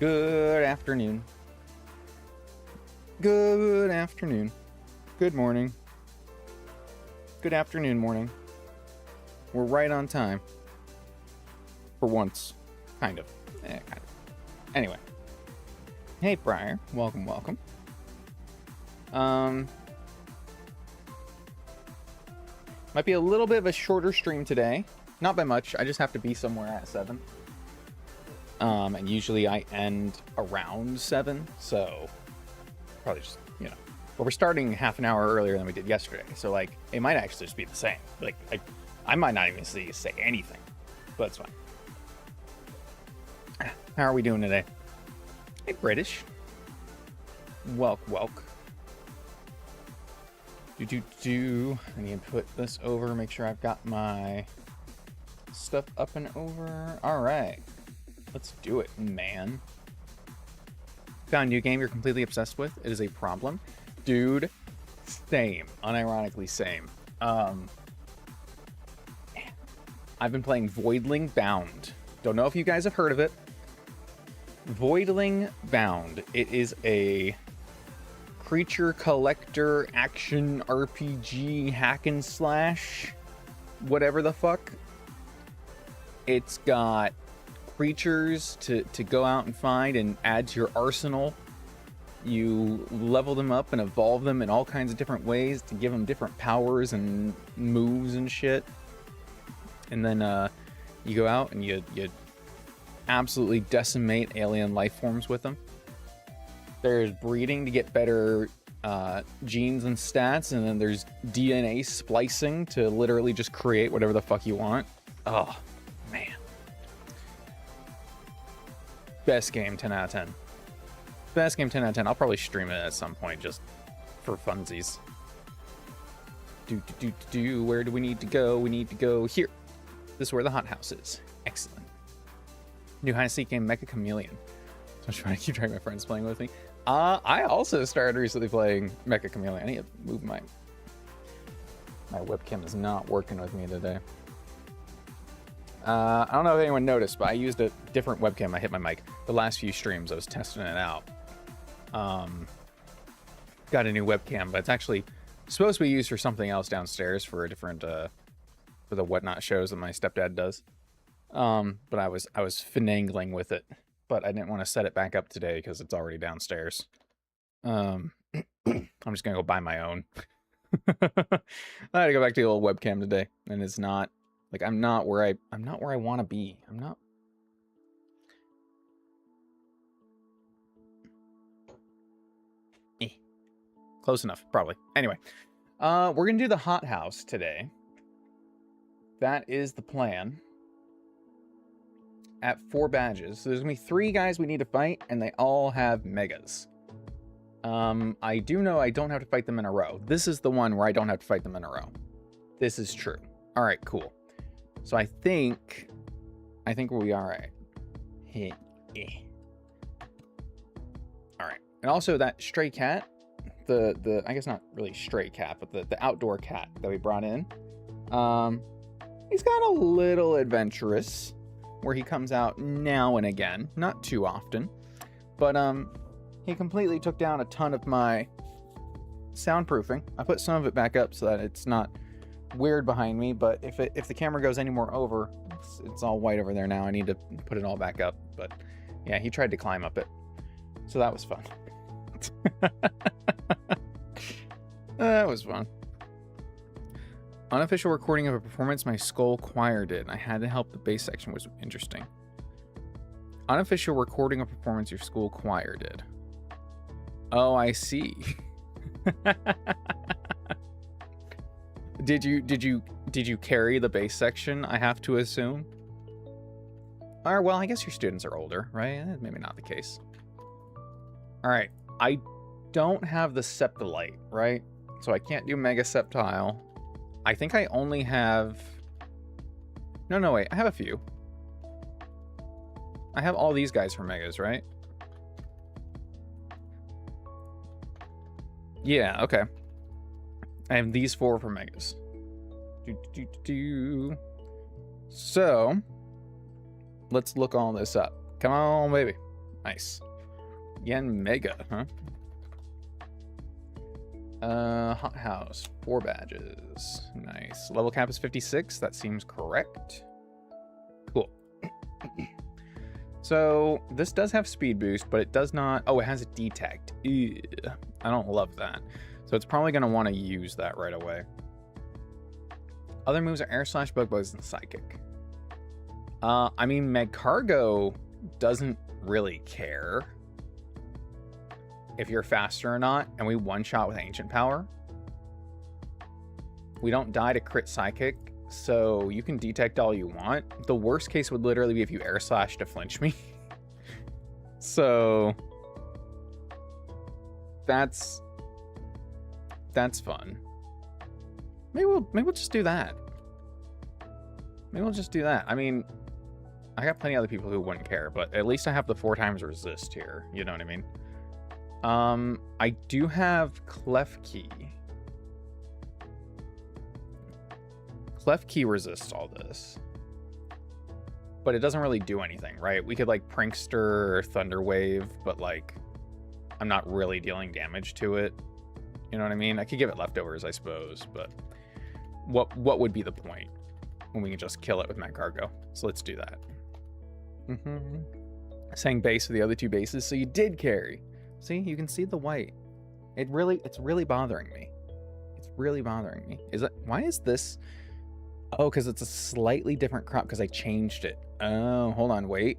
Good afternoon. Good afternoon. Good morning. Good afternoon, morning. We're right on time. For once. Kind of. Kind of. Anyway. Hey, Briar. Welcome, welcome. Might be a little bit of a shorter stream today. Not by much. I just have to be somewhere at 7. And usually I end around 7, so probably just, you know. But we're starting half an hour earlier than we did yesterday, so, like, it might actually just be the same. Like, I might not even say anything, but it's fine. How are we doing today? Hey, British. Welk. I need to put this over, make sure I've got my stuff up and over. All right. Let's do it, man. Found a new game you're completely obsessed with. It is a problem. Dude, same. Unironically same. I've been playing Voidling Bound. Don't know if you guys have heard of it. Voidling Bound. It is a creature collector action RPG hack and slash. Whatever the fuck. It's got creatures to go out and find and add to your arsenal. You level them up and evolve them in all kinds of different ways to give them different powers and moves and shit. And then you go out and you absolutely decimate alien life forms with them. There's breeding to get better genes and stats, and then there's DNA splicing to literally just create whatever the fuck you want. Oh, man. Best game, 10 out of 10. Best game, 10 out of 10. I'll probably stream it at some point just for funsies. Where do we need to go? We need to go here. This is where the hot house is. Excellent. New high-seek game, Mecha Chameleon. So I'm trying to keep track of my friends playing with me. I also started recently playing Mecha Chameleon. I need to move my webcam is not working with me today. I don't know if anyone noticed, but I used a different webcam. I hit my mic. The last few streams, I was testing it out. Got a new webcam, but it's actually supposed to be used for something else downstairs for a different, for the Whatnot shows that my stepdad does. But I was finagling with it, but I didn't want to set it back up today because it's already downstairs. I'm just gonna go buy my own. I had to go back to the old webcam today, and it's not. Like, I'm not where I want to be. I'm not. Close enough, probably. Anyway, we're going to do the hot house today. That is the plan. At 4 badges. So there's going to be 3 guys we need to fight, and they all have megas. I do know I don't have to fight them in a row. This is the one where I don't have to fight them in a row. This is true. All right, cool. So I think we'll be all right. All right. And also that stray cat, the I guess not really stray cat, but the outdoor cat that we brought in. He's got a little adventurous where he comes out now and again, not too often. But he completely took down a ton of my soundproofing. I put some of it back up so that it's not weird behind me, but if the camera goes any more over, it's all white over there now. I need to put it all back up. But yeah, he tried to climb up it, so that was fun. That was fun. Unofficial recording of a performance my school choir did. I had to help. The bass section was interesting. Unofficial recording of performance your school choir did. Oh, I see. Did you carry the bass section, I have to assume? Or, well, I guess your students are older, right? Maybe not the case. All right. I don't have the septolite, right? So I can't do Mega Septile. I think I only have... No, wait. I have a few. I have all these guys for Megas, right? Yeah, okay. I have these 4 for Megas. So, let's look all this up. Come on, baby. Nice. Yen Mega, huh? Hot House, 4 badges. Nice. Level cap is 56. That seems correct. Cool. So this does have speed boost, but it does not. Oh, it has a detect. Ew. I don't love that. So it's probably going to want to use that right away. Other moves are air slash, bug bugs, and psychic. I mean, Magcargo doesn't really care if you're faster or not, and we one shot with ancient power. We don't die to crit psychic, so you can detect all you want. The worst case would literally be if you air slash to flinch me. So that's fun. Maybe we'll just do that. Maybe we'll just do that. I mean, I got plenty of other people who wouldn't care, but at least I have the 4 times resist here. You know what I mean? I do have Clef Key. Clef Key resists all this. But it doesn't really do anything, right? We could like Prankster or Thunder Wave, but like I'm not really dealing damage to it. You know what I mean? I could give it leftovers, I suppose, but what would be the point when we can just kill it with Magcargo? So let's do that. Saying base for the other 2 bases, so you did carry. See, you can see the white. It's really bothering me. It's really bothering me. Why is this? Oh, because it's a slightly different crop because I changed it. Oh, hold on, wait.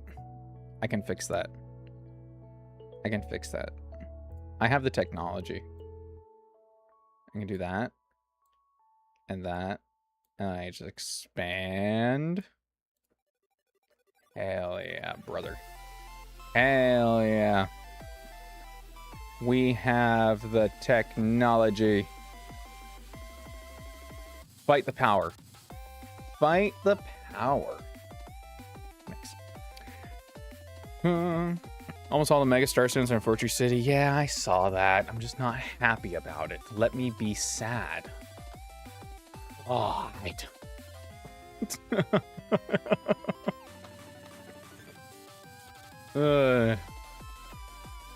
I can fix that. I can fix that. I have the technology. I can do that. And that. And I just expand. Hell yeah, brother. Hell yeah. We have the technology. Fight the power. Fight the power. Nice. Almost all the Mega Star Stones are in Fortress City. Yeah, I saw that. I'm just not happy about it. Let me be sad. Oh, right.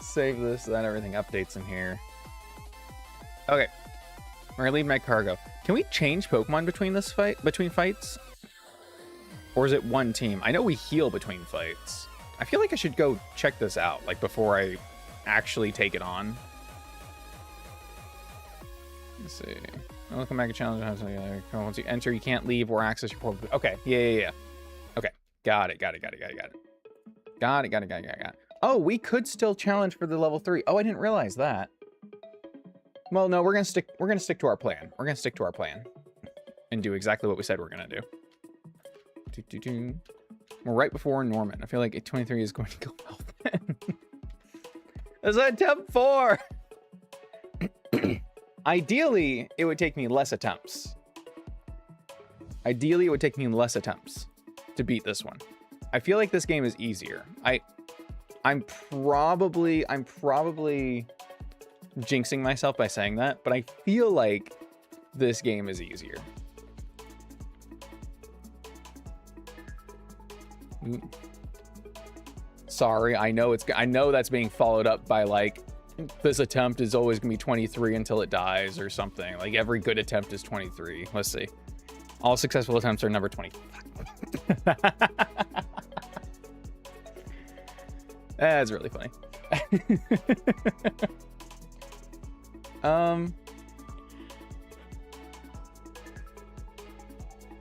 Save this, then everything updates in here. Okay. We're gonna leave Magcargo. Can we change Pokemon between fights? Or is it one team? I know we heal between fights. I feel like I should go check this out, like before I actually take it on. Let's see. Welcome back to challenge. Once you enter, you can't leave or access your Pokemon. Okay, yeah. Okay, got it. Got it. Oh, we could still challenge for the level 3. Oh, I didn't realize that. Well, no, we're gonna stick to our plan. We're gonna stick to our plan and do exactly what we said we're gonna do. We're right before Norman. I feel like 23 is going to go well then. It's attempt 4. Ideally, it would take me less attempts. Ideally, it would take me less attempts to beat this one. I feel like this game is easier. I'm probably jinxing myself by saying that, but I feel like this game is easier. Sorry, I know that's being followed up by like this attempt is always gonna be 23 until it dies or something. Like every good attempt is 23. Let's see. All successful attempts are number 20. That's really funny.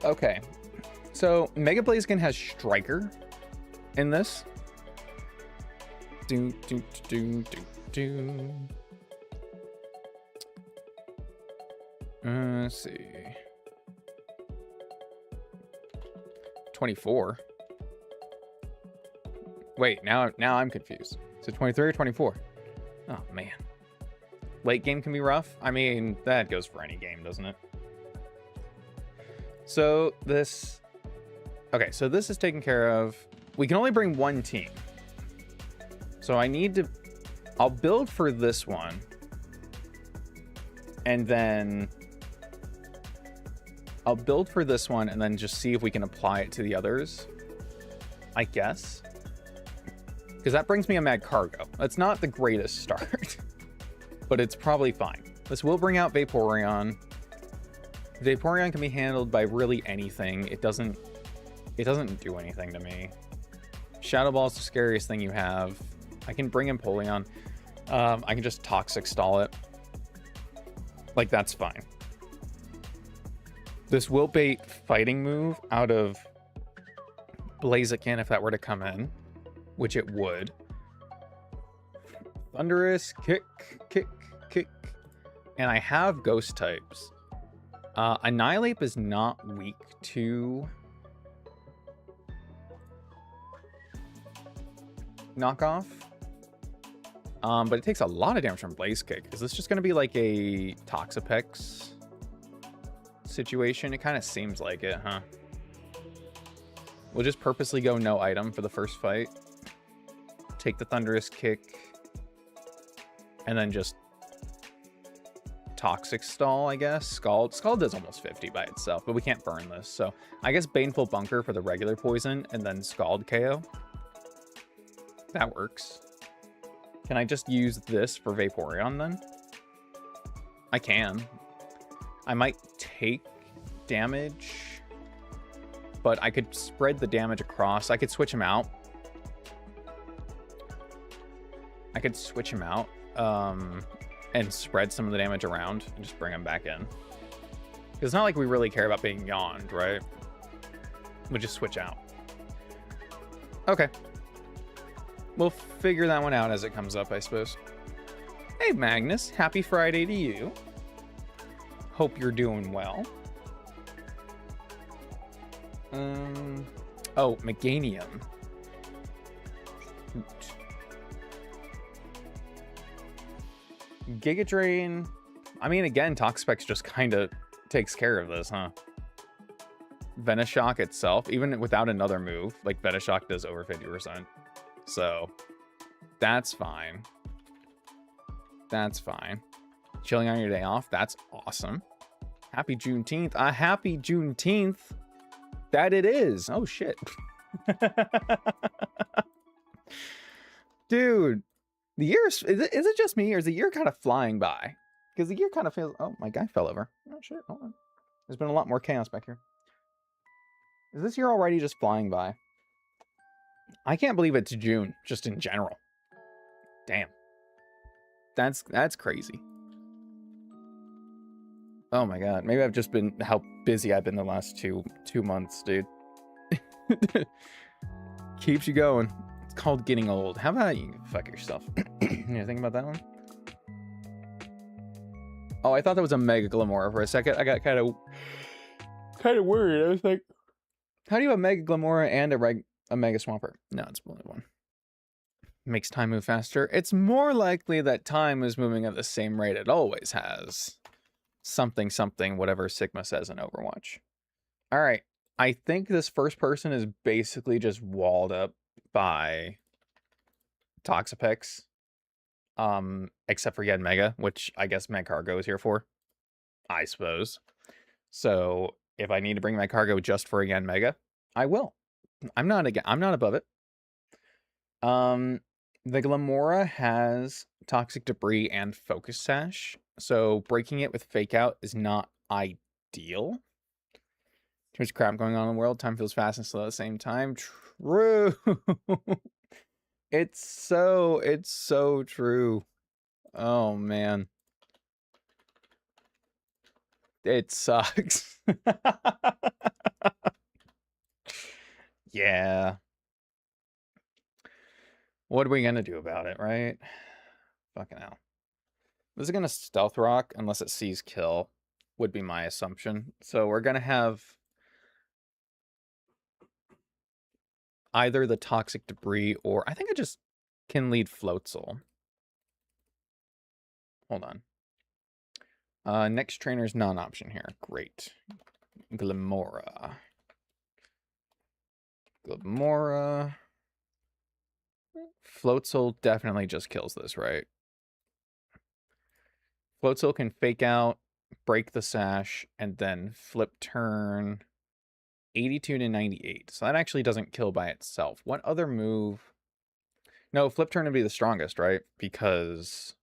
Okay. So Mega Blaziken has Striker in this. Let's see. 24. Wait, now I'm confused. Is it 23 or 24? Oh man. Late game can be rough. I mean, that goes for any game, doesn't it? So this... Okay, so this is taken care of. We can only bring one team. So I need to... I'll build for this one. And then... I'll build for this one and then just see if we can apply it to the others. I guess. Because that brings me a Mad Cargo. That's not the greatest start, but it's probably fine. This will bring out Vaporeon. Vaporeon can be handled by really anything. It doesn't do anything to me. Shadow Ball is the scariest thing you have. I can bring in Empoleon. I can just Toxic Stall it. Like, that's fine. This will bait fighting move out of Blaziken if that were to come in, which it would. Thunderous, kick. And I have Ghost types. Annihilate is not weak to knockoff. But it takes a lot of damage from Blaze Kick. Is this just going to be like a Toxapex situation? It kind of seems like it, huh? We'll just purposely go no item for the first fight. Take the Thunderous Kick. And then just Toxic Stall, I guess. Scald does almost 50 by itself, but we can't burn this. So I guess Baneful Bunker for the regular poison and then Scald KO. That works. Can I just use this for Vaporeon then? I can. I might take damage, but I could spread the damage across. I could switch him out. And spread some of the damage around and just bring him back in. It's not like we really care about being yawned, right? We'll just switch out. Okay. We'll figure that one out as it comes up, I suppose. Hey, Magnus. Happy Friday to you. Hope you're doing well. Oh, Meganium. Giga Drain. I mean, again, Toxapex just kind of takes care of this, huh? Venoshock itself, even without another move, like Venoshock does over 50%. So that's fine. That's fine. Chilling on your day off. That's awesome. Happy Juneteenth. Happy Juneteenth. That it is. Oh, shit. Dude. The year is it just me, or is the year kind of flying by? Because the year kind of feels... Oh, my guy fell over. Oh, shit. Hold on. There's been a lot more chaos back here. Is this year already just flying by? I can't believe it's June, just in general. Damn. That's crazy. Oh my god. Maybe I've just been... How busy I've been the last two months, dude. Keeps you going. It's called getting old. How about you fuck yourself? You think about that one? Oh, I thought that was a Mega Glamora for a second. I got kind of worried. I was like, how do you have a Mega Glamora and a Mega Swampert? No, it's only one. Makes time move faster. It's more likely that time is moving at the same rate it always has. Something, whatever Sigma says in Overwatch. All right. I think this first person is basically just walled up by Toxapex. Except for Yanmega, which I guess Magcargo is here for. I suppose. So if I need to bring Magcargo just for a Yanmega, I will. I'm not above it. The Glamora has Toxic Debris and Focus Sash, so breaking it with Fake Out is not ideal. Too much crap going on in the world. Time feels fast and slow at the same time. True. It's so true. Oh man. It sucks. Yeah. What are we gonna do about it, right? Fucking hell. This is gonna Stealth Rock unless it sees kill, would be my assumption. So we're gonna have either the Toxic Debris or I think I just can lead Floatzel. Hold on. Next trainer's non-option here. Great. Glamora. Floatzel definitely just kills this, right? Floatzel can Fake Out, break the Sash, and then flip turn 82 to 98. So that actually doesn't kill by itself. What other move No, flip turn would be the strongest, right? Because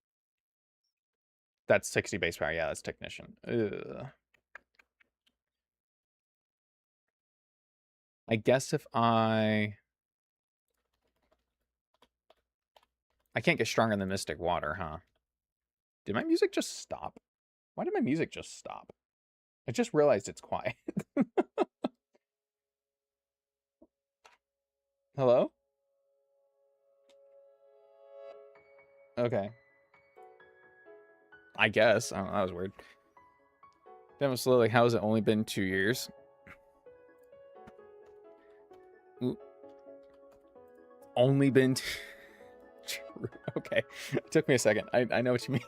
that's 60 base power. Yeah, that's technician. Ugh. I guess if I can't get stronger than Mystic Water, huh? Did my music just stop? Why did my music just stop? I just realized it's quiet. Hello? Okay. I guess. Oh, that was weird. That was slowly. How has it only been 2 years? Ooh. Only been... Okay. It took me a second. I know what you mean.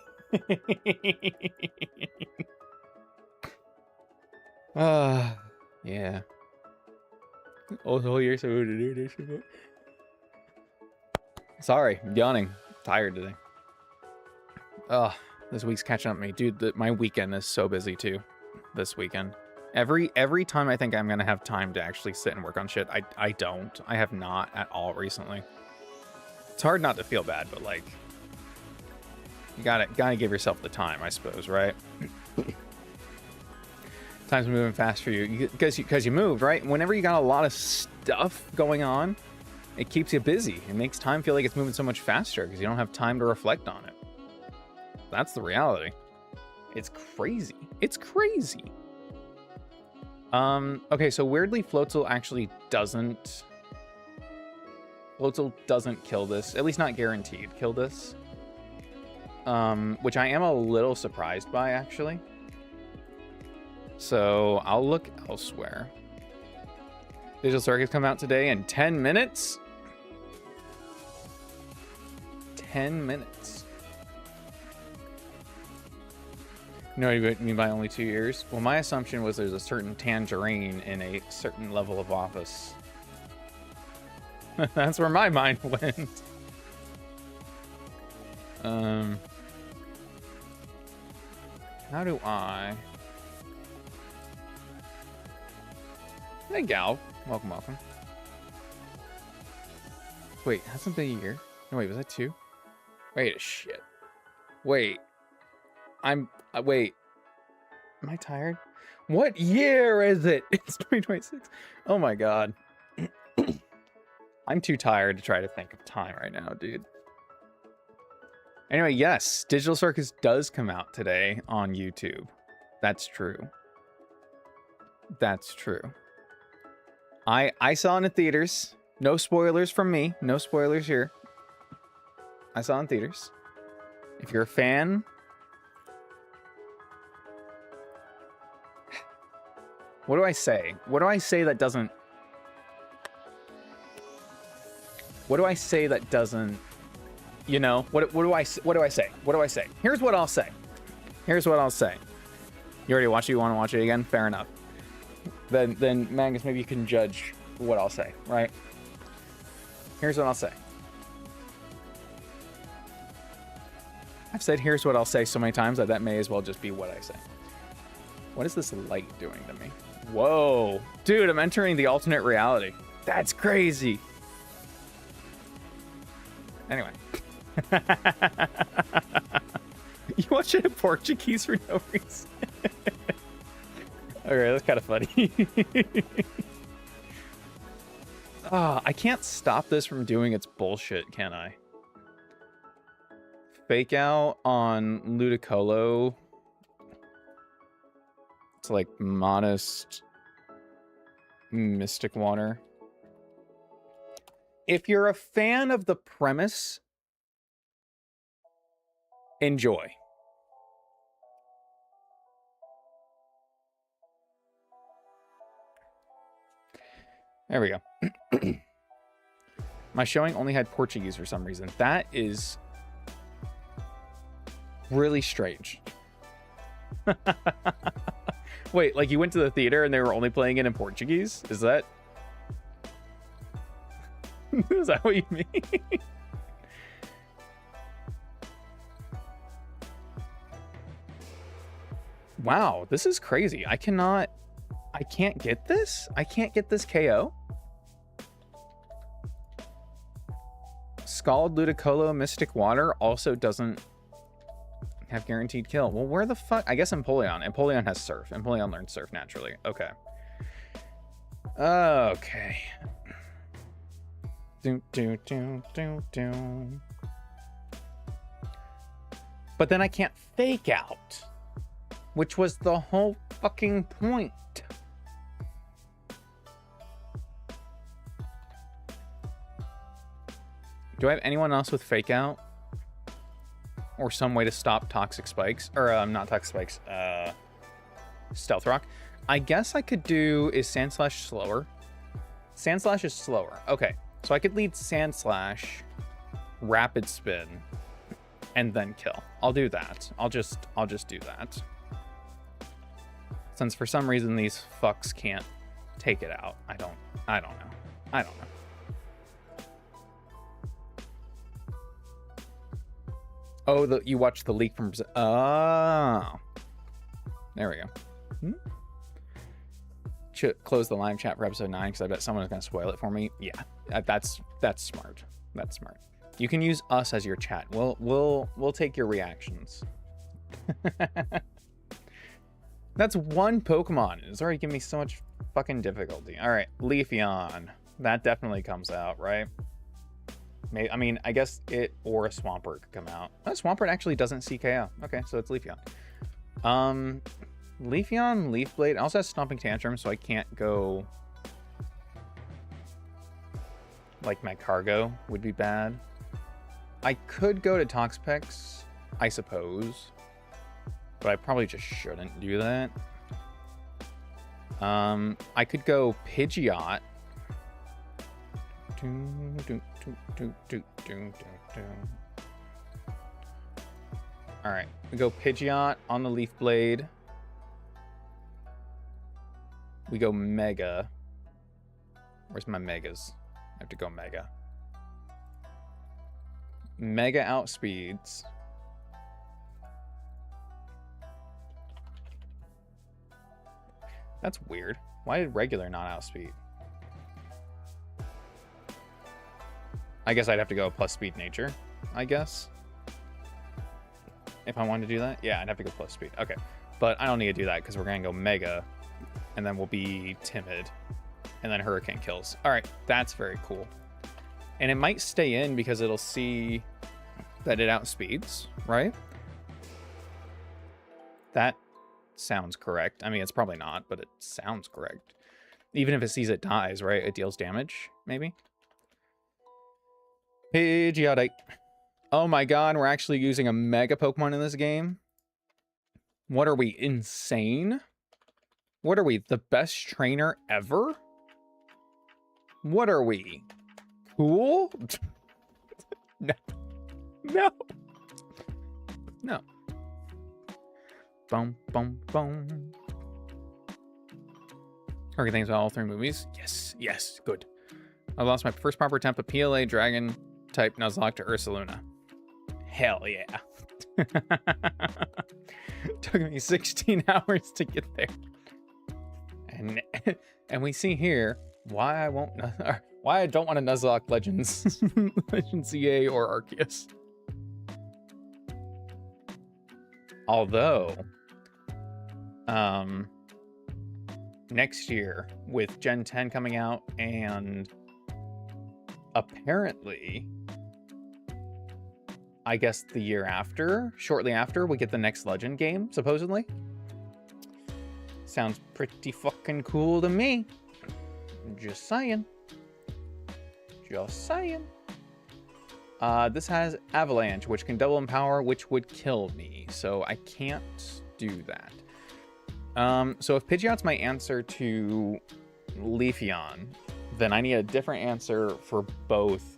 Yeah. Oh, whole year. Sorry, I'm yawning. Tired today. Ugh, this week's catching up with me. Dude, my weekend is so busy too. This weekend. Every time I think I'm gonna have time to actually sit and work on shit, I don't. I have not at all recently. It's hard not to feel bad, but like you gotta give yourself the time, I suppose, right? Time's moving fast for you because you moved, right? Whenever you got a lot of stuff going on, it keeps you busy. It makes time feel like it's moving so much faster because you don't have time to reflect on it. That's the reality. It's crazy. It's crazy. Okay, so weirdly, Floatzel actually doesn't... Floatzel doesn't kill this. At least not guaranteed kill this. Which I am a little surprised by, actually. So, I'll look elsewhere. Digital Circuits come out today in 10 minutes? 10 minutes. You know what I mean by only 2 years? Well, my assumption was there's a certain tangerine in a certain level of office. That's where my mind went. How do I... Hey, Gal. Welcome, welcome. Wait, hasn't been a year? No, wait, was that 2? Wait, shit. Wait. Wait. Am I tired? What year is it? It's 2026. Oh my god. I'm too tired to try to think of time right now, dude. Anyway, yes, Digital Circus does come out today on YouTube. That's true. That's true. I saw it in theaters. No spoilers from me. No spoilers here. I saw it in theaters. If you're a fan... What do I say? What do I say that doesn't... What do I say that doesn't... You know, what do I say? What do I say? Here's what I'll say. Here's what I'll say. You already watched it? You want to watch it again? Fair enough. Then Magnus, maybe you can judge what I'll say, right? Here's what I'll say. I've said here's what I'll say so many times that that may as well just be what I say. What is this light doing to me? Whoa. Dude, I'm entering the alternate reality. That's crazy. Anyway. You watch it in Portuguese for no reason. Okay, that's kind of funny. I can't stop this from doing its bullshit, can I? Fake out on Ludicolo. It's like modest Mystic Water. If you're a fan of the premise, enjoy. There we go. My showing only had Portuguese for some reason. That is really strange. Wait, like you went to the theater and they were only playing it in Portuguese? Is that... Is that what you mean? Wow, this is crazy. I can't get this? I can't get this KO? Scald, Ludicolo, Mystic Water also doesn't have guaranteed kill. Well, where the fuck? I guess Empoleon. Empoleon has Surf. Empoleon learned Surf naturally. Okay. Okay. But then I can't Fake Out, which was the whole fucking point. Do I have anyone else with Fake Out? Or some way to stop Toxic Spikes? Or, not Toxic Spikes, Stealth Rock. I guess I could do, is Sandslash slower? Sandslash is slower. Okay, so I could lead Sandslash, Rapid Spin, and then kill. I'll do that. I'll just do that. Since for some reason these fucks can't take it out. I don't know. Oh, you watched the leak from... Oh. There we go. Close the live chat for episode 9 because I bet someone is going to spoil it for me. Yeah, that's smart. That's smart. You can use us as your chat. We'll take your reactions. That's one Pokemon. It's already giving me so much fucking difficulty. All right, Leafeon. That definitely comes out, right? Maybe, I mean, I guess it or a Swampert could come out. Oh, Swampert actually doesn't see KO. Okay, so it's Leafeon. Leafeon, Leaf Blade. I also have Stomping Tantrum, so I can't go... Like, my Cargo would be bad. I could go to Toxapex, I suppose. But I probably just shouldn't do that. I could go Pidgeot. Alright, we go Pidgeot on the Leaf Blade. We go Mega. Where's my Megas? I have to go Mega. Mega outspeeds. That's weird. Why did regular not outspeed? I guess I'd have to go plus speed nature, I guess. If I wanted to do that. Yeah, I'd have to go plus speed. Okay. But I don't need to do that because we're going to go Mega. And then we'll be Timid. And then Hurricane kills. Alright, that's very cool. And it might stay in because it'll see that it outspeeds, right? That sounds correct. I mean, it's probably not, but it sounds correct. Even if it sees it dies, right? It deals damage, maybe? Pidgeotite. Oh my god, we're actually using a Mega Pokemon in this game? What are we, insane? What are we, the best trainer ever? What are we? Cool? No. No. No. Boom, boom, boom. Heard things about all 3 movies. Yes, yes, good. I lost my first proper attempt at PLA Dragon type Nuzlocke to Ursaluna. Hell yeah. Took me 16 hours to get there. And we see here why I won't, why I don't want to Nuzlocke Legends, Legends CA or Arceus. Although, next year with Gen 10 coming out and apparently, I guess the year after, shortly after, we get the next Legend game, supposedly. Sounds pretty fucking cool to me. Just saying. Just saying. This has Avalanche, which can double empower, which would kill me. So I can't do that. So if Pidgeot's my answer to Leafeon, then I need a different answer for both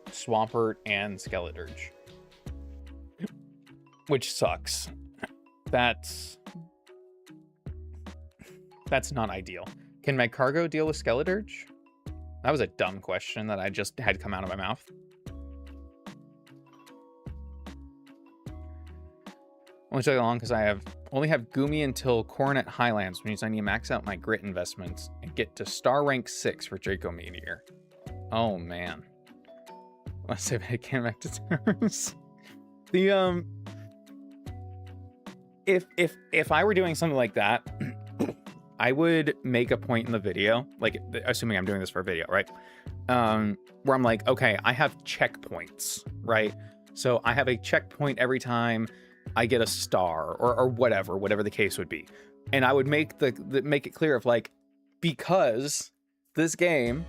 Swampert and Skeledirge. Which sucks. That's not ideal. Can Magcargo deal with Skeledirge? That was a dumb question that I just had come out of my mouth. Only took long because I only have Goomy until Coronet Highlands, which means I need to max out my grit investments and get to star rank 6 for Draco Meteor. Oh man. Let's say I came back to terms. The if I were doing something like that, I would make a point in the video, like assuming I'm doing this for a video, right? Where I'm like, okay, I have checkpoints, right? So I have a checkpoint every time I get a star or whatever the case would be. And I would make make it clear of like, because this game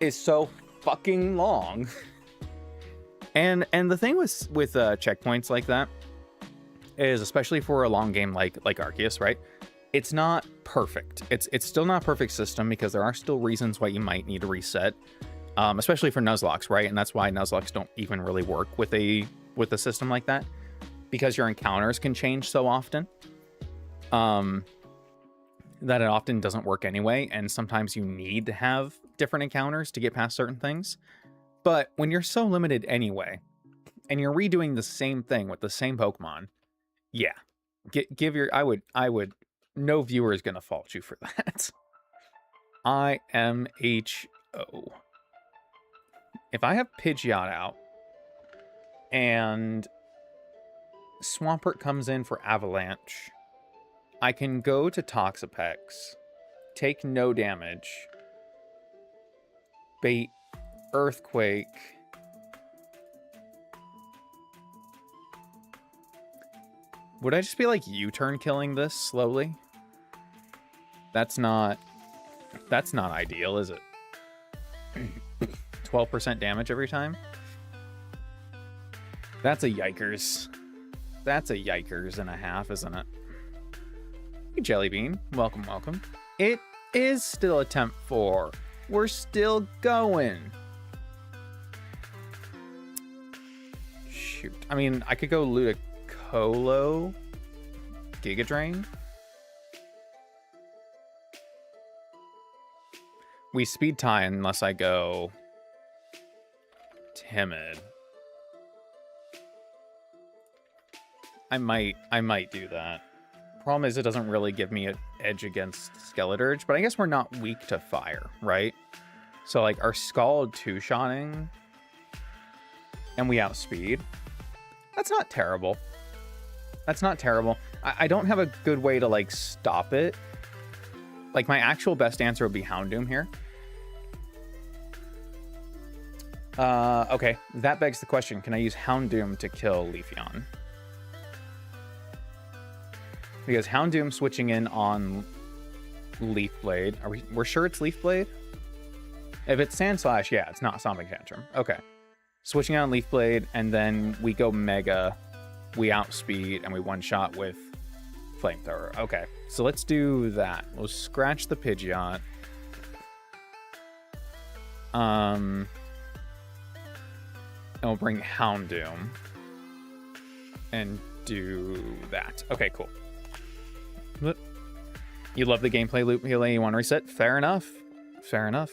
is so fucking long. And the thing with checkpoints like that is, especially for a long game like Arceus, right? It's not perfect. It's still not a perfect system because there are still reasons why you might need to reset, especially for Nuzlocks, right? And that's why Nuzlocks don't even really work with a system like that, because your encounters can change so often that it often doesn't work anyway. And sometimes you need to have different encounters to get past certain things. But when you're so limited anyway, and you're redoing the same thing with the same Pokemon, yeah, give your I would. No viewer is going to fault you for that. IMHO. If I have Pidgeot out and Swampert comes in for Avalanche, I can go to Toxapex, take no damage, bait Earthquake, would I just be like U-turn killing this slowly? That's not ideal, is it? 12% damage every time? That's a yikers. That's a yikers and a half, isn't it? Hey, Jellybean. Welcome, welcome. It is still attempt 4. We're still going. Shoot. I mean, I could go Ludicolo, Giga Drain. We speed tie unless I go Timid. I might do that. Problem is, it doesn't really give me an edge against Skeleturge, but I guess we're not weak to fire, right? So like our Scald 2-shotting and we outspeed. That's not terrible. That's not terrible. I don't have a good way to like stop it. Like my actual best answer would be Houndoom here. Okay, that begs the question, can I use Houndoom to kill Leafeon? Because Houndoom switching in on Leaf Blade. We're sure it's Leaf Blade? If it's Sand Slash, yeah, it's not Sonic Tantrum. Okay. Switching out on Leaf Blade, and then we go Mega, we outspeed, and we one-shot with Flamethrower. Okay, so let's do that. We'll scratch the Pidgeot. And we'll bring Houndoom and do that. Okay, cool. You love the gameplay loop, Hele, you want to reset? Fair enough. Fair enough.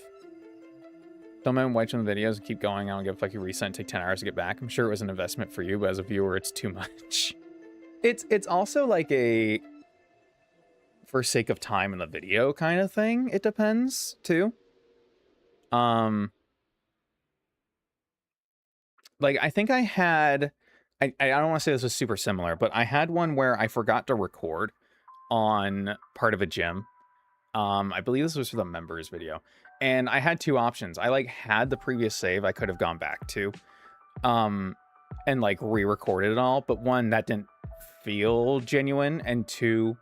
Don't mind watching the videos and keep going. I don't give a fuck, you reset and take 10 hours to get back. I'm sure it was an investment for you, but as a viewer, it's too much. It's also like a for sake of time in the video kind of thing. It depends too. Like I think I had I don't want to say this was super similar, but I had one where I forgot to record on part of a gym. I believe this was for the members video. And I had two options. I like had the previous save I could have gone back to. And like re-recorded it all, but one, that didn't feel genuine, and two,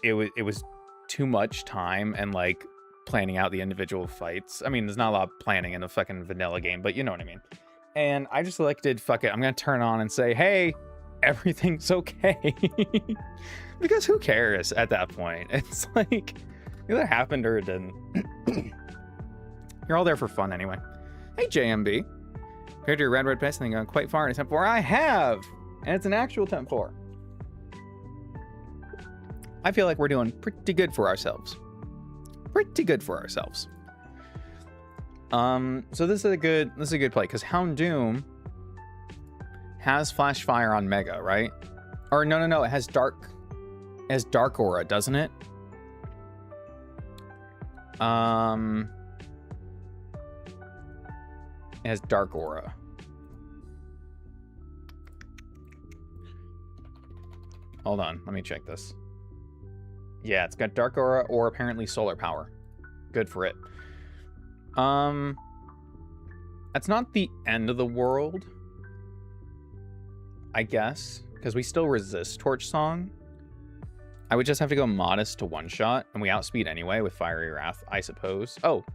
it was too much time and like planning out the individual fights. I mean, there's not a lot of planning in a fucking vanilla game, but you know what I mean. And I just elected, fuck it, I'm gonna turn on and say, hey, everything's okay. Because who cares at that point? It's like, either happened or it didn't. You're all there for fun anyway. Hey, JMB. Compared to your red pass, I think I'm quite far in attempt 4. I have! And it's an actual attempt 4. I feel like we're doing pretty good for ourselves. Pretty good for ourselves. So this is a good play, because Houndoom has Flash Fire on Mega, right? Or no, it has Dark Aura, doesn't it? It has Dark Aura. Hold on, let me check this. Yeah, it's got Dark Aura or apparently Solar Power. Good for it. That's not the end of the world, I guess, because we still resist Torch Song. I would just have to go Modest to one-shot, and we outspeed anyway with Fiery Wrath, I suppose. Oh,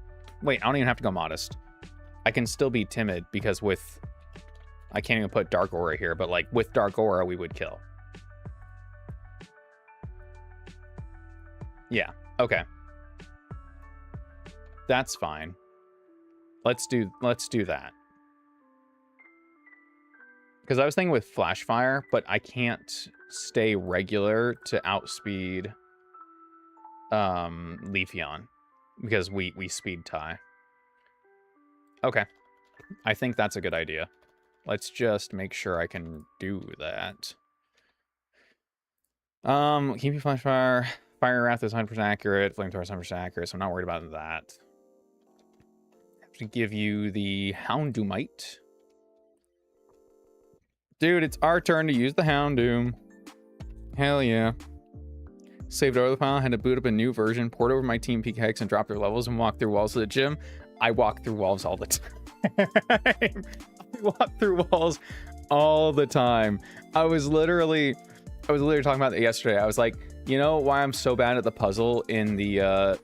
wait, I don't even have to go Modest. I can still be Timid, because with... I can't even put Dark Aura here, but, like, with Dark Aura, we would kill. Yeah, okay. That's fine. Let's do that. Because I was thinking with Flash Fire, but I can't stay regular to outspeed Leafeon because we speed tie. Okay. I think that's a good idea. Let's just make sure I can do that. Keep you Flash Fire. Fire Wrath is 100% accurate. Flamethrower is 100% accurate, so I'm not worried about that. I have to give you the Houndoomite. Dude, it's our turn to use the Houndoom. Hell yeah. Saved over the file, had to boot up a new version, poured over my team peak hex and dropped their levels and walked through walls of the gym. I walk through walls all the time. I walk through walls all the time. I was literally talking about that yesterday. I was like, you know why I'm so bad at the puzzle in the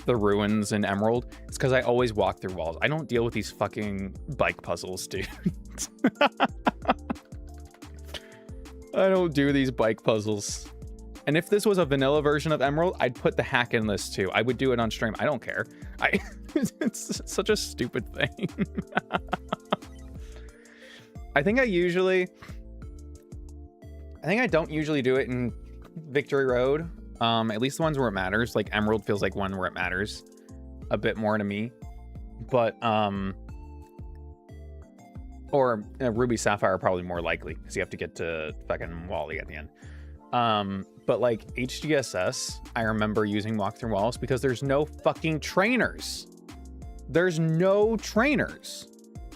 ruins in Emerald? It's because I always walk through walls. I don't deal with these fucking bike puzzles, dude. I don't do these bike puzzles. And if this was a vanilla version of Emerald, I'd put the hack in this too. I would do it on stream. I don't care. It's such a stupid thing. I think I don't usually do it in Victory Road. At least the ones where it matters. Like Emerald feels like one where it matters a bit more to me. But or Ruby Sapphire are probably more likely because you have to get to fucking Wally at the end. But like HGSS, I remember using walk through walls because there's no fucking trainers. There's no trainers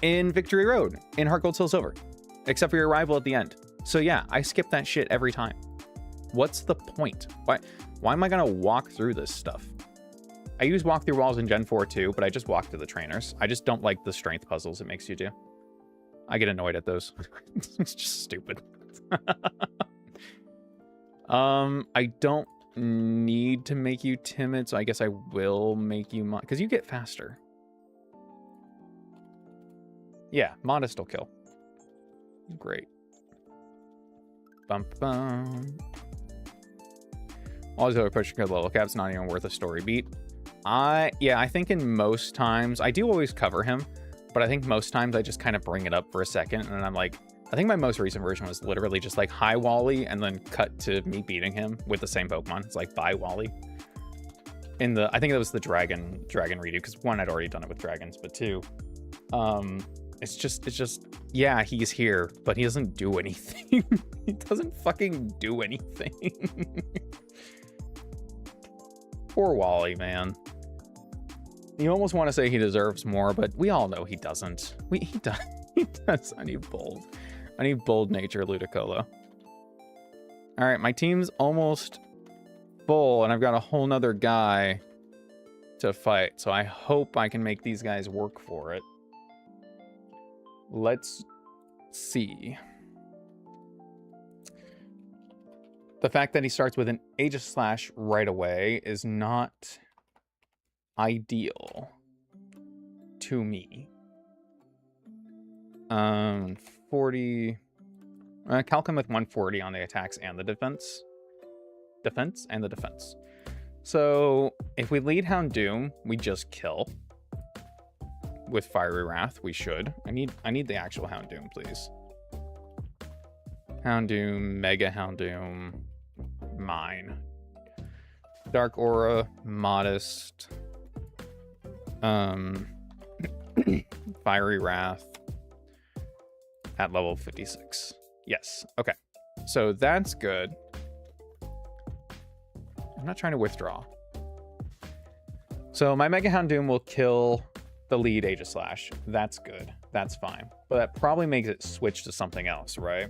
in Victory Road in Heart Gold Soul Silver, except for your arrival at the end. So yeah, I skip that shit every time. What's the point? Why am I gonna walk through this stuff? I use walk through walls in Gen 4 too, but I just walk to the trainers. I just don't like the strength puzzles it makes you do. I get annoyed at those. It's just stupid. I don't need to make you timid, so I guess I will make you because you get faster. Yeah, Modest will kill. Great. Bum bum. Always over pushing good level cap's not even worth a story beat. Yeah, I think in most times I do always cover him, but I think most times I just kind of bring it up for a second and I'm like, I think my most recent version was literally just like hi Wally and then cut to me beating him with the same Pokemon. It's like bye Wally. I think that was the dragon redo because one, I'd already done it with dragons, but two, it's just yeah, he's here, but he doesn't do anything. He doesn't fucking do anything. Poor Wally, man. You almost want to say he deserves more, but we all know he doesn't. He does. He does. I need bold nature Ludicolo. All right, my team's almost full, and I've got a whole nother guy to fight, so I hope I can make these guys work for it. Let's see. The fact that he starts with an Aegis Slash right away is not ideal to me. 40. Calcum with 140 on the attacks and the defense. So if we lead Houndoom, we just kill. With Fiery Wrath, we should. I need the actual Houndoom, please. Houndoom, Mega Houndoom, mine. Dark Aura, Modest. Fiery Wrath at level 56. Yes, okay. So that's good. I'm not trying to withdraw. So my Mega Houndoom will kill the lead Aegis Slash. That's good. That's fine. But that probably makes it switch to something else, right?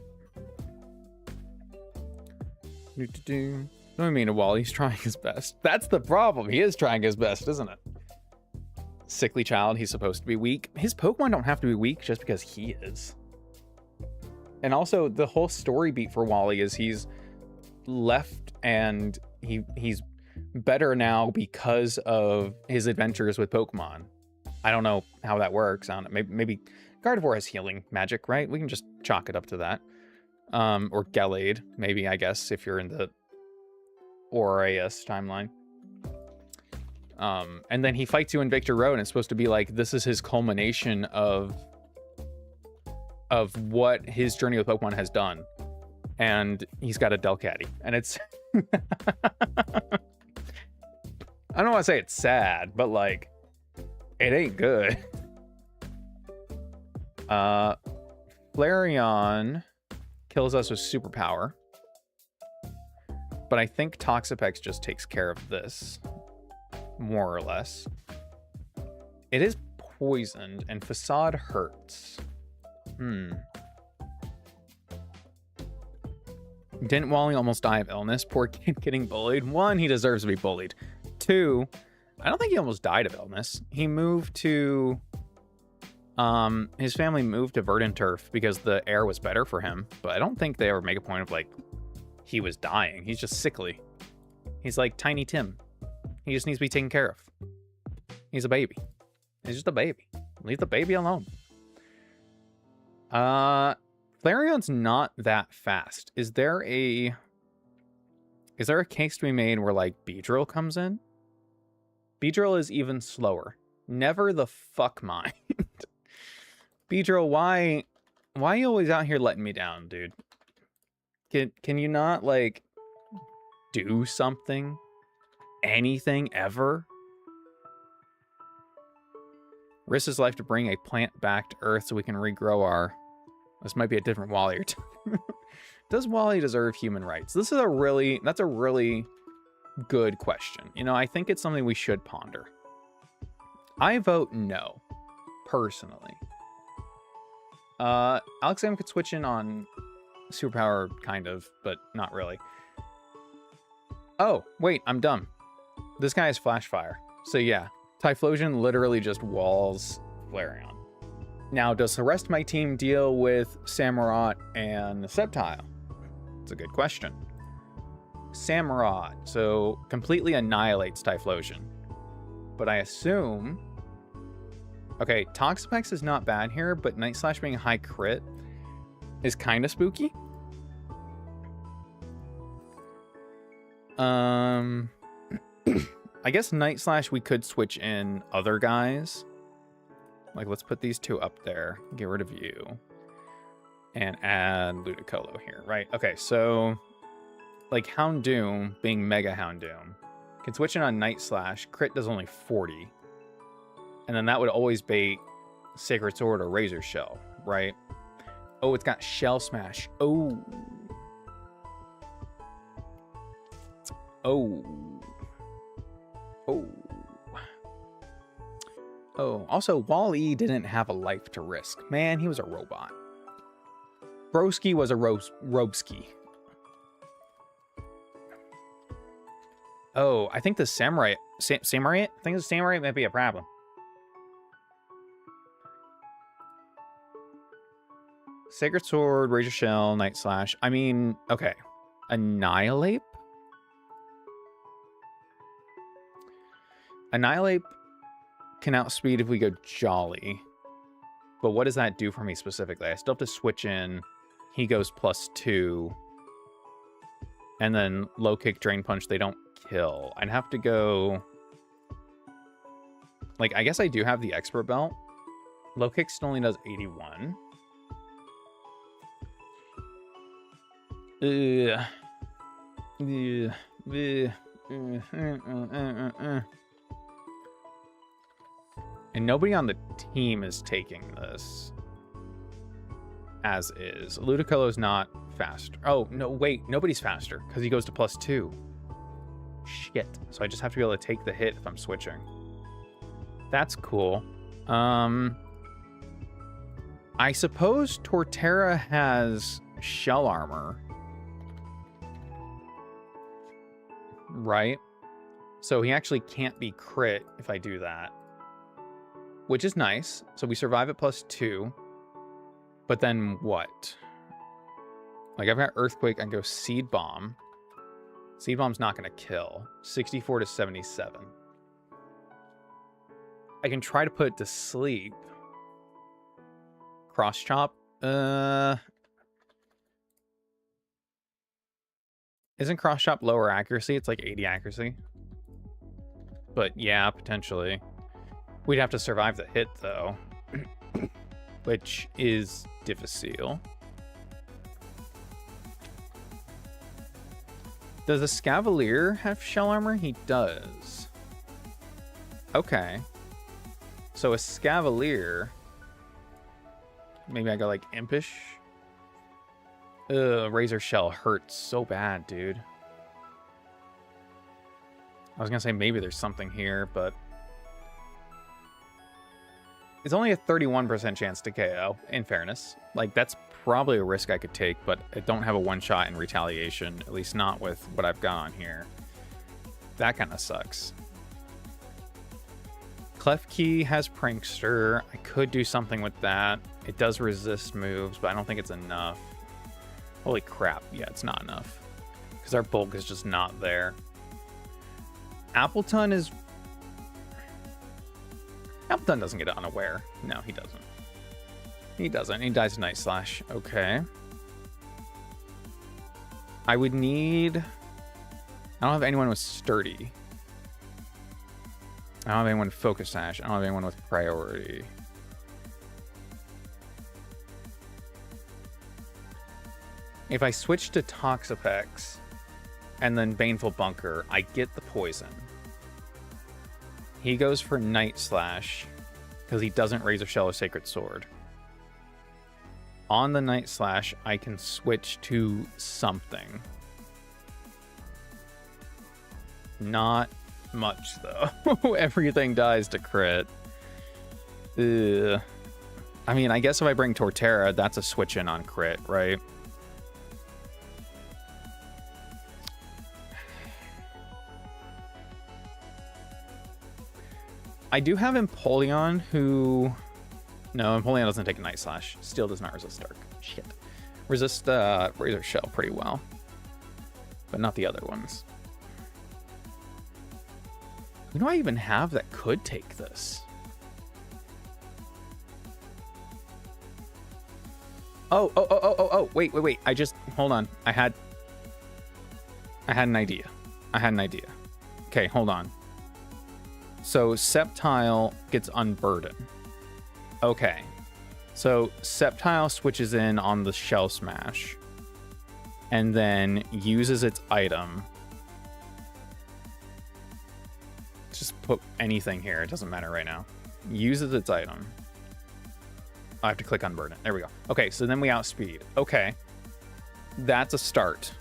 What do I mean, Wally's trying his best. That's the problem. He is trying his best, isn't it? Sickly child, he's supposed to be weak. His Pokemon don't have to be weak just because he is. And also, the whole story beat for Wally is he's left and he's better now because of his adventures with Pokemon. I don't know how that works. I don't know. Maybe Gardevoir has healing magic, right? We can just chalk it up to that. Or Gallade, maybe, I guess, if you're in the Aureus timeline. And then he fights you in Victor Road, and it's supposed to be like, this is his culmination of what his journey with Pokemon has done. And he's got a Delcatty. And it's... I don't want to say it's sad, but, like, it ain't good. Flareon kills us with Superpower. But I think Toxapex just takes care of this. More or less. It is poisoned, and Facade hurts. Didn't Wally almost die of illness? Poor kid getting bullied. 1, he deserves to be bullied. 2, I don't think he almost died of illness. He moved to... his family moved to Verdant Turf because the air was better for him. But I don't think they ever make a point of, like, he was dying. He's just sickly. He's like Tiny Tim. He just needs to be taken care of. He's a baby. He's just a baby. Leave the baby alone. Flareon's not that fast. Is there a case to be made where, like, Beedrill comes in? Beedrill is even slower. Never the fuck mind. Beedrill, why are you always out here letting me down, dude? Can you not, like, do something? Anything ever? Risk his life to bring a plant back to Earth so we can regrow our... This might be a different Wally or two. Does Wally deserve human rights? That's a really good question. You know, I think it's something we should ponder. I vote no, personally. Alexander could switch in on Superpower, kind of, but not really. Oh, wait, I'm dumb. This guy has Flash Fire. So yeah, Typhlosion literally just walls Flareon. Now, does the rest of my team deal with Samurott and Sceptile? It's a good question. Samurott, so completely annihilates Typhlosion. But I assume... Okay, Toxapex is not bad here, but Night Slash being a high crit is kind of spooky. I guess Night Slash we could switch in other guys. Like, let's put these two up there. Get rid of you. And add Ludicolo here, right? Okay, so... Like, Houndoom, being Mega Houndoom, can switch in on Night Slash. Crit does only 40. And then that would always bait Sacred Sword or Razor Shell, right? Oh, it's got Shell Smash. Oh. Oh. Oh. Oh, also, Wall-E didn't have a life to risk. Man, he was a robot. Broski was a Robski. Oh, I think the Samurai... Samurai? I think the Samurai might be a problem. Sacred Sword, Razor Shell, Night Slash. I mean, okay. Annihilate? Annihilate can outspeed if we go Jolly. But what does that do for me specifically? I still have to switch in. He goes +2. And then Low Kick, Drain Punch, they don't kill. I'd have to go... Like, I guess I do have the Expert Belt. Low Kick still only does 81. And nobody on the team is taking this as is. Ludicolo's not faster. Oh, no, wait. Nobody's faster because he goes to +2. Shit. So I just have to be able to take the hit if I'm switching. That's cool. I suppose Torterra has shell armor. Right? So he actually can't be crit if I do that. Which is nice. So we survive at +2. But then what? Like, I've got Earthquake, I can go Seed Bomb. Seed Bomb's not going to kill. 64 to 77. I can try to put it to sleep. Cross Chop. Isn't Cross Chop lower accuracy? It's like 80 accuracy. But yeah, potentially. We'd have to survive the hit, though. Which is difficile. Does a Scavalier have shell armor? He does. Okay. So a Scavalier... Maybe I go like Impish? Razor Shell hurts so bad, dude. I was gonna say maybe there's something here, but... It's only a 31% chance to KO, in fairness. Like, that's probably a risk I could take, but I don't have a one-shot in retaliation, at least not with what I've got on here. That kind of sucks. Klefki has Prankster. I could do something with that. It does resist moves, but I don't think it's enough. Holy crap. Yeah, it's not enough. Because our bulk is just not there. Appleton is... Appleton doesn't get unaware. No, he doesn't. He doesn't. He dies to Night Slash. Okay. I would need... I don't have anyone with Sturdy. I don't have anyone with Focus Sash. I don't have anyone with Priority. If I switch to Toxapex and then Baneful Bunker, I get the poison. He goes for Night Slash because he doesn't Razor Shell or Sacred Sword. On the Night Slash, I can switch to something. Not much, though. Everything dies to crit. Ugh. I mean, I guess if I bring Torterra, that's a switch in on crit, right? I do have Empoleon, who... No, Empoleon doesn't take a Night Slash. Steel does not resist Dark. Shit. Resist Razor Shell pretty well. But not the other ones. Who do I even have that could take this? Oh, wait. I just... Hold on. I had an idea. Okay, hold on. So Sceptile gets Unburden. Okay. So Sceptile switches in on the Shell Smash. And then uses its item. Just put anything here. It doesn't matter right now. Uses its item. I have to click Unburden. There we go. Okay, so then we outspeed. Okay. That's a start.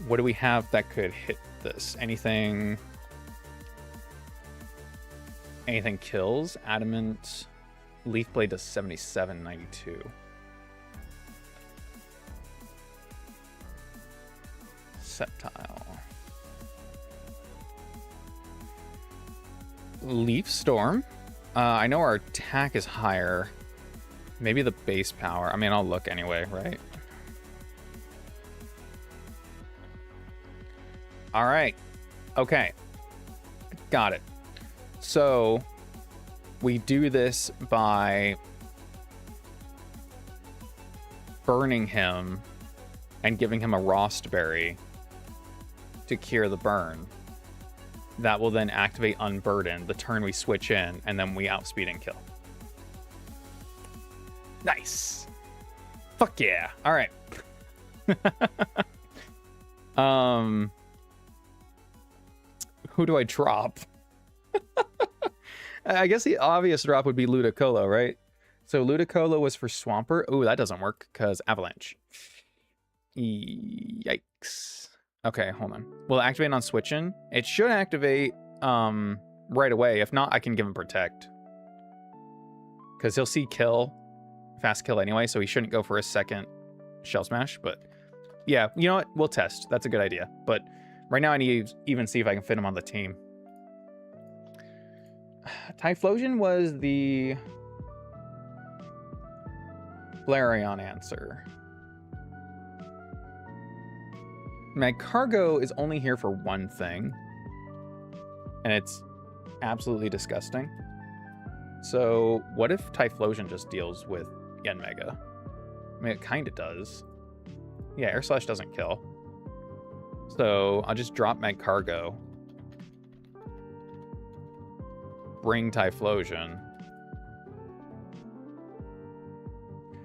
What do we have that could hit this? Anything kills? Adamant. Leaf Blade does 77.92. Sceptile. Leaf Storm. I know our attack is higher. Maybe the base power. I mean, I'll look anyway, right? All right. Okay. Got it. So we do this by burning him and giving him a Rostberry to cure the burn. That will then activate Unburden the turn we switch in, and then we outspeed and kill. Nice. Fuck yeah. All right. Who do I drop? I guess the obvious drop would be Ludicolo, right? So Ludicolo was for Swampert. Oh, that doesn't work because Avalanche. Yikes. Okay, hold on. Will it activate on switch in? It should activate right away. If not, I can give him protect. Because he'll see kill, fast kill anyway, so he shouldn't go for a second shell smash. But yeah, you know what? We'll test. That's a good idea. But right now I need to even see if I can fit him on the team. Typhlosion was the Flareon answer. Magcargo is only here for one thing, and it's absolutely disgusting. So what if Typhlosion just deals with Yanmega? I mean, it kind of does. Yeah, Air Slash doesn't kill. So I'll just drop Magcargo. Bring Typhlosion.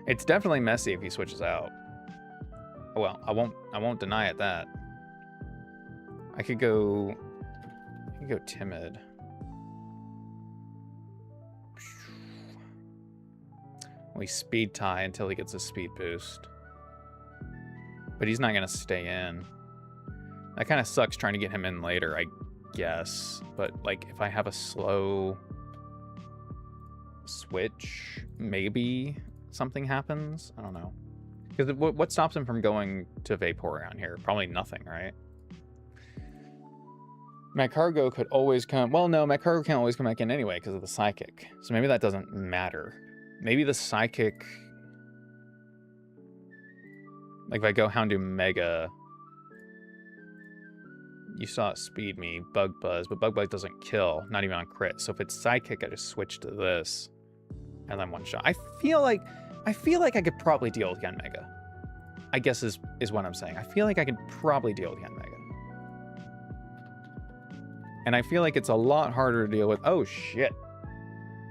It's definitely messy if he switches out. Well, I won't deny it that. I could go timid. We speed tie until he gets a speed boost. But he's not gonna stay in. That kind of sucks trying to get him in later, I guess. But like if I have a slow switch, maybe something happens. I don't know. Because what stops him from going to Vaporeon here? Probably nothing, right? Magcargo could always come... Well, no, Magcargo can't always come back in anyway because of the Psychic. So maybe that doesn't matter. Maybe the Psychic... Like if I go Houndoom Mega... You saw it speed me, Bug Buzz, but Bug Buzz doesn't kill, not even on crit. So if it's Psychic, I just switch to this. And then one shot. I feel like I could probably deal with Yanmega. I guess is what I'm saying. I feel like I could probably deal with Yanmega. And I feel like it's a lot harder to deal with. Oh, shit.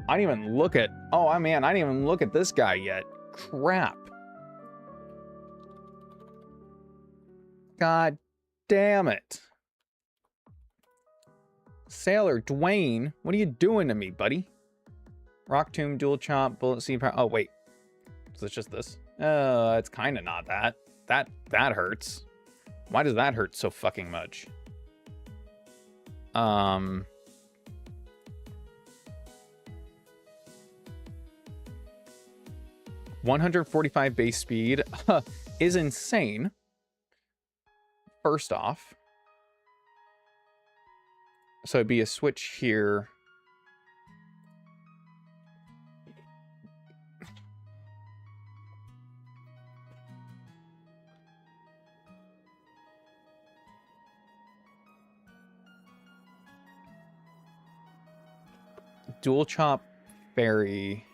I didn't even look at... Oh, man, I didn't even look at this guy yet. Crap. God damn it. Sailor Dwayne, what are you doing to me, buddy? Rock Tomb, Dual Chop, Bullet Seed Power... Oh, wait. So it's just this? It's kind of not that. That hurts. Why does that hurt so fucking much? 145 base speed is insane. First off. So it'd be a switch here. Dual Chop Fairy.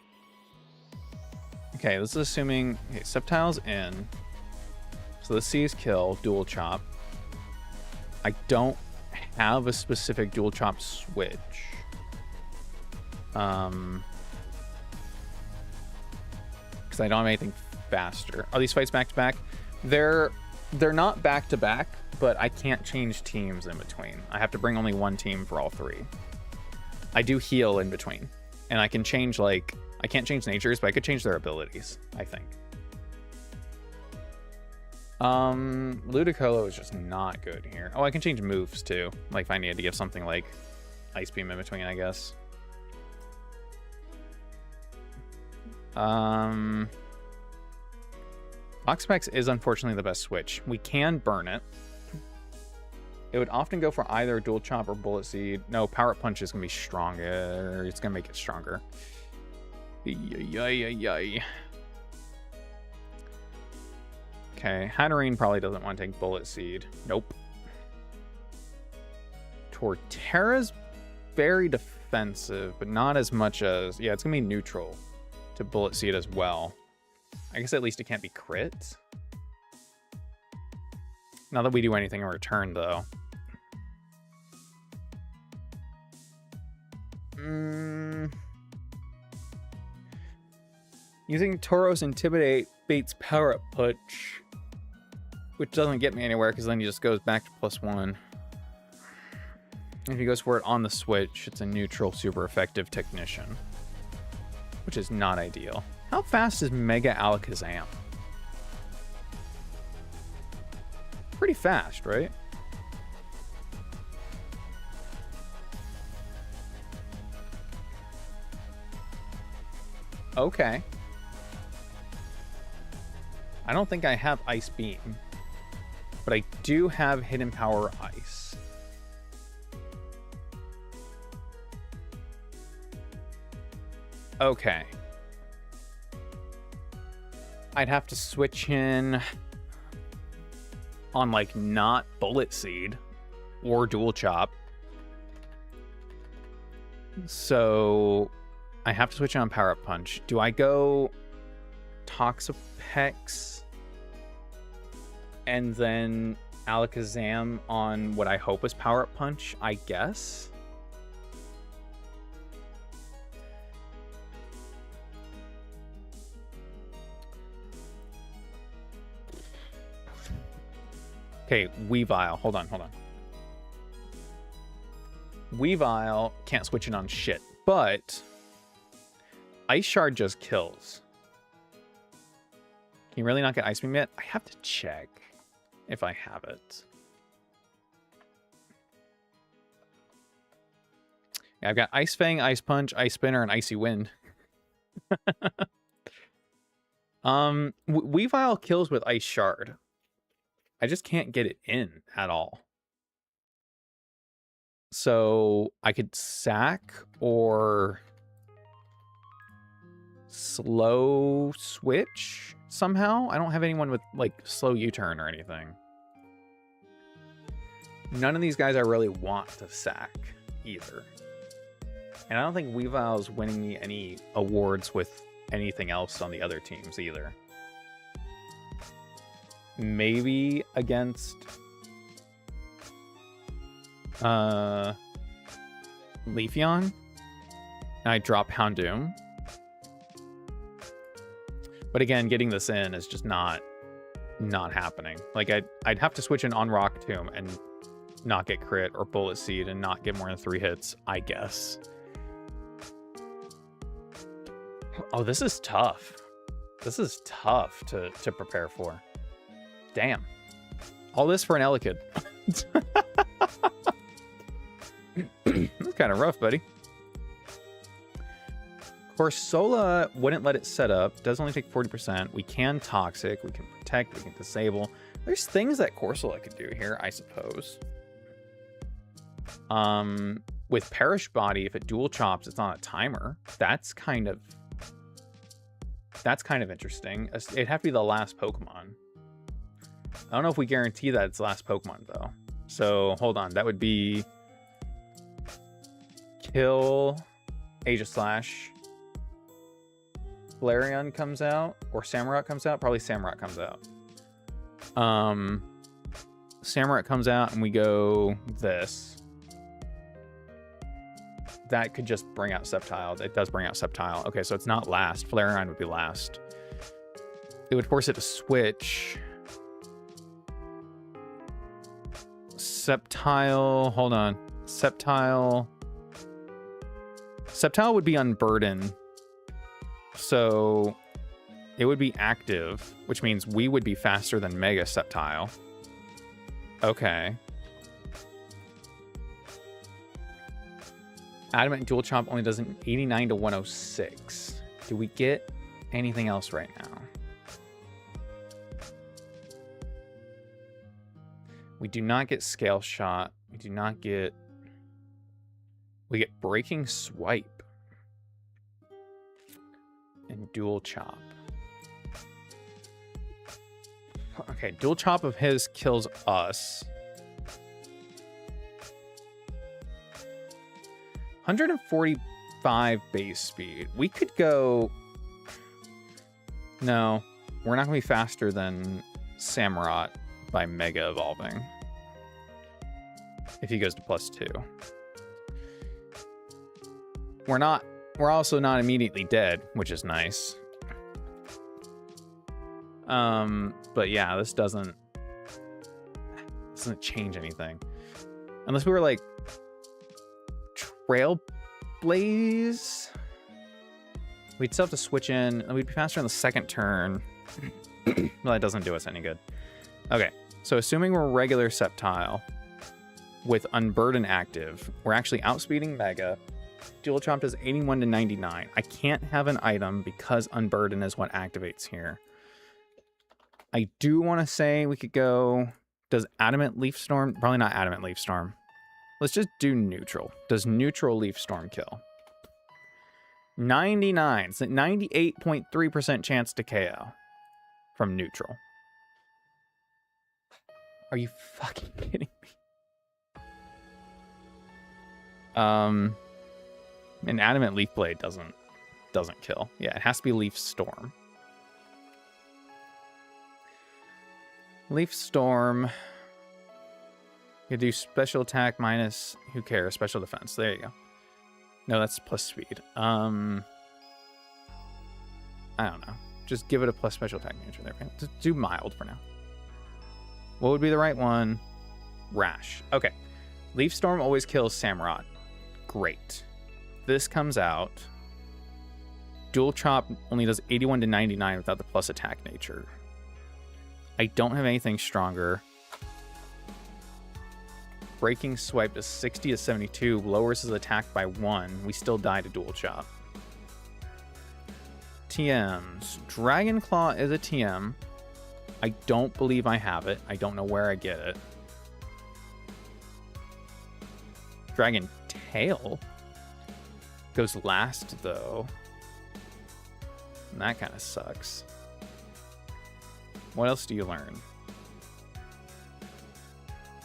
Okay, this is assuming... Okay, Sceptile's in. So the C is kill, Dual Chop. I don't have a specific Dual Chop switch. Because I don't have anything faster. Are these fights back to back? They're not back to back, but I can't change teams in between. I have to bring only one team for all three. I do heal in between, and I can change, like, I can't change natures, but I could change their abilities, I think. Ludicolo is just not good here. Oh, I can change moves too, like if I needed to give something like Ice Beam in between, I guess. Oxpex is unfortunately the best switch. We can burn it. It would often go for either Dual Chop or Bullet Seed. No, Power Up Punch is going to be stronger. It's going to make it stronger. Okay, Hatterene probably doesn't want to take Bullet Seed. Nope. Torterra's very defensive, but not as much as... Yeah, it's going to be neutral to Bullet Seed as well. I guess at least it can't be crit. Not that we do anything in return, though. Using Tauros Intimidate baits Power Up Punch, which doesn't get me anywhere because then he just goes back to +1. If he goes for it on the switch, it's a neutral, super effective Technician, which is not ideal. How fast is Mega Alakazam? Pretty fast, right? Okay. I don't think I have Ice Beam, but I do have Hidden Power Ice. Okay. I'd have to switch in on, like, not Bullet Seed or Dual Chop. So I have to switch on Power Up Punch. Do I go Toxapex and then Alakazam on what I hope is Power Up Punch? I guess. Okay, Weavile. Hold on. Weavile can't switch in on shit, but Ice Shard just kills. Can you really not get Ice Beam yet? I have to check if I have it. Yeah, I've got Ice Fang, Ice Punch, Ice Spinner, and Icy Wind. Weavile kills with Ice Shard. I just can't get it in at all. So I could sack or slow switch somehow. I don't have anyone with like slow U-turn or anything. None of these guys I really want to sack either. And I don't think Weavile's winning me any awards with anything else on the other teams either. Maybe against Leafeon, and I drop Houndoom. But again, getting this in is just not happening. Like I'd have to switch in on Rock Tomb and not get crit, or Bullet Seed and not get more than 3 hits, I guess. Oh, this is tough. This is tough to prepare for. Damn. All this for an Elekid. That's kind of rough, buddy. Corsola wouldn't let it set up. Does only take 40%. We can Toxic. We can Protect. We can Disable. There's things that Corsola could do here, I suppose. With Perish Body, if it dual chops, it's on a timer. That's kind of interesting. It'd have to be the last Pokemon. I don't know if we guarantee that it's the last Pokemon, though. So, hold on. That would be Kill, Aegislash, Flareon comes out, or Samurott comes out. Probably Samurott comes out. Samurott comes out, and we go this. That could just bring out Sceptile. It does bring out Sceptile. Okay, so it's not last. Flareon would be last. It would force it to switch. Sceptile, hold on. Sceptile would be Unburden. So it would be active, which means we would be faster than Mega Sceptile. Okay. Adamant Dual Chop only does an 89 to 106. Do we get anything else right now? We do not get Scale Shot. We do not get... We get Breaking Swipe. And Dual Chop. Okay, Dual Chop of his kills us. 145 base speed. We could go... No, we're not going to be faster than Samurott by Mega Evolving. If he goes to +2. We're also not immediately dead, which is nice. But yeah, this doesn't change anything. Unless we were like Trailblaze. We'd still have to switch in, and we'd be faster on the second turn. Well, that doesn't do us any good. Okay, so assuming we're regular Sceptile with Unburden active, we're actually outspeeding Mega. Dual Chop does 81 to 99. I can't have an item because Unburden is what activates here. I do want to say we could go... Does Adamant Leaf Storm... Probably not Adamant Leaf Storm. Let's just do neutral. Does neutral Leaf Storm kill? 99. It's a 98.3% chance to KO from neutral. Are you fucking kidding me? An Adamant Leaf Blade doesn't kill. Yeah, it has to be Leaf Storm. Leaf Storm. You do special attack minus, who cares, special defense. There you go. No, that's plus speed. I don't know. Just give it a plus special attack nature there. Just do mild for now. What would be the right one? Rash. Okay. Leaf Storm always kills Samurott. Great. This comes out. Dual Chop only does 81 to 99 without the plus attack nature. I don't have anything stronger. Breaking Swipe does 60 to 72, lowers his attack by 1. We still die to Dual Chop. TMs. Dragon Claw is a TM. I don't believe I have it. I don't know where I get it. Dragon Tail goes last, though. And that kind of sucks. What else do you learn?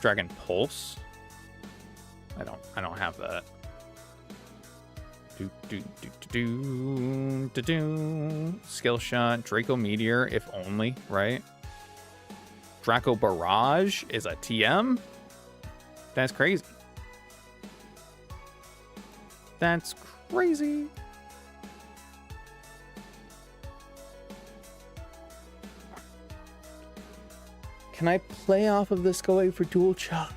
Dragon Pulse? I don't have that. Skill Shot, Draco Meteor, if only, right? Draco Barrage is a TM? That's crazy. That's crazy. Can I play off of this going for Dual Chop?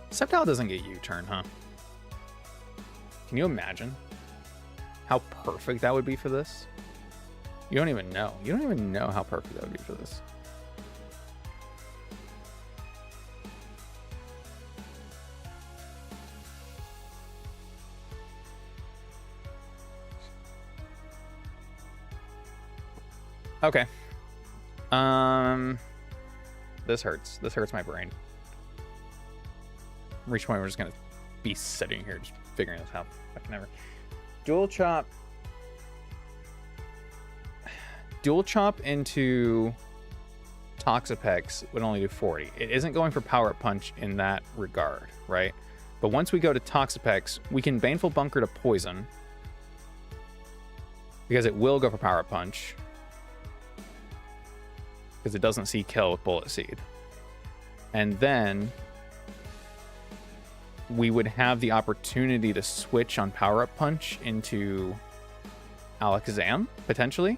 Sceptile doesn't get U-turn, huh? Can you imagine how perfect that would be for this? You don't even know. You don't even know how perfect that would be for this. Okay. This hurts. This hurts my brain. Reach point, we're just gonna be sitting here just figuring this out. Fucking ever. Dual Chop. Dual Chop into Toxapex would only do 40. It isn't going for Power Up Punch in that regard, right? But once we go to Toxapex, we can Baneful Bunker to Poison. Because it will go for Power Up Punch. Because it doesn't see kill with Bullet Seed. And then we would have the opportunity to switch on Power Up Punch into Alakazam, potentially.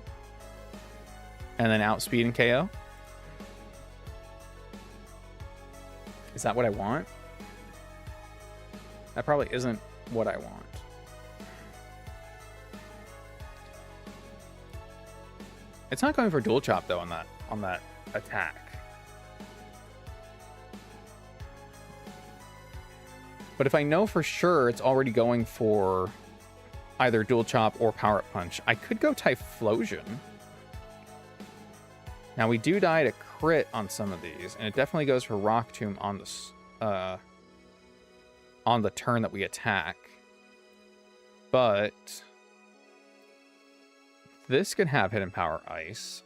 And then outspeed and KO. Is that what I want? That probably isn't what I want. It's not going for Dual Chop though on that attack. But if I know for sure it's already going for either Dual Chop or Power Up Punch, I could go Typhlosion. Now we do die to crit on some of these, and it definitely goes for Rock Tomb on the turn that we attack. But this could have Hidden Power Ice.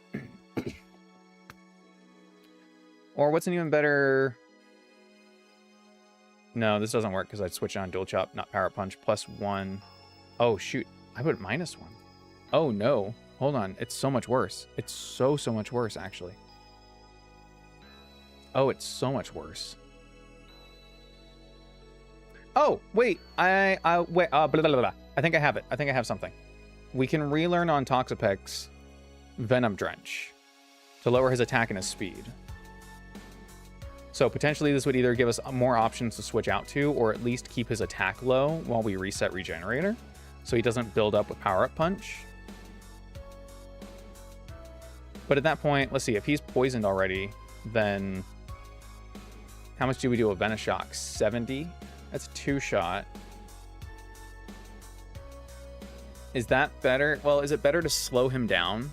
Or what's an even better... No, this doesn't work because I'd switch on Dual Chop, not Power Punch, +1. Oh, shoot. I put -1. Oh, no. Hold on. It's so much worse. It's so much worse, actually. Oh, it's so much worse. Oh, wait. Wait. Blah, blah, blah, blah. I think I have it. I think I have something. We can relearn on Toxapex Venom Drench to lower his attack and his speed. So potentially this would either give us more options to switch out to, or at least keep his attack low while we reset Regenerator, so he doesn't build up with Power Up Punch. But at that point, let's see, if he's poisoned already, then How much do we do with Venoshock? 70? That's a 2-shot. Is that better? Well, is it better to slow him down?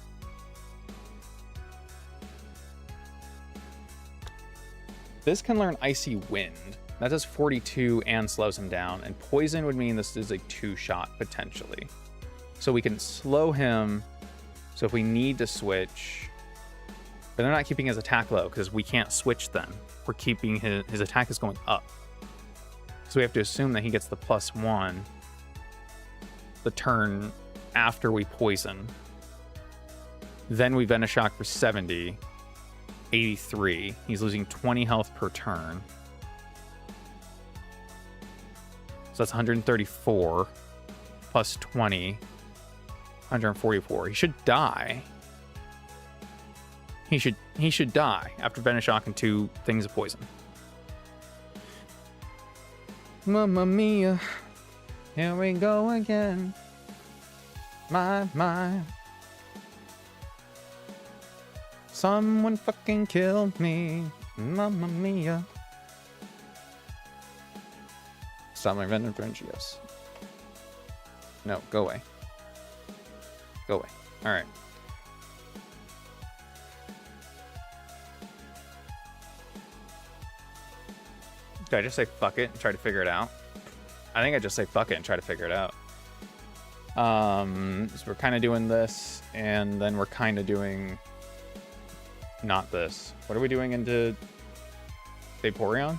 This can learn Icy Wind. That does 42 and slows him down. And Poison would mean this is a 2-shot potentially. So we can slow him. So if we need to switch... But they're not keeping his attack low because we can't switch them. We're keeping his attack is going up. So we have to assume that he gets the +1 the turn after we poison. Then we Venoshock for 70. 83. He's losing 20 health per turn. So that's 134 plus 20. 144. He should die. He should die after Venoshock and 2 things of poison. Mamma mia. Here we go again. My. Someone fucking killed me. Mamma mia. Stop my revenge, yes. No, go away. Go away. Alright. Did I just say fuck it and try to figure it out? I think I just say fuck it and try to figure it out. So we're kind of doing this, and then we're kind of doing not this. What are we doing into Vaporeon?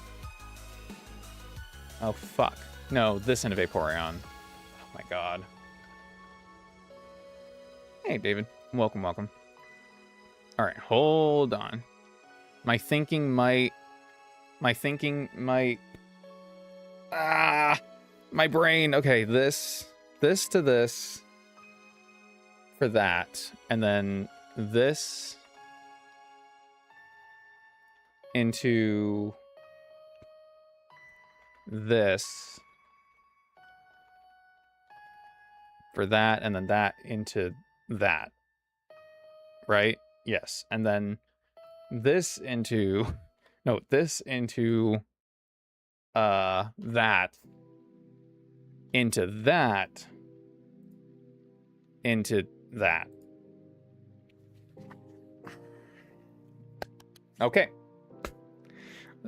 Oh, fuck. No, this into Vaporeon. Oh, my God. Hey, David. Welcome, welcome. All right, hold on. My thinking might... my brain. Okay, this to this for that, and then this into this for that, and then that into that, right? Yes. And then this into this into that into that into that. Okay.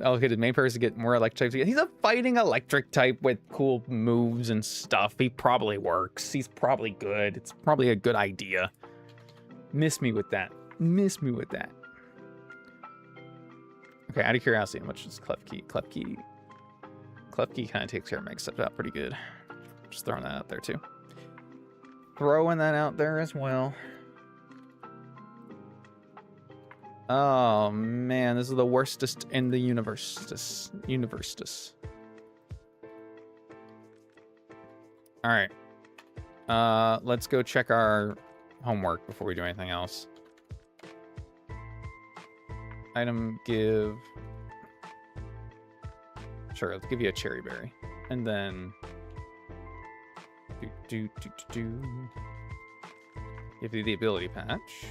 Okay, the main person to get more electric types. He's a fighting electric type with cool moves and stuff. He probably works. He's probably good. It's probably a good idea. Miss me with that. Miss me with that. Okay, out of curiosity, how much is Klefki? Klefki kind of takes care of my stuff out pretty good. Just throwing that out there too. Throwing that out there as well. Oh man, this is the worstest in the universe. All right. Let's go check our homework before we do anything else. Item give. Sure, let's give you a cherry berry, and then give you the ability patch.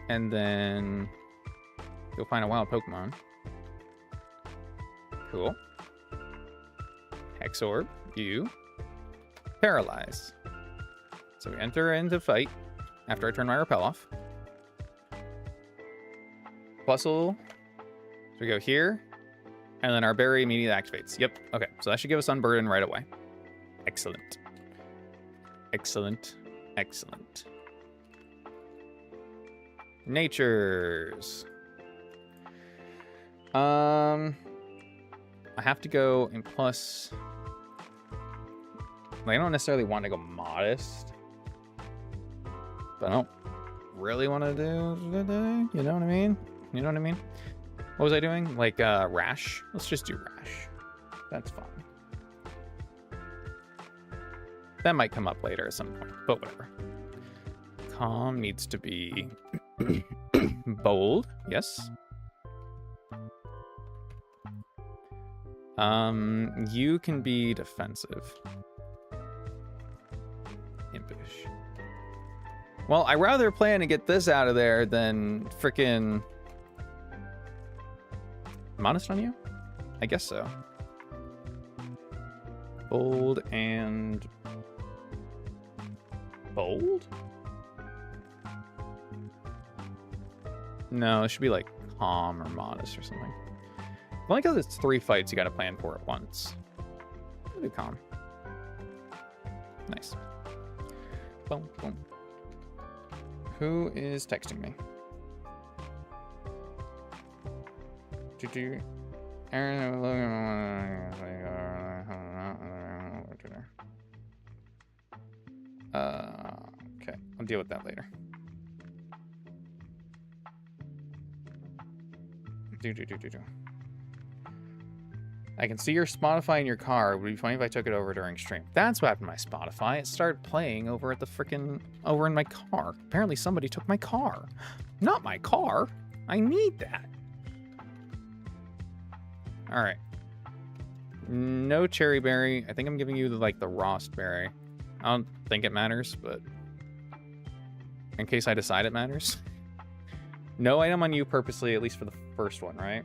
And then go find a wild Pokemon. Cool. Hex Orb, you. Paralyze. So we enter into fight after I turn my repel off. Bustle. So we go here. And then our berry immediately activates. Yep. Okay. So that should give us Unburden right away. Excellent. Excellent. Excellent. Natures. I have to go in plus. Like, I don't necessarily want to go modest, but I don't really want to do. You know what I mean? You know what I mean? What was I doing? Like rash. Let's just do rash. That's fine. That might come up later at some point, but whatever. Calm needs to be bold. Yes. You can be defensive. Impish. Well, I rather plan to get this out of there than frickin' Modest on you? I guess so. Bold and... bold? No, it should be like calm or modest or something. Only because it's 3 fights you gotta plan for at once. I'll do calm. Nice. Boom, boom. Who is texting me? Okay, I'll deal with that later. I can see your Spotify in your car. It would be funny if I took it over during stream. That's what happened to my Spotify. It started playing over at the freaking... over in my car. Apparently somebody took my car. Not my car. I need that. Alright. No cherry berry. I think I'm giving you, the Rost berry. I don't think it matters, but... in case I decide it matters. No item on you purposely, at least for the first one, right?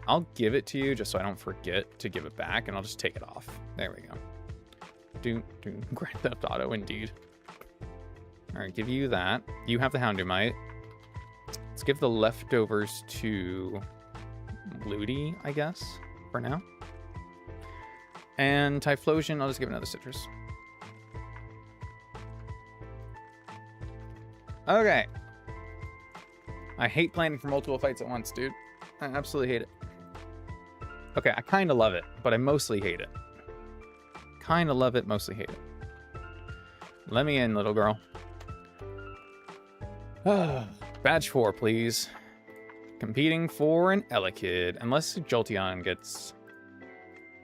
I'll give it to you just so I don't forget to give it back, and I'll just take it off. There we go. Grand Theft Auto, indeed. All right, give you that. You have the Houndumite. Let's give the leftovers to Ludi, I guess, for now. And Typhlosion, I'll just give another citrus. Okay. I hate planning for multiple fights at once, dude. I absolutely hate it. Okay, I kind of love it, but I mostly hate it. Kind of love it, mostly hate it. Let me in, little girl. Badge 4, please. Competing for an Elekid. Unless Jolteon gets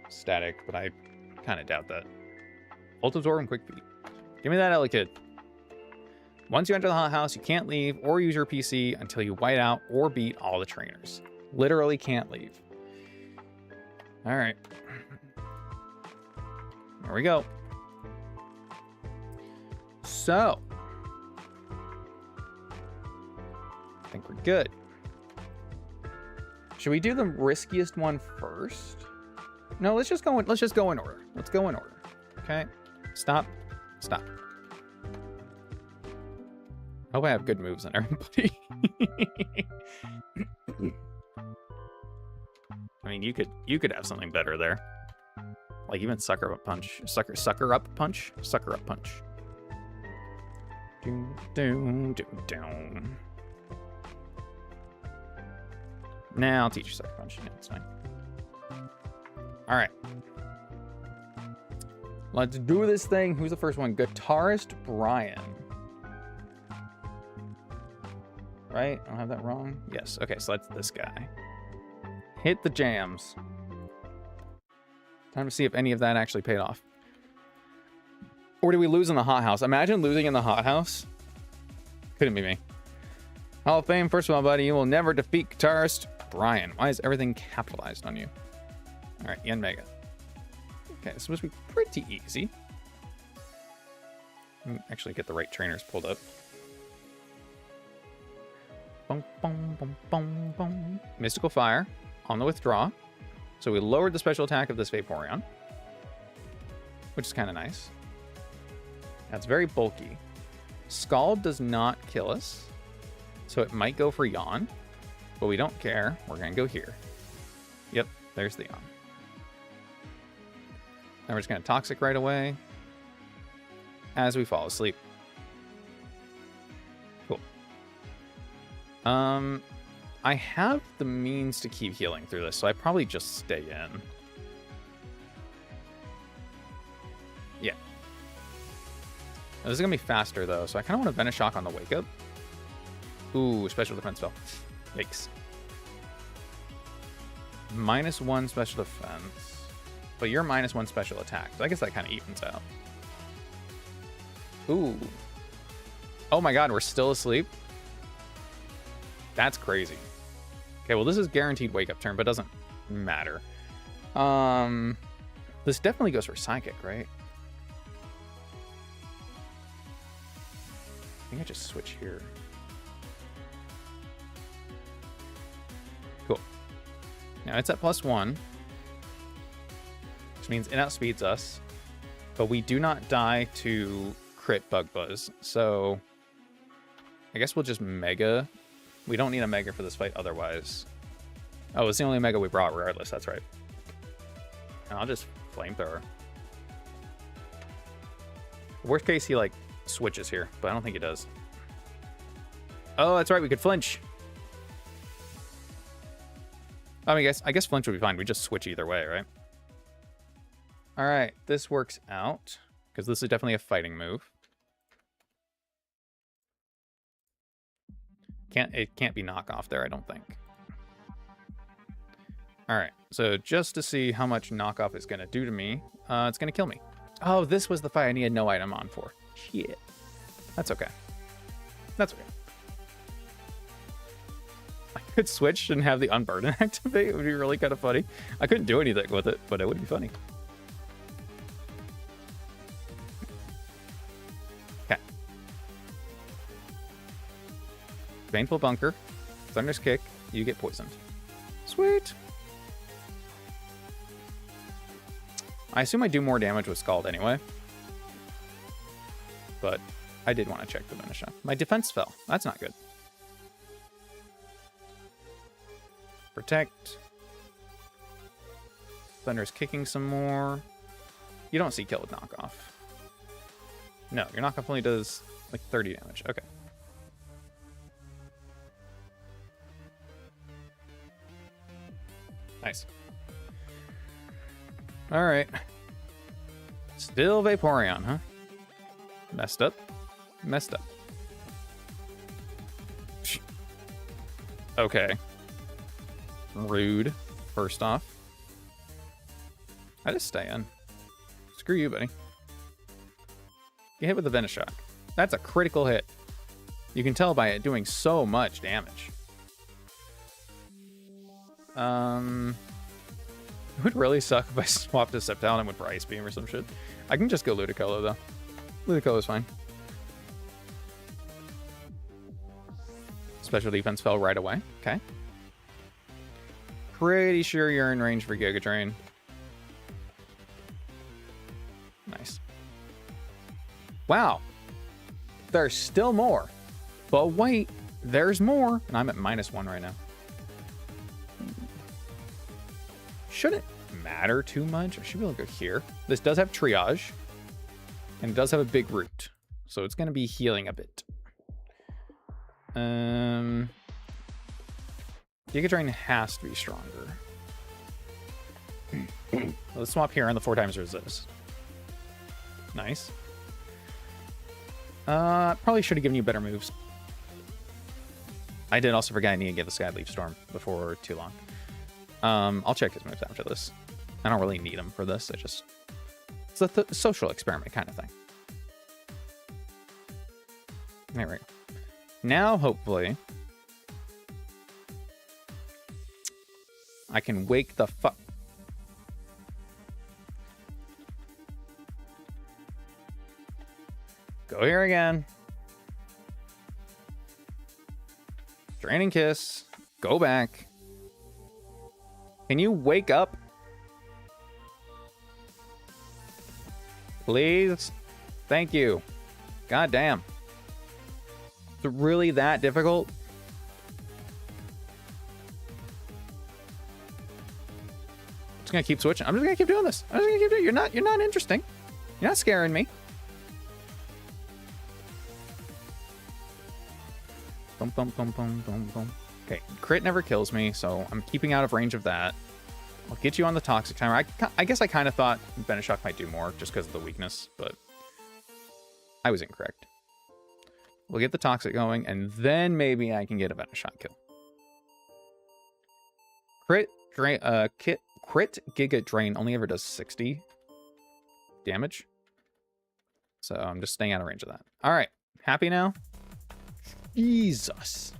static, but I kind of doubt that. Ult Absorb and Quick Feet. Give me that Elekid. Once you enter the hot house, you can't leave or use your PC until you white out or beat all the trainers. Literally can't leave. All right. There we go. So, I think we're good. Should we do the riskiest one first? No, let's just go in order. Let's go in order. Okay? Stop. Stop. I hope I have good moves on everybody. I mean, you could have something better there. Like even sucker up punch. Sucker up punch. Now I'll teach you sucker punch. Yeah, it's fine. Alright. Let's do this thing. Who's the first one? Guitarist Brian. Right? I don't have that wrong? Yes. Okay, so that's this guy. Hit the jams. Time to see if any of that actually paid off. Or did we lose in the hot house? Imagine losing in the hot house. Couldn't be me. Hall of Fame, first of all, buddy, you will never defeat guitarist Brian. Why is everything capitalized on you? All right, Yen Mega. Okay, this must be pretty easy. Let me actually get the right trainers pulled up. Boom, boom, boom, boom, boom. Mystical Fire on the withdraw. So we lowered the special attack of this Vaporeon, which is kind of nice. That's very bulky. Scald does not kill us, so it might go for Yawn, but we don't care. We're going to go here. Yep, there's the Yawn. Then we're just going to Toxic right away as we fall asleep. Cool. I have the means to keep healing through this, so I probably just stay in. Yeah. Now, this is going to be faster, though, so I kind of want to Venoshock on the Wake Up. Ooh, special defense spell. Yikes. -1 special defense. But you're -1 special attack, so I guess that kind of evens out. Ooh. Oh my god, we're still asleep? That's crazy. Okay, well, this is guaranteed wake up turn, but it doesn't matter. This definitely goes for Psychic, right? I think I just switch here. Cool. Now it's at +1, which means it outspeeds us, but we do not die to crit Bug Buzz. So I guess we'll just Mega. We don't need a Mega for this fight otherwise. Oh, it's the only Mega we brought regardless. That's right. And I'll just Flamethrower. Worst case, he like switches here, but I don't think he does. Oh, that's right. We could flinch. I mean, I guess flinch would be fine. We just switch either way, right? All right, this works out because this is definitely a fighting move. It can't be knockoff there, I don't think. All right, so just to see how much knockoff is gonna do to me, it's gonna kill me. Oh, this was the fight I needed no item on for. Shit. That's okay. That's okay. I could switch and have the unburden activate. It would be really kind of funny. I couldn't do anything with it, but it would be funny. Okay. Baneful Bunker. Thunderous Kick. You get poisoned. Sweet. I assume I do more damage with Scald anyway. But I did want to check the Venetia. My defense fell. That's not good. Protect. Thunder's kicking some more. You don't see kill with knockoff. No, your knockoff only does like 30 damage. Okay. Nice. All right. Still Vaporeon, huh? Messed up. Messed up. Okay. Rude, first off. I just stay in. Screw you, buddy. Get hit with the Venoshock. That's a critical hit. You can tell by it doing so much damage. It would really suck if I swapped a Sceptile and went for Ice Beam or some shit. I can just go Ludicolo, though. Ludicolo's fine. Special defense fell right away. Okay. Pretty sure you're in range for Giga Drain. Nice. Wow. There's still more. But wait, there's more. And I'm at -1 right now. Shouldn't matter too much. I should be able to go here. This does have Triage. And it does have a big root. So it's going to be healing a bit. Giga Drain has to be stronger. Let's swap here on the 4 times resist. Nice. Probably should have given you better moves. I did also forget I need to get the Sky Leaf Storm before too long. I'll check his moves after this. I don't really need him for this. It's a social experiment kind of thing. There we go. Now, hopefully, I can wake the fuck. Go here again. Draining Kiss. Go back. Can you wake up? Please? Thank you. God damn. Is it really that difficult? I'm just gonna keep switching. I'm just gonna keep doing this. I'm just gonna keep doing it. You're not interesting. You're not scaring me. Boom, boom, boom, boom, boom, boom. Okay, crit never kills me, so I'm keeping out of range of that. I'll get you on the Toxic Timer. I guess I kind of thought Venoshock might do more just because of the weakness, but I was incorrect. We'll get the Toxic going, and then maybe I can get a Venoshock kill. Crit Giga Drain only ever does 60 damage. So I'm just staying out of range of that. All right, happy now? Jesus.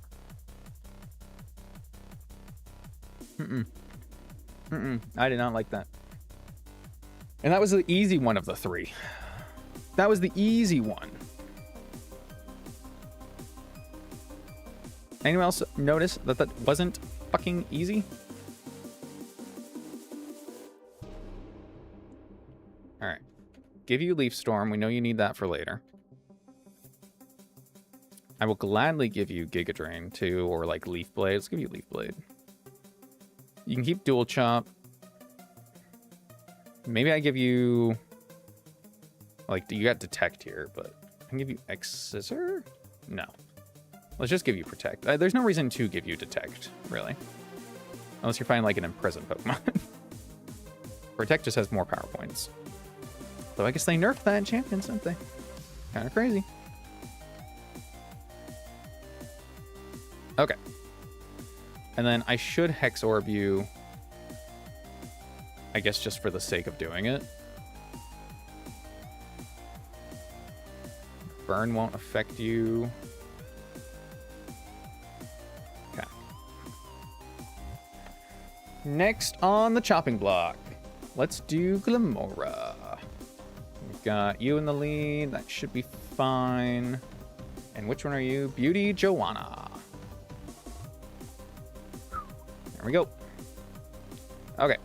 I did not like that. And that was the easy one of the 3. That was the easy one. Anyone else notice that that wasn't fucking easy. Alright. Give you Leaf Storm. We know you need that for later. I will gladly give you Giga Drain too, or like Leaf Blade. Let's give you Leaf Blade. You can keep Dual Chop. Maybe I give you... Like, you got Detect here, but I can give you X Scissor? No. Let's just give you Protect. There's no reason to give you Detect, really. Unless you're finding like an Imprisoned Pokemon. Protect just has more power points. Though I guess they nerfed that in Champions, didn't they? Kind of crazy. Okay. And then I should Hex Orb you, I guess just for the sake of doing it. Burn won't affect you. Okay. Next on the chopping block, let's do Glamora. We've got you in the lead. That should be fine. And which one are you? Beauty Joanna. There we go. Okay.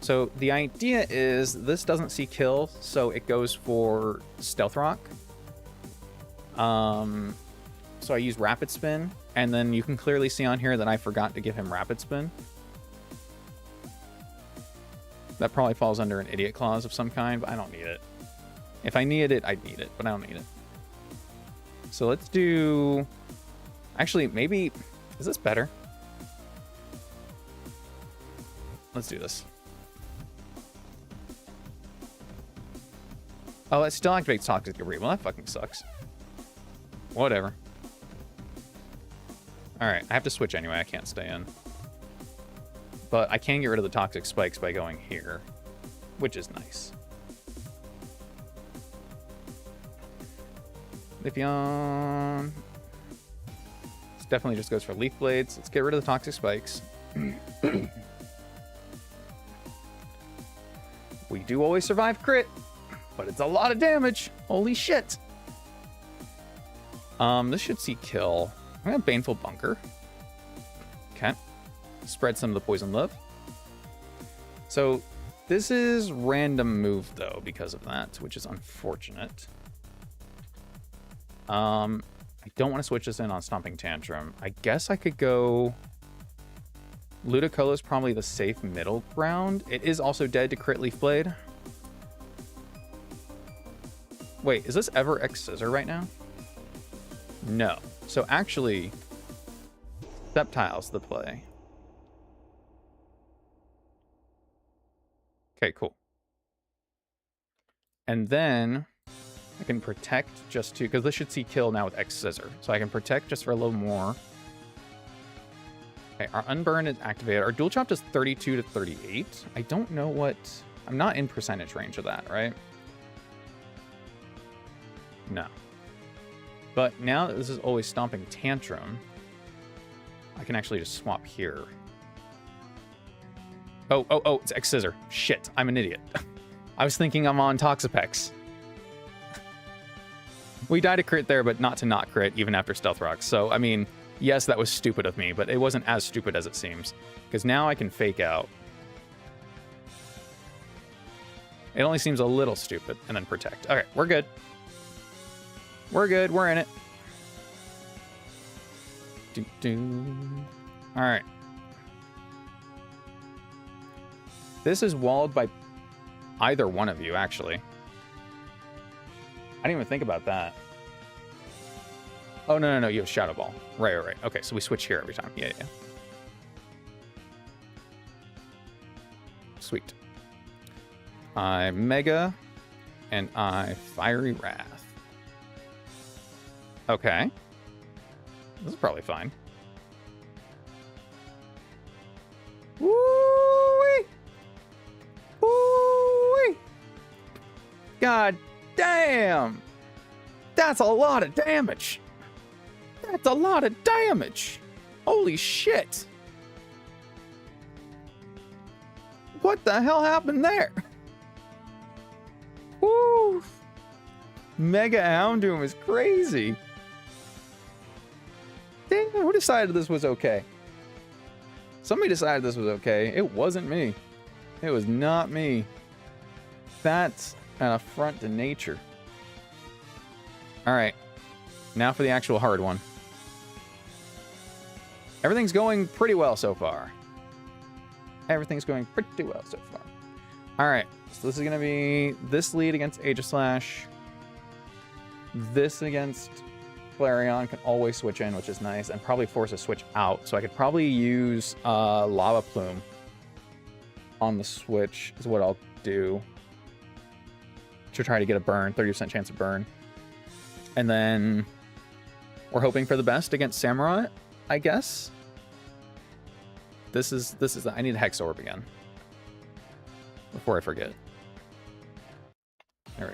So the idea is this doesn't see kill, so it goes for Stealth Rock. So I use Rapid Spin, and then you can clearly see on here that I forgot to give him Rapid Spin. That probably falls under an Idiot Clause of some kind, but I don't need it. If I needed it, I'd need it, but I don't need it. So let's do... Actually, maybe... Is this better? Let's do this. Oh, it still activates Toxic Debris. Well, that fucking sucks. Whatever. Alright, I have to switch anyway. I can't stay in. But I can get rid of the Toxic Spikes by going here, which is nice. Leafeon. This definitely just goes for Leaf Blades. Let's get rid of the Toxic Spikes. We do always survive crit, but it's a lot of damage. Holy shit. This should see kill. I'm gonna Baneful Bunker. Okay. Spread some of the Poison Love. So this is random move though because of that, which is unfortunate. I don't want to switch this in on Stomping Tantrum. I guess I could go... Ludicolo is probably the safe middle ground. It is also dead to crit Leaf Blade. Wait, is this ever X Scissor right now? No. So actually, Sceptile's the play. Okay, cool. And then I can Protect just to... Because this should see kill now with X Scissor. So I can Protect just for a little more. Okay, our Unburn is activated. Our Dual Chop does 32 to 38. I don't know what... I'm not in percentage range of that, right? No. But now that this is always Stomping Tantrum, I can actually just swap here. Oh, it's X Scissor. Shit, I'm an idiot. I was thinking I'm on Toxapex. We died to crit there, but not to not crit, even after Stealth Rock. So, I mean... Yes, that was stupid of me, but it wasn't as stupid as it seems. Because now I can Fake Out. It only seems a little stupid. And then Protect. Okay, we're good. We're good. We're in it. Alright. This is walled by either one of you, actually. I didn't even think about that. Oh, no, you have Shadow Ball. Right. Okay, so we switch here every time. Yeah. Sweet. I Mega, and I Fiery Wrath. Okay. This is probably fine. Woo-wee! Woo-wee! God damn! That's a lot of damage! That's a lot of damage! Holy shit! What the hell happened there? Woo! Mega Houndoom is crazy. Damn, who decided this was okay? Somebody decided this was okay. It wasn't me. It was not me. That's an affront to nature. Alright. Now for the actual hard one. Everything's going pretty well so far. Everything's going pretty well so far. Alright. So this is going to be this lead against Aegislash. This against Flareon can always switch in, which is nice, and probably force a switch out. So I could probably use Lava Plume on the switch is what I'll do to try to get a burn, 30% chance of burn. And then we're hoping for the best against Samurott, I guess. This is I need a Hex Orb again before I forget. There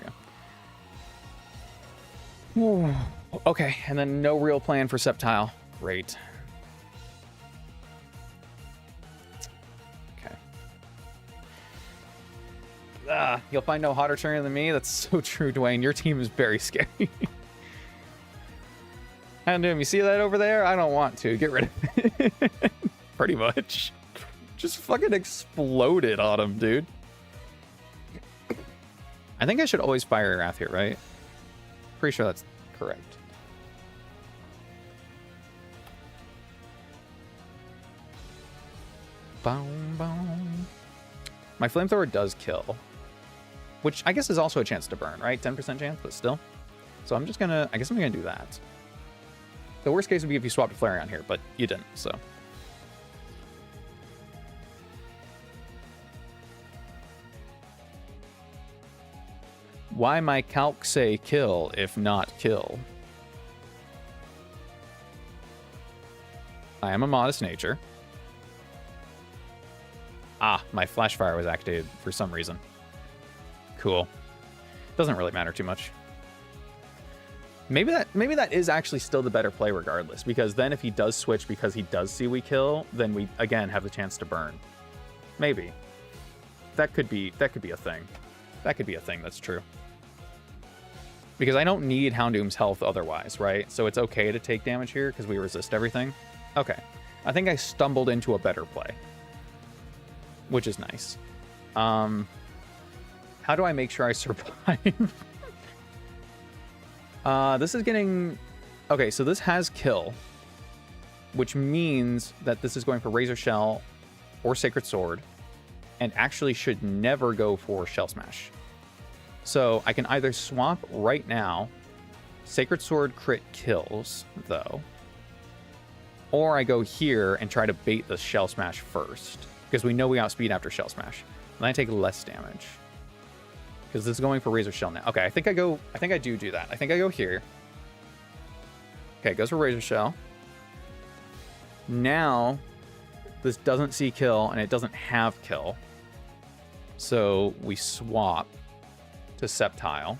we go. Okay, and then no real plan for Sceptile. Great. Okay. You'll find no hotter trainer than me. That's so true, Dwayne. Your team is very scary. Houndoom, you see that over there? I don't want to. Get rid of it. Pretty much. Just fucking exploded on him, dude. I think I should always Fire Wrath here, right? Pretty sure that's correct. Boom, boom. My Flamethrower does kill, which I guess is also a chance to burn, right? 10% chance, but still. So I'm just gonna, I guess I'm gonna do that. The worst case would be if you swapped a Flareon here, but you didn't, so. Why my calc say kill if not kill? I am a modest nature. Ah, my Flash Fire was activated for some reason. Cool. Doesn't really matter too much. Maybe that is actually still the better play regardless, because then if he does switch because he does see we kill, then we again have the chance to burn. Maybe. That could be a thing. That could be a thing that's true. Because I don't need Houndoom's health otherwise, right? So it's okay to take damage here because we resist everything. Okay. I think I stumbled into a better play, which is nice. How do I make sure I survive? This is getting... Okay, so this has kill, which means that this is going for Razor Shell or Sacred Sword, and actually should never go for Shell Smash. So I can either swap right now, Sacred Sword crit kills, though, or I go here and try to bait the Shell Smash first, because we know we outspeed after Shell Smash. And I take less damage, because this is going for Razor Shell now. Okay, I think I do that. I think I go here. Okay, it goes for Razor Shell. Now, this doesn't see kill, and it doesn't have kill. So we swap to Sceptile.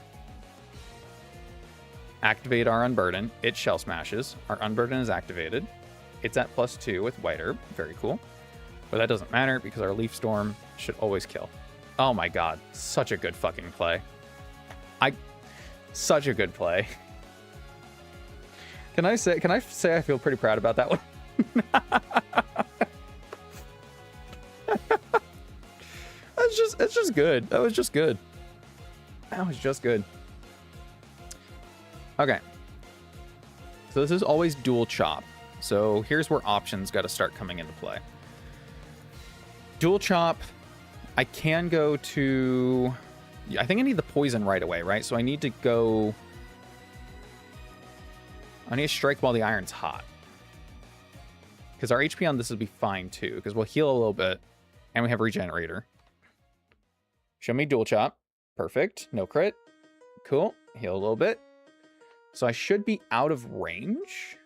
Activate our Unburden. It Shell Smashes. Our Unburden is activated. It's at +2 with White Herb. Very cool. But that doesn't matter because our Leaf Storm should always kill. Oh my god. Such a good fucking play. Such a good play. Can I say I feel pretty proud about that one? It's just good. That was just good. That was just good. Okay. So this is always dual chop. So here's where options got to start coming into play. Dual chop, I can go to... I think I need the poison right away, right? So I need to go... I need to strike while the iron's hot. Because our HP on this would be fine too, because we'll heal a little bit, and we have Regenerator. Show me dual chop. Perfect. No crit. Cool. Heal a little bit. So I should be out of range.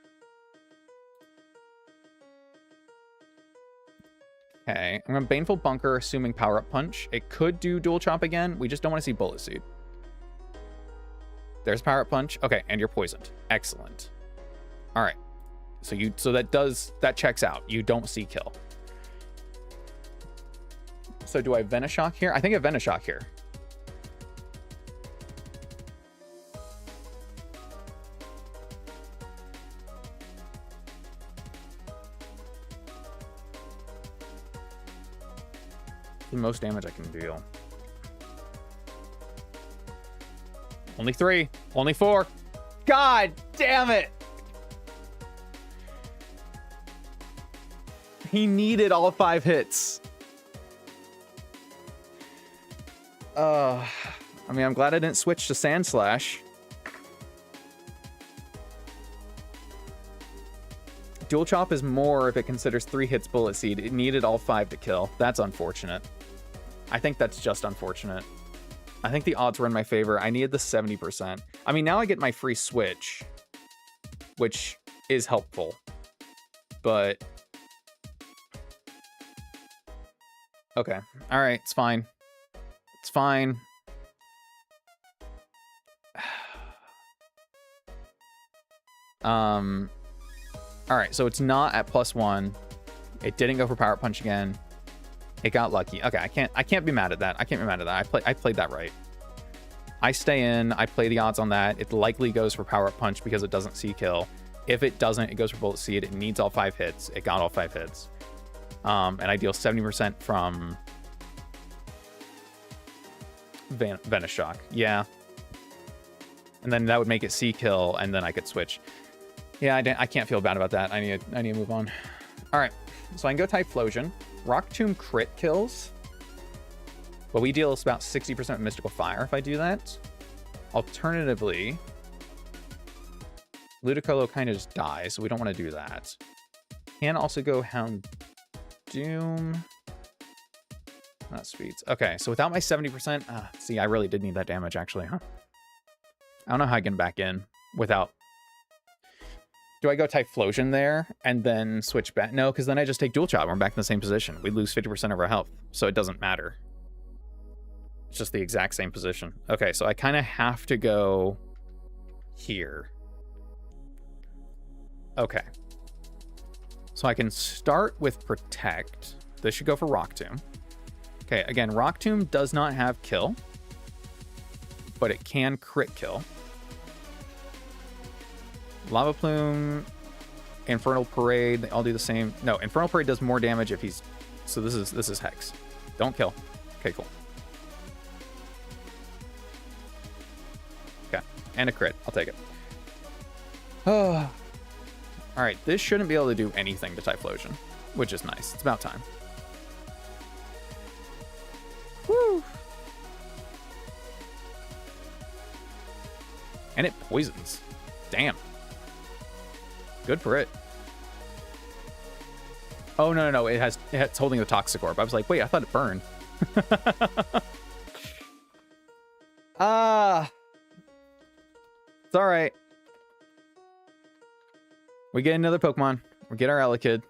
Okay. I'm going to Baneful Bunker, assuming Power Up Punch. It could do dual chop again. We just don't want to see Bullet Seed. There's Power Up Punch. Okay, and you're poisoned. Excellent. All right. So that checks out. You don't see kill. So do I Venoshock here? I think I Venoshock here. The most damage I can deal. Only 3. Only 4. God damn it! He needed all 5 hits. I mean, I'm glad I didn't switch to Sand Slash. Dual Chop is more if it considers 3 hits Bullet Seed. It needed all 5 to kill. That's unfortunate. I think that's just unfortunate. I think the odds were in my favor. I needed the 70%. I mean, now I get my free switch, which is helpful. But... okay. Alright, it's fine. It's fine. Alright, so it's not at +1. It didn't go for Power Punch again. It got lucky. Okay, I can't be mad at that. I can't be mad at that. I played that right. I stay in, I play the odds on that. It likely goes for Power Up Punch because it doesn't see kill. If it doesn't, it goes for Bullet Seed. It needs all 5 hits. It got all 5 hits. And I deal 70% from Venice Shock. Yeah. And then that would make it see kill, and then I could switch. Yeah, I can't feel bad about that. I need to move on. All right, so I can go Typhlosion. Rock Tomb crit kills, but we deal about 60% Mystical Fire if I do that. Alternatively, Ludicolo kind of just dies, so we don't want to do that. Can also go Hound Doom. Not speeds. Okay, so without my 70%, see, I really did need that damage actually, huh? I don't know how I get back in without... Do I go Typhlosion there and then switch back? No, because then I just take Dual Chop. We're back in the same position. We lose 50% of our health, so it doesn't matter. It's just the exact same position. Okay, so I kind of have to go here. Okay. So I can start with Protect. This should go for Rock Tomb. Okay, again, Rock Tomb does not have kill, but it can crit kill. Lava Plume, Infernal Parade, they all do the same. No, Infernal Parade does more damage if he's... So this is Hex. Don't kill. Okay, cool. Okay, and a crit. I'll take it. Oh. Alright, this shouldn't be able to do anything to Typhlosion, which is nice. It's about time. Woo! And it poisons. Damn. Good for it. Oh, no. It's holding the Toxic Orb. I was like, wait, I thought it burned. It's alright. We get another Pokemon. We get our Elekid.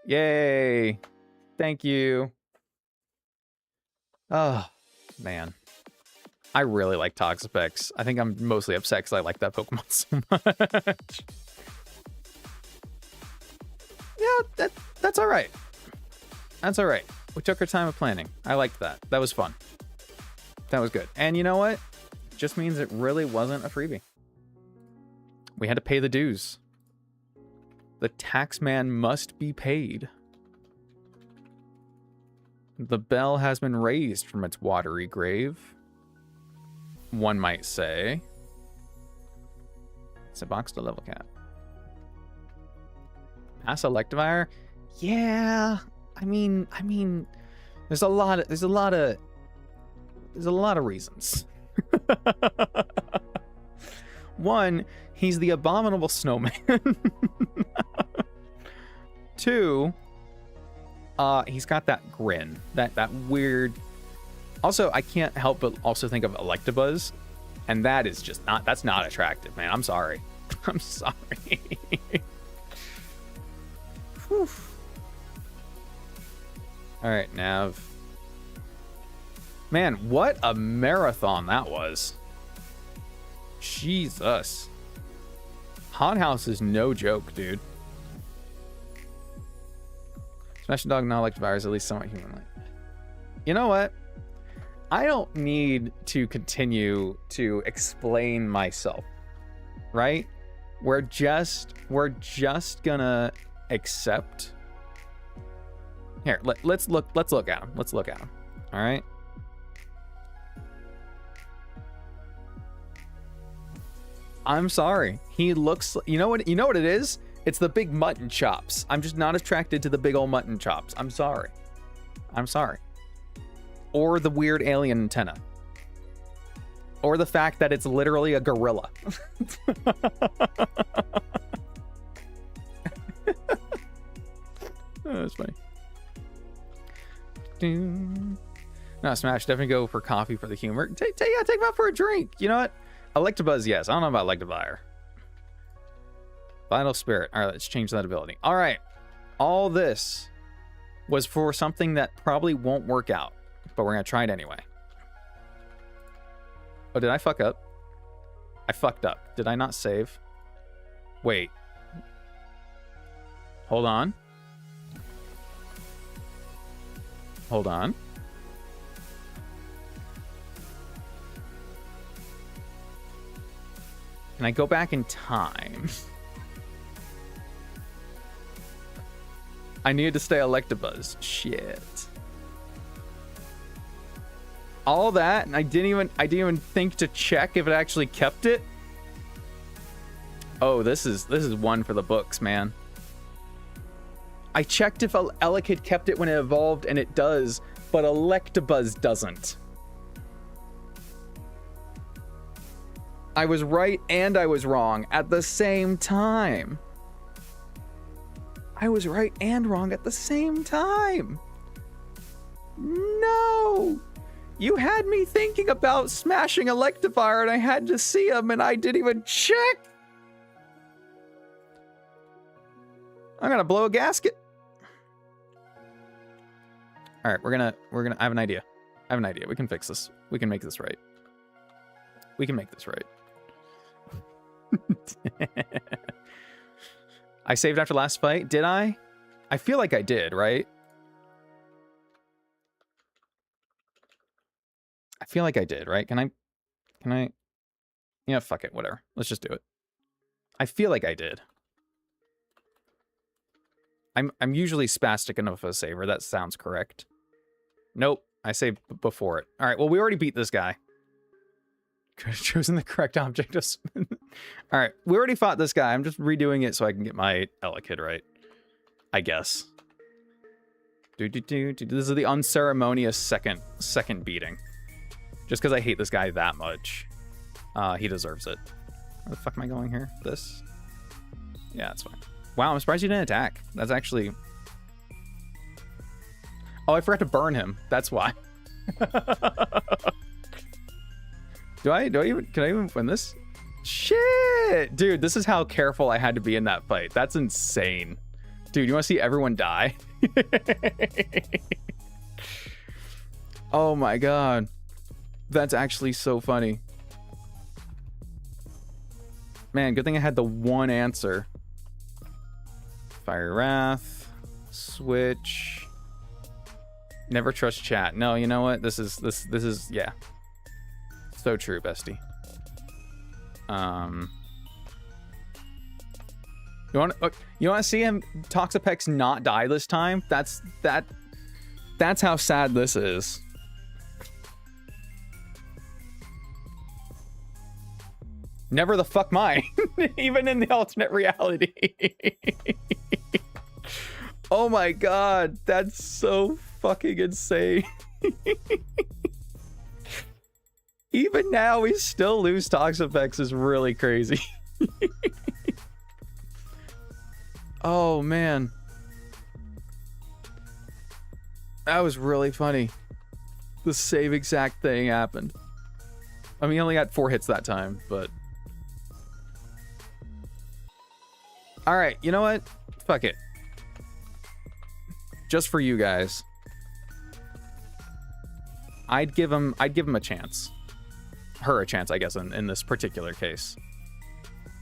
Yay. Thank you. Oh, man. I really like Toxapex. I think I'm mostly upset because I like that Pokemon so much. Yeah, that's all right. That's all right. We took our time of planning. I liked that. That was fun. That was good. And you know what? It just means it really wasn't a freebie. We had to pay the dues. The taxman must be paid. The bell has been raised from its watery grave. One might say. It's a box to level cap. Pass Electivire? Yeah. I mean, there's a lot of reasons. One, he's the abominable snowman. 2, he's got that grin, that weird. Also, I can't help but also think of Electabuzz, and that is just not, that's not attractive, man. I'm sorry. I'm sorry. Whew. All right, Nav. Man, what a marathon that was. Jesus. Hothouse is no joke, dude. Smash Dog not Electivire is at least somewhat human-like. You know what? I don't need to continue to explain myself, right? We're just gonna accept Here, let's look at him. Let's look at him. All right. I'm sorry. He looks, you know what it is? It's the big mutton chops. I'm just not attracted to the big old mutton chops. I'm sorry. I'm sorry. Or the weird alien antenna. Or the fact that it's literally a gorilla. Oh, that's funny. No, Smash, definitely go for coffee for the humor. Take him out for a drink. You know what? Electabuzz, yes. I don't know about Electivire. Vital Spirit. All right, let's change that ability. All right. All this was for something that probably won't work out, but we're going to try it anyway. Oh, did I fuck up? I fucked up. Did I not save? Wait. Hold on. Hold on. Can I go back in time? I needed to stay Electabuzz. Shit. All that, and I didn't even think to check if it actually kept it. Oh, this is one for the books, man. I checked if Elekid kept it when it evolved, and it does, but Electabuzz doesn't. I was right and I was wrong at the same time. I was right and wrong at the same time. No! You had me thinking about smashing Electivire and I had to see him and I didn't even check. I'm gonna blow a gasket. All right, I have an idea. We can fix this. We can make this right. We can make this right. I saved after last fight. Did I? I feel like I did, right? I feel like I did, right? Can I? Yeah, fuck it, whatever. Let's just do it. I feel like I did. I'm usually spastic enough of a saver. That sounds correct. Nope, I saved before it. All right, well, we already beat this guy. Could have chosen the correct object. All right, we already fought this guy. I'm just redoing it so I can get my Elekid right, I guess. This is the unceremonious second beating. Just because I hate this guy that much. He deserves it. Where the fuck am I going here? This? Yeah, that's fine. Wow, I'm surprised you didn't attack. That's actually... Oh, I forgot to burn him. That's why. Can I even win this? Shit! Dude, this is how careful I had to be in that fight. That's insane. Dude, you want to see everyone die? Oh my god. That's actually so funny. Man, good thing I had the one answer. Fire Wrath. Switch. Never trust chat. No, you know what? This is yeah. So true, bestie. You want to see him Toxapex not die this time? That's how sad this is. Never the fuck mind. Even in the alternate reality. Oh my god, that's so fucking insane. Even now, we still lose Toxapex is really crazy. Oh, man. That was really funny. The same exact thing happened. I mean, he only got 4 hits that time, but... Alright, you know what? Fuck it. Just for you guys. I'd give him a chance. Her a chance, I guess, in this particular case.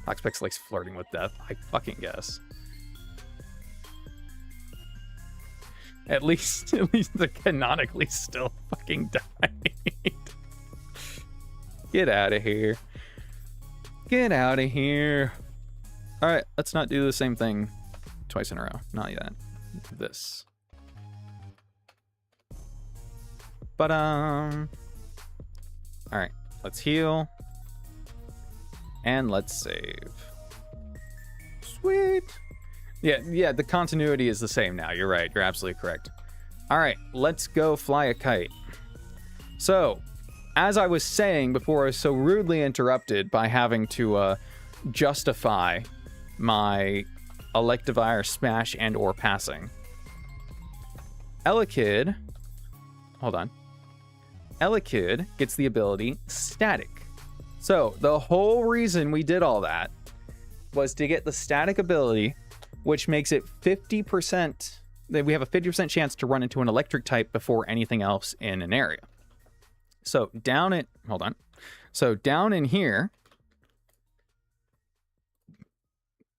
Toxapex likes flirting with death. I fucking guess. At least they're canonically still fucking died. Get out of here. Get out of here. All right, let's not do the same thing twice in a row. Not yet. This. But all right, let's heal and let's save. Sweet. Yeah, the continuity is the same now. You're right. You're absolutely correct. All right, let's go fly a kite. So, as I was saying before I was so rudely interrupted by having to justify my electivire smash and or passing. Elekid, hold on. Elekid gets the ability Static. So, the whole reason we did all that was to get the Static ability, which makes it 50%, that we have a 50% chance to run into an electric type before anything else in an area. So down in, hold on. So down in here,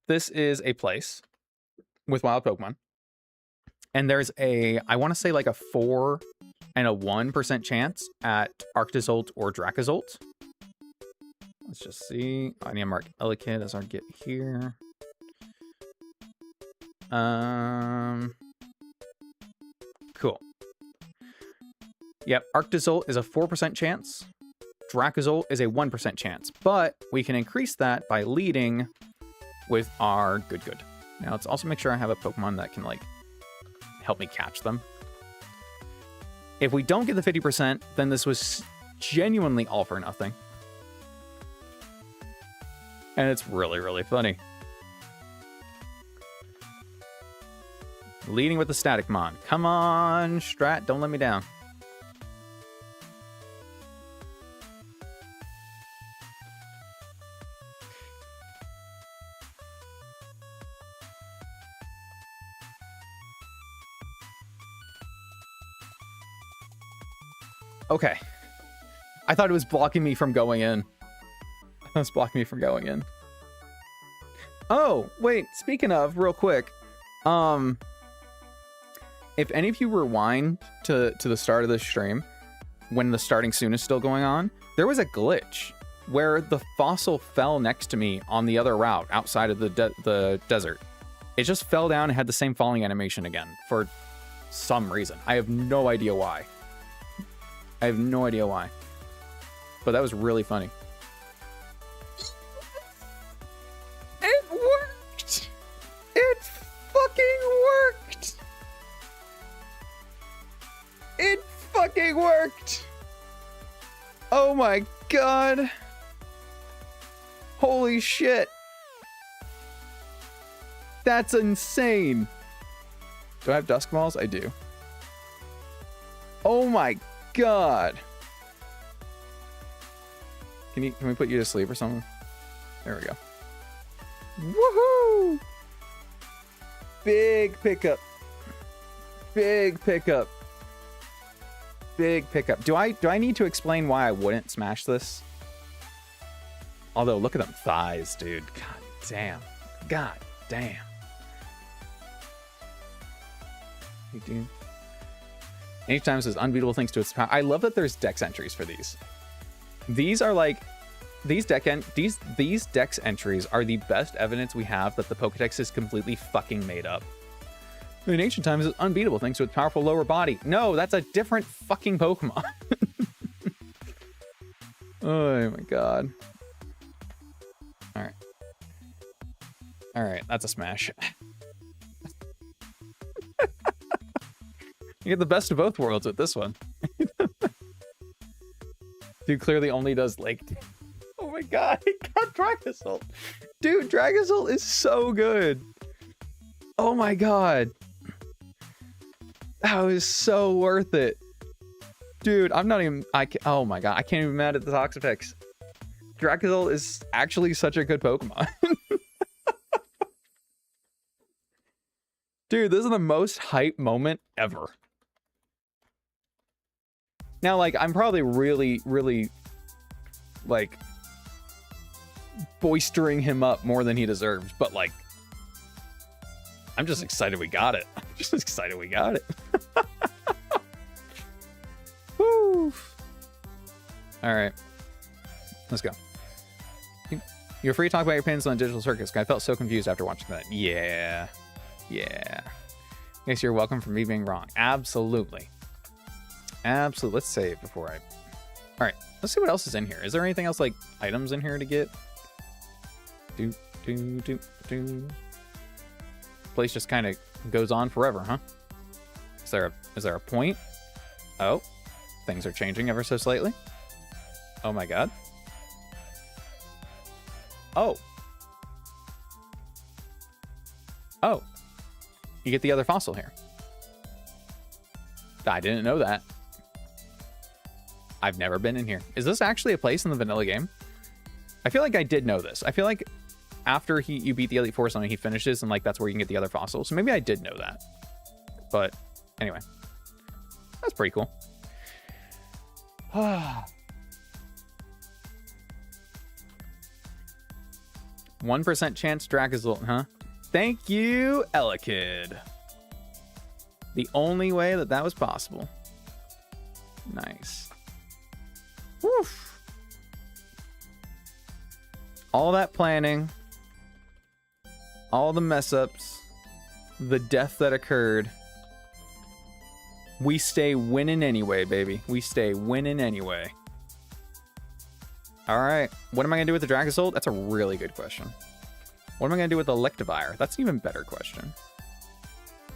this is a place with wild Pokemon. And there's a, I want to say like a 4 and a 1% chance at Arctozolt or Dracozolt. Let's just see. I need to mark Elekid as our get here. Cool. Yep, Arctozolt is a 4% chance. Dracozolt is a 1% chance. But we can increase that by leading with our good. Now let's also make sure I have a Pokemon that can like help me catch them. If we don't get the 50%, then this was genuinely all for nothing. And it's really, really funny. Leading with the Static Mon. Come on, Strat, don't let me down. Okay. I thought it was blocking me from going in. It was blocking me from going in. Oh, wait, speaking of, real quick. If any of you rewind to the start of the stream, when the starting soon is still going on, there was a glitch where the fossil fell next to me on the other route outside of the desert. It just fell down and had the same falling animation again for some reason. I have no idea why. But that was really funny. It worked! It fucking worked! It fucking worked! Oh my god! Holy shit! That's insane! Do I have Dusk Balls? I do. Oh my god! Can we put you to sleep or something? There we go. Woohoo! Big pickup. Big pickup. Big pickup. Do I need to explain why I wouldn't smash this? Although, look at them thighs, dude. God damn. God damn. You do. Anytime says unbeatable thanks to its power. I love that there's dex entries for these. These are like these dex entries are the best evidence we have that the Pokedex is completely fucking made up. In ancient times, it's unbeatable thanks to its powerful lower body. No, that's a different fucking Pokemon. Oh my god. Alright. Alright, that's a smash. You get the best of both worlds with this one. Dude clearly only does Lake. Oh my god, he got Dracozolt. Dude, Dracozolt is so good. Oh my god. That was so worth it. Dude, I'm not even... oh my god, I can't even be mad at the Toxapex. Dracozolt is actually such a good Pokemon. Dude, this is the most hype moment ever. Now, like, I'm probably really, like, boistering him up more than he deserves, but, like, I'm just excited we got it. I'm just excited we got it. Woo! All right. Let's go. You're free to talk about your opinions on Digital Circus. I felt so confused after watching that. Yeah. Yeah. Yes, you're welcome for me being wrong. Absolutely. Absolutely. Let's save before I... Alright, let's see what else is in here. Is there anything else, like, items in here to get? Place just kind of goes on forever, huh? Is there a point? Oh, things are changing ever so slightly. Oh my god. Oh. Oh. You get the other fossil here. I didn't know that. I've never been in here. Is this actually a place in the vanilla game? I feel like I did know this. I feel like after you beat the Elite Four something, he finishes, and like that's where you can get the other fossils. So maybe I did know that. But anyway, that's pretty cool. 1% chance Dracozolt, huh? Thank you, Elekid. The only way that was possible. Nice. Woof. All that planning, all the mess ups, the death that occurred. We stay winning anyway, baby. We stay winning anyway. All right. What am I going to do with the Dracozolt? That's a really good question. What am I going to do with the Electivire? That's an even better question.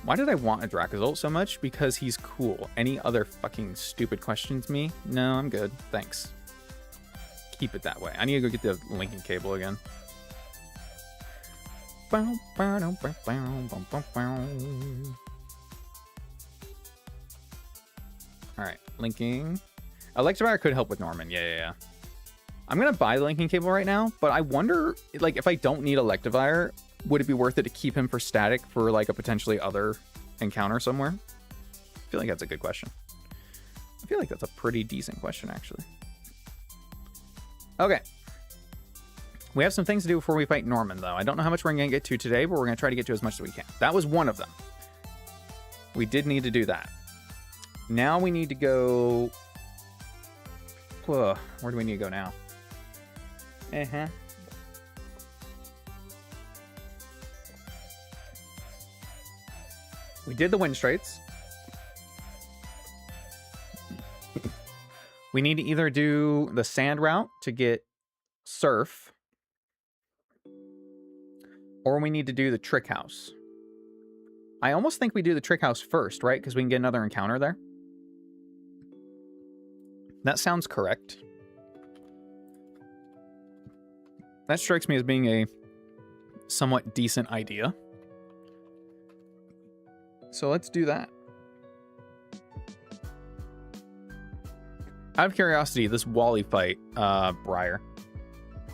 Why did I want a Dracozolt so much? Because he's cool. Any other fucking stupid questions me? No, I'm good. Thanks. Keep it that way. I need to go get the linking cable again. Alright, linking. Electivire could help with Norman. Yeah. I'm going to buy the linking cable right now, but I wonder, like, if I don't need Electivire, would it be worth it to keep him for static for, like, a potentially other encounter somewhere? I feel like that's a good question. I feel like that's a pretty decent question, actually. Okay. We have some things to do before we fight Norman, though. I don't know how much we're going to get to today, but we're going to try to get to as much as we can. That was one of them. We did need to do that. Now we need to go... Where do we need to go now? We did the wind straits. We need to either do the sand route to get surf, or we need to do the trick house. I almost think we do the trick house first, right? Because we can get another encounter there. That sounds correct. That strikes me as being a somewhat decent idea. So let's do that. Out of curiosity, this Wally fight, Briar,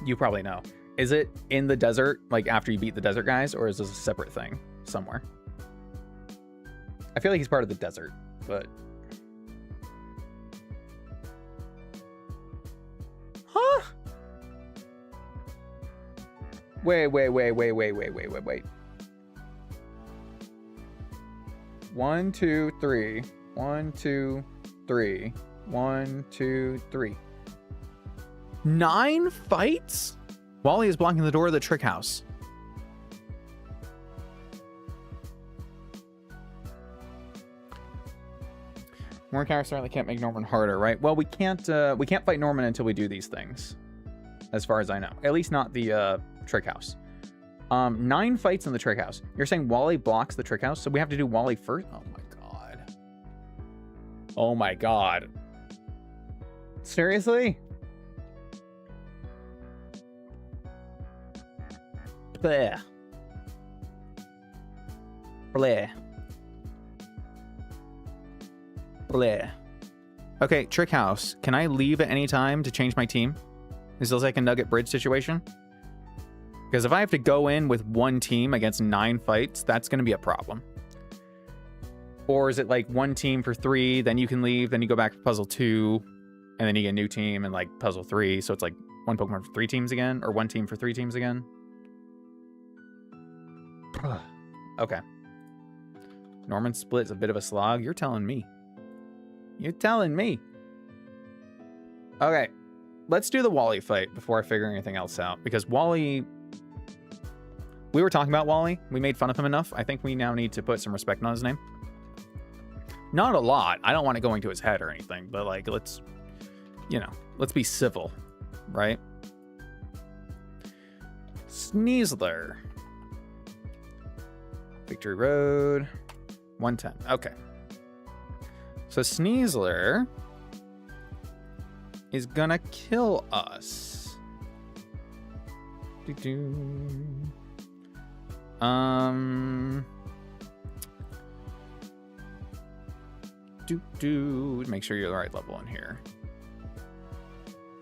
you probably know. Is it in the desert, like after you beat the desert guys, or is this a separate thing somewhere? I feel like he's part of the desert, but... Huh? Wait. 1, 2, 3. 1, 2, 3. 1, 2, 3. 9 fights? Wally is blocking the door of the trick house. More characters certainly can't make Norman harder, right? Well, we can't fight Norman until we do these things, as far as I know. At least not the trick house. 9 fights in the trick house. You're saying Wally blocks the trick house, so we have to do Wally first? Oh my god. Oh my god. Seriously? Bleh. Bleh. Bleh. Okay, trick house. Can I leave at any time to change my team? Is this like a Nugget Bridge situation? Because if I have to go in with one team against 9 fights, that's going to be a problem. Or is it like one team for 3, then you can leave, then you go back to puzzle 2, and then you get a new team and like puzzle 3, so it's like one Pokemon for 3 teams again, or one team for 3 teams again? Okay. Norman Split's a bit of a slog. You're telling me. You're telling me. Okay. Let's do the Wally fight before I figure anything else out. Because Wally... We were talking about Wally. We made fun of him enough. I think we now need to put some respect on his name. Not a lot. I don't want it going to his head or anything, but like, let's, you know, let's be civil, right? Sneasler. Victory Road. 110. Okay. So Sneasler is gonna kill us. Make sure you're the right level in here.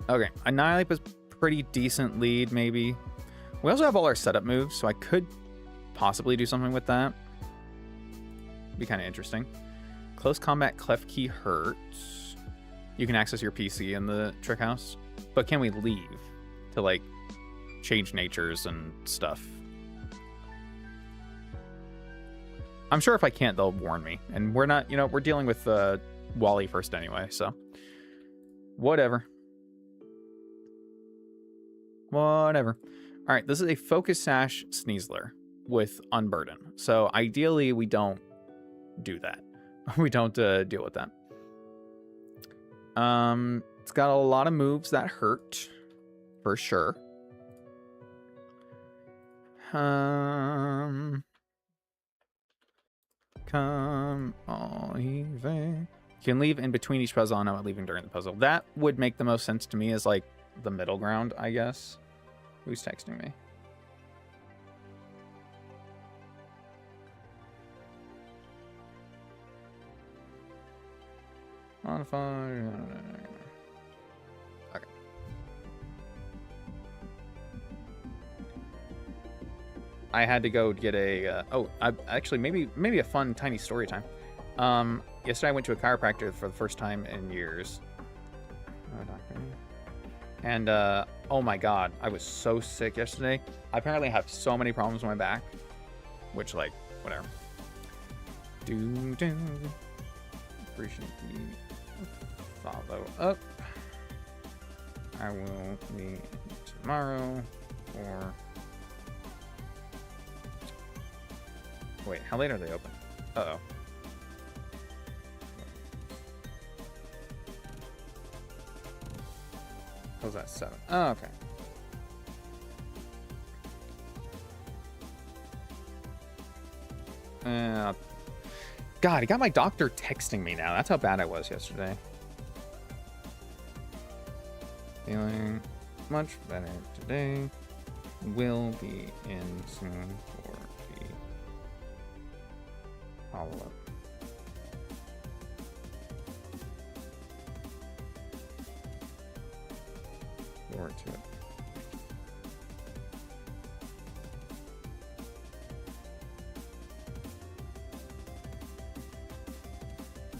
Okay, Annihilate was pretty decent lead, maybe. We also have all our setup moves, so I could possibly do something with that. Be kind of interesting. Close combat clef key hurts. You can access your PC in the trick house, but can we leave to like change natures and stuff? I'm sure if I can't, they'll warn me. And we're not, you know, we're dealing with Wally first anyway, so whatever. Whatever. All right, this is a Focus Sash Sneasler with Unburden. So ideally, we don't do that. We don't deal with that. It's got a lot of moves that hurt, for sure. Come on, even. You can leave in between each puzzle, not leaving during the puzzle. That would make the most sense to me as like the middle ground, I guess. Who's texting me? On fire. Okay. I had to go get a. Actually, maybe a fun tiny story time. Yesterday I went to a chiropractor for the first time in years. And oh my god, I was so sick yesterday. I apparently have so many problems with my back, which like whatever. Appreciate the follow up. I will meet tomorrow or wait, how late are they open? Uh-oh. What was that, 7? Oh, okay. God, I got my doctor texting me now. That's how bad I was yesterday. Feeling much better today. Will be in soon for the follow-up. Forward to it.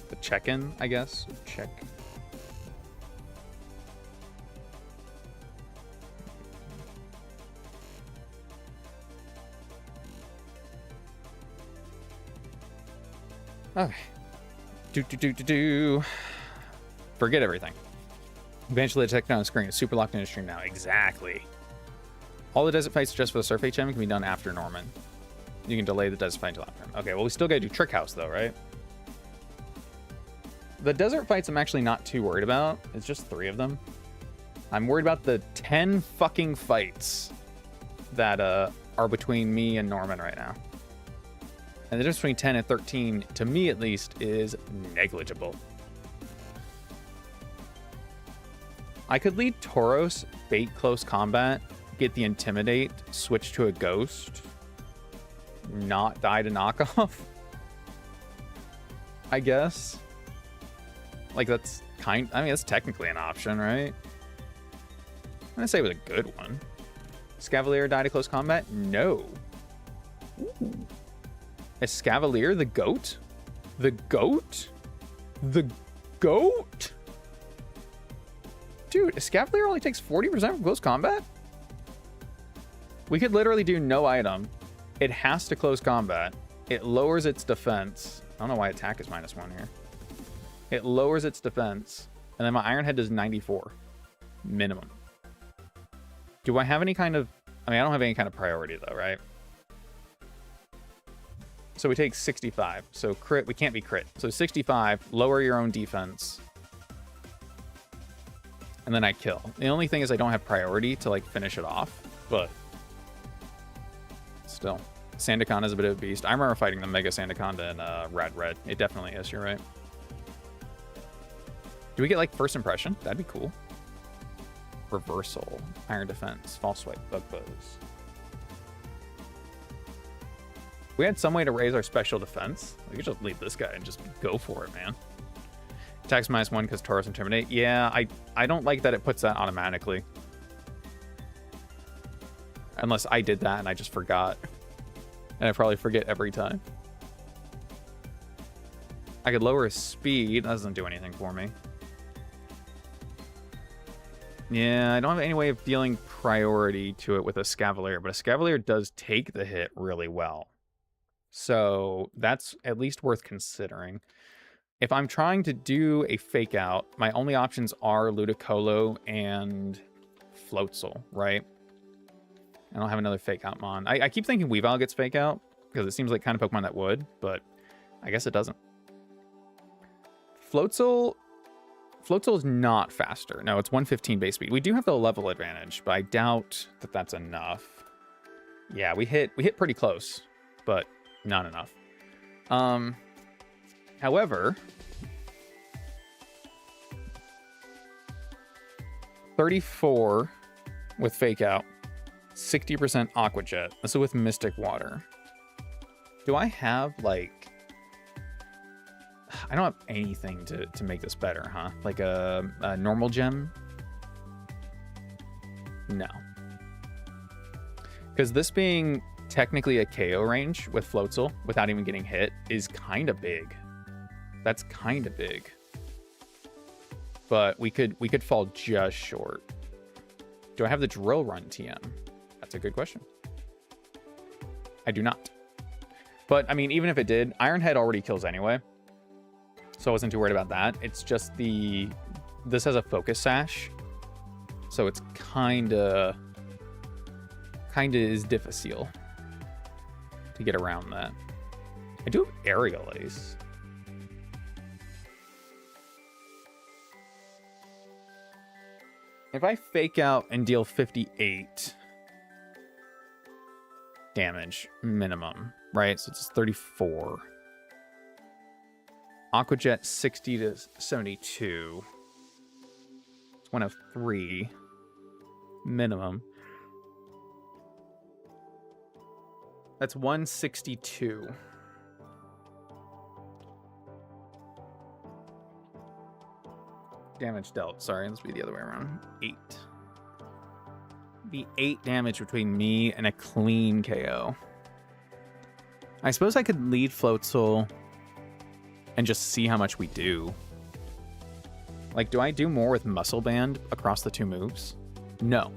The check-in, I guess. Check. Okay. Forget everything. Eventually detect on screen. It's super locked in a stream now. Exactly. All the desert fights just for the Surf HM can be done after Norman. You can delay the desert fight until after. Okay, well, we still gotta do Trick House, though, right? The desert fights I'm actually not too worried about. It's just 3 of them. I'm worried about the 10 fucking fights that are between me and Norman right now. And the difference between 10 and 13, to me at least, is negligible. I could lead Tauros, bait close combat, get the Intimidate, switch to a Ghost, not die to knockoff. I guess. Like, that's that's technically an option, right? I'm gonna say it was a good one. Scavalier die to close combat? No. Ooh. Is Scavalier the GOAT? The GOAT? The GOAT? Dude, Escavalier only takes 40% from close combat? We could literally do no item. It has to close combat. It lowers its defense. I don't know why attack is -1 here. It lowers its defense. And then my Iron Head does 94. Minimum. Do I have any kind of... I don't have any kind of priority though, right? So we take 65. So crit, we can't be crit. So 65, lower your own defense. And then I kill. The only thing is I don't have priority to like finish it off, but still. Sandaconda is a bit of a beast. I remember fighting the Mega Sandaconda in Rad Red. It definitely is, you're right. Do we get like first impression? That'd be cool. Reversal, Iron Defense, False Swipe, Bug Buzz. We had some way to raise our special defense. We could just leave this guy and just go for it, man. Attacks -1 because Taurus Intimidate. Yeah, I don't like that it puts that automatically. Unless I did that and I just forgot. And I probably forget every time. I could lower his speed. That doesn't do anything for me. Yeah, I don't have any way of dealing priority to it with a Scavalier, but a Scavalier does take the hit really well. So that's at least worth considering. If I'm trying to do a fake out, my only options are Ludicolo and Floatzel, right? I don't have another fake out mon. I keep thinking Weavile gets fake out because it seems like kind of Pokemon that would, but I guess it doesn't. Floatzel is not faster. No, it's 115 base speed. We do have the level advantage, but I doubt that that's enough. Yeah, we hit pretty close, but not enough. However, 34 with fake out, 60% Aqua Jet. This is with Mystic Water. Do I have like... I don't have anything to make this better, huh? Like a normal gem? No. Because this being technically a KO range with Floatzel without even getting hit is kind of big. That's kind of big. But we could fall just short. Do I have the Drill Run TM? That's a good question. I do not. But, I mean, even if it did, Iron Head already kills anyway. So I wasn't too worried about that. It's just this has a Focus Sash. So it's kinda is difficile to get around that. I do have Aerial Ace. If I fake out and deal 58 damage minimum, right? So it's 34. Aqua Jet 60 to 72. It's 1 of 3 minimum. That's 162. Damage dealt. Sorry, this would be the other way around. 8. Be 8 damage between me and a clean KO. I suppose I could lead Floatzel and just see how much we do. Like, do I do more with Muscle Band across the 2 moves? No.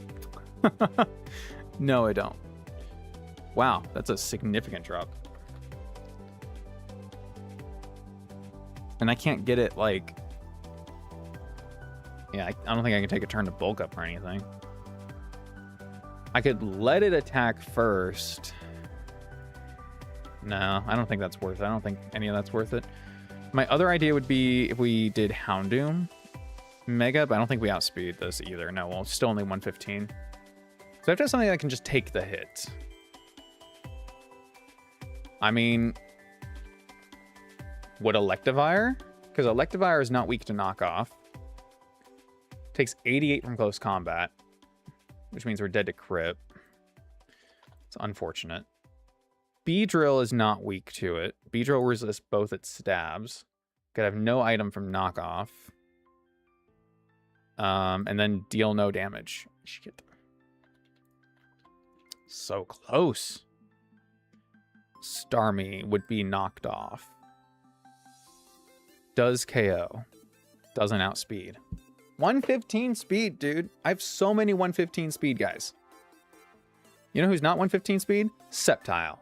No, I don't. Wow, that's a significant drop. And I can't get it, like... Yeah, I don't think I can take a turn to bulk up or anything. I could let it attack first. No, I don't think that's worth it. I don't think any of that's worth it. My other idea would be if we did Houndoom Mega, but I don't think we outspeed this either. No, well, still only 115. So I have to have something that can just take the hit. I mean, would Electivire? Because Electivire is not weak to knockoff. Takes 88 from close combat, which means we're dead to crit. It's unfortunate. Beedrill is not weak to it. Beedrill resists both its stabs. Could have no item from knockoff. And then deal no damage. Shit. So close. Starmie would be knocked off. Does KO. Doesn't outspeed. 115 speed, dude. I have so many 115 speed guys. You know who's not 115 speed? Sceptile.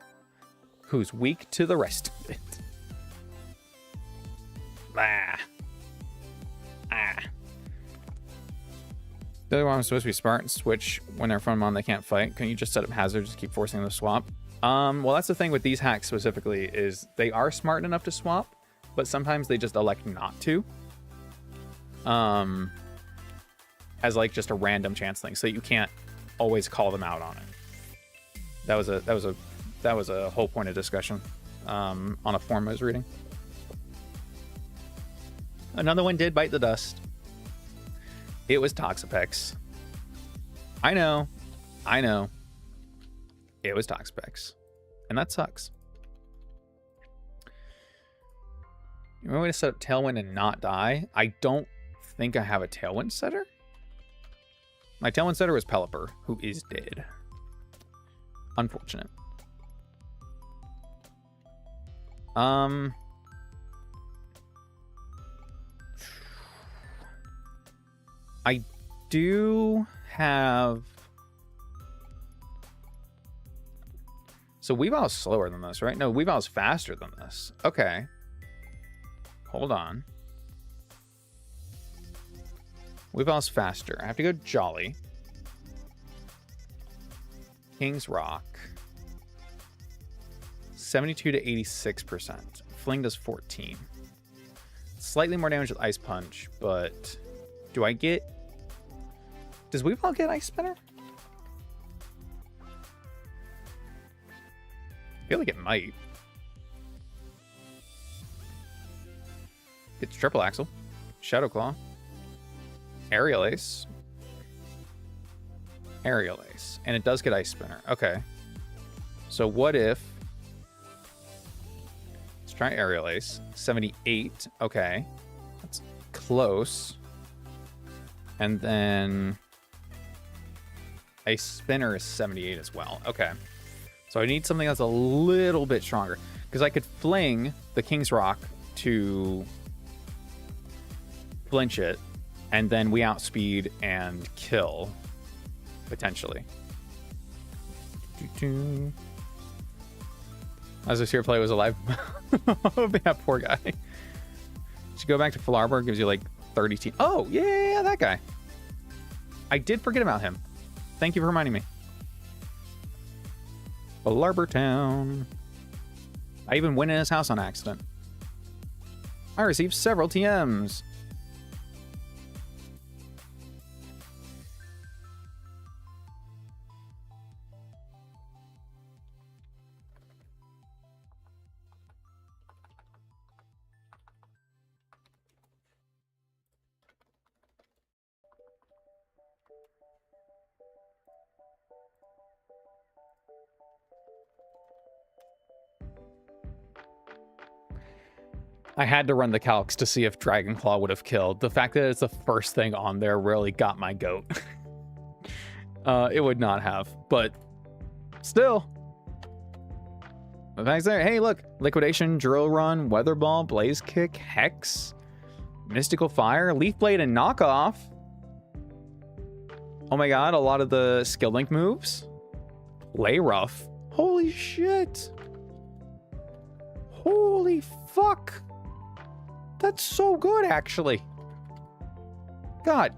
Who's weak to the rest of it. Ah. Ah. The other one was supposed to be smart and switch when they're from on they can't fight. Couldn't you just set up hazards to keep forcing them to swap? Well, that's the thing with these hacks specifically, is they are smart enough to swap, but sometimes they just elect not to. As like just a random chance thing, so you can't always call them out on it. That was a whole point of discussion on a forum I was reading. Another one did bite the dust. It was Toxapex. I know. It was Toxapex. And that sucks. You want me to set up Tailwind and not die? I don't think I have a Tailwind setter. My Tailwind setter was Pelipper, who is dead. Unfortunate. I do have... So Weavile's slower than this, right? No, Weavile's faster than this. Okay. Hold on. Weavile's faster. I have to go Jolly. King's Rock. 72 to 86%. Fling does 14. Slightly more damage with Ice Punch, but do I get... Does Weavile get Ice Spinner? I feel like it might. It's Triple Axle. Shadow Claw. Aerial Ace. Aerial Ace. And it does get Ice Spinner. Okay. So what if... Let's try Aerial Ace. 78. Okay. That's close. And then... Ice Spinner is 78 as well. Okay. So I need something that's a little bit stronger. Because I could fling the King's Rock to flinch it. And then we outspeed and kill. Potentially. As this here play was alive. Yeah, poor guy. Should go back to Full Arbor. Gives you like 30 team. Oh, yeah, that guy. I did forget about him. Thank you for reminding me. Full Arbor Town. I even went in his house on accident. I received several TMs. I had to run the calcs to see if Dragon Claw would have killed. The fact that it's the first thing on there really got my goat. It would not have, but still. The fact's there. Hey, look. Liquidation, Drill Run, Weather Ball, Blaze Kick, Hex, Mystical Fire, Leaf Blade, and Knockoff. Oh my god, a lot of the skill link moves. Lay Rough. Holy shit. Holy fuck. That's so good, actually. God,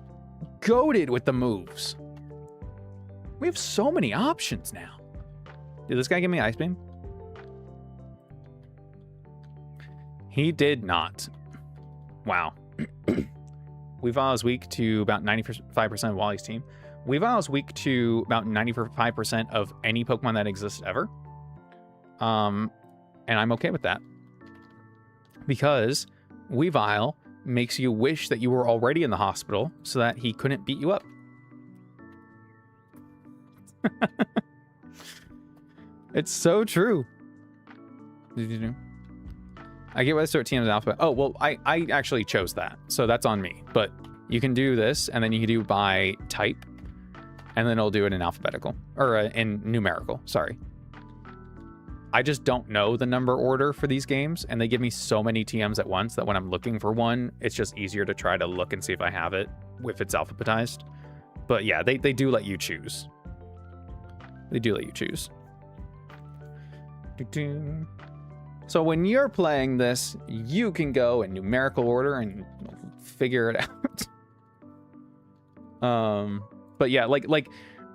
goated with the moves. We have so many options now. Did this guy give me Ice Beam? He did not. Wow. Weavile is weak to about 95% of Wally's team. Weavile is weak to about 95% of any Pokemon that exists ever. And I'm okay with that. Because Weavile makes you wish that you were already in the hospital so that he couldn't beat you up. It's so true. I get why I start TM's alphabet. Oh, well, I actually chose that, so that's on me. But you can do this, and then you can do by type, and then it'll do it in alphabetical, or in numerical, sorry. I just don't know the number order for these games, and they give me so many TMs at once that when I'm looking for one, it's just easier to try to look and see if I have it, if it's alphabetized. But yeah, they do let you choose. They do let you choose. So when you're playing this, you can go in numerical order and figure it out. But yeah, like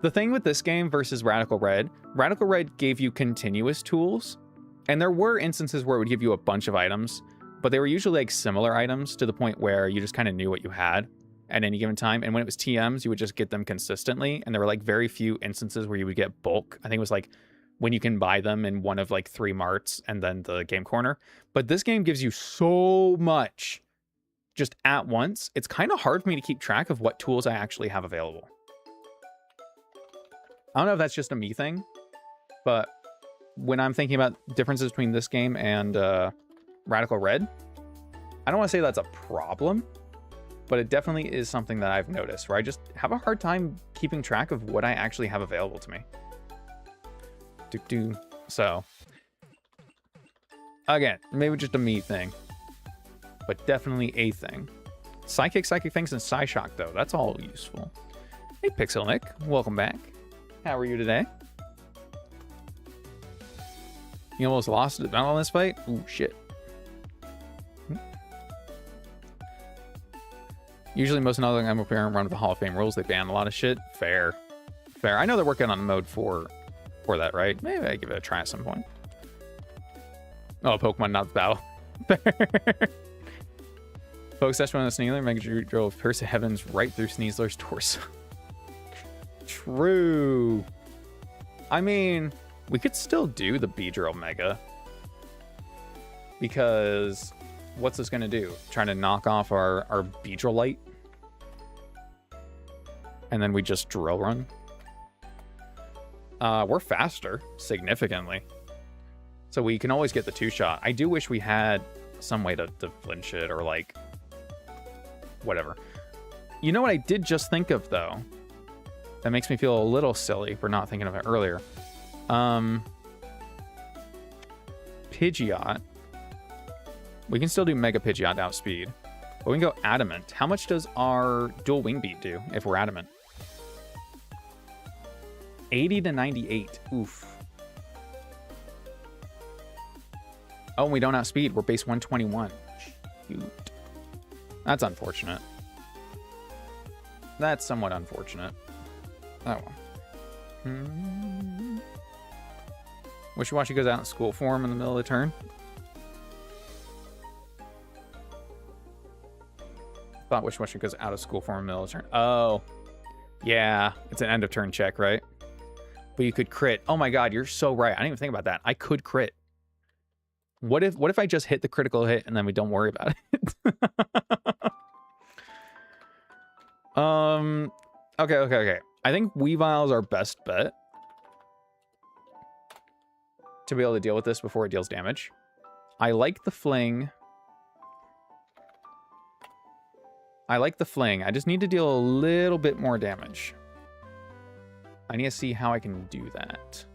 The thing with this game versus Radical Red gave you continuous tools, and there were instances where it would give you a bunch of items, but they were usually like similar items to the point where you just kind of knew what you had at any given time. And when it was TMs, you would just get them consistently, and there were like very few instances where you would get bulk. I think it was like when you can buy them in one of like 3 marts and then the game corner. But this game gives you so much just at once. It's kind of hard for me to keep track of what tools I actually have available. I don't know if that's just a me thing, but when I'm thinking about differences between this game and Radical Red, I don't want to say that's a problem, but it definitely is something that I've noticed where I just have a hard time keeping track of what I actually have available to me. So, again, maybe just a me thing, but definitely a thing. Psychic things, and Psyshock, though. That's all useful. Hey, Pixel Nick. Welcome back. How are you today? You almost lost the battle in this fight? Ooh, shit. Usually most another I'm preparing run of the Hall of Fame rules, they ban a lot of shit. Fair. I know they're working on a mode for that, right? Maybe I give it a try at some point. Oh, Pokemon, not the battle. Poke session on the Sneasler, Mega Drew drove Pierce of Heavens right through Sneasler's torso. True. I mean, we could still do the Beedrill Mega. Because what's this going to do? Trying to knock off our Beedrill Light? And then we just drill run? We're faster, significantly. So we can always get the 2-shot. I do wish we had some way to flinch it or like... whatever. You know what I did just think of, though? That makes me feel a little silly for not thinking of it earlier. Pidgeot. We can still do Mega Pidgeot to outspeed. But we can go Adamant. How much does our dual wing beat do if we're Adamant? 80 to 98. Oof. Oh, and we don't outspeed. We're base 121. Shoot. That's unfortunate. That's somewhat unfortunate. That one. Wishy-Washy goes out in school form in the middle of the turn. Thought Wishy-Washy goes out of school form in the middle of the turn. Oh. Yeah. It's an end of turn check, right? But you could crit. Oh my god, you're so right. I didn't even think about that. I could crit. What if I just hit the critical hit and then we don't worry about it? Okay. I think Weavile's our best bet to be able to deal with this before it deals damage. I like the Fling. I just need to deal a little bit more damage. I need to see how I can do that.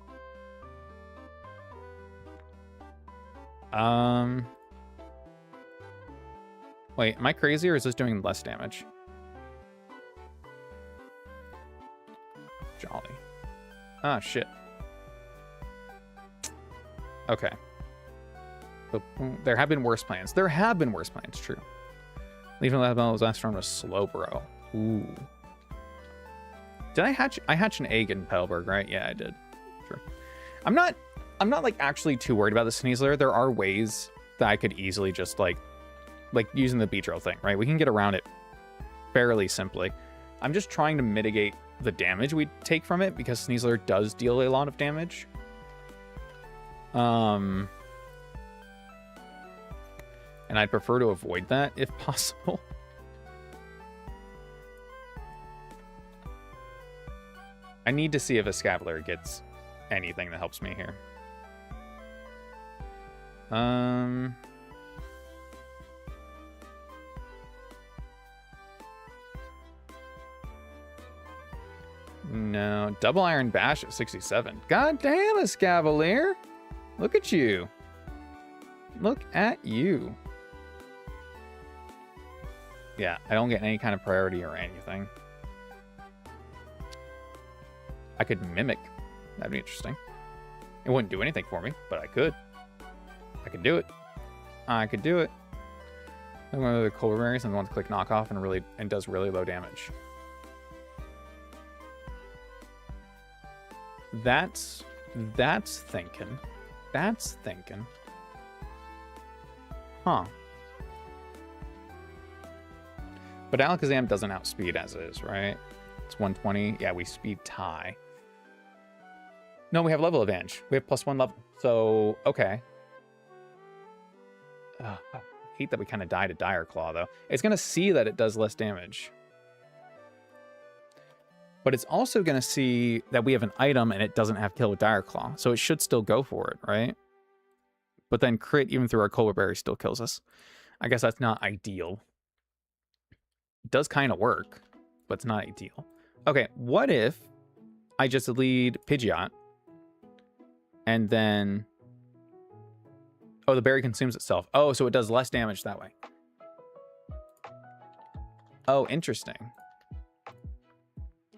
Wait, am I crazy or is this doing less damage? Jolly. Ah, shit. Okay. There have been worse plans. True. Leaving the lab last round was slow, bro. Ooh. Did I hatch an egg in Petalburg, right? Yeah, I did. Sure. I'm not like actually too worried about the Sneasler. There are ways that I could easily just like using the Beedrill thing, right? We can get around it fairly simply. I'm just trying to mitigate the damage we take from it because Sneasler does deal a lot of damage. And I'd prefer to avoid that if possible. I need to see if Escavalier gets anything that helps me here. No. Double Iron Bash at 67. God damn, Escavalier! Look at you. Look at you. Yeah, I don't get any kind of priority or anything. I could Mimic. That'd be interesting. It wouldn't do anything for me, but I could. I could do it. I could do it. I'm one of the Cobra Berries and the one to click knockoff and does really low damage. That's thinking. That's thinking. Huh. But Alakazam doesn't outspeed as is, right? It's 120. Yeah, we speed tie. No, we have level advantage. We have +1 level. So, okay. I hate that we kind of die to Dire Claw, though. It's going to see that it does less damage. But it's also going to see that we have an item and it doesn't have kill with Dire Claw. So it should still go for it, right? But then crit, even through our Cola Berry, still kills us. I guess that's not ideal. It does kind of work, but it's not ideal. Okay, what if I just lead Pidgeot and then... Oh, the berry consumes itself. Oh, so it does less damage that way. Oh, interesting.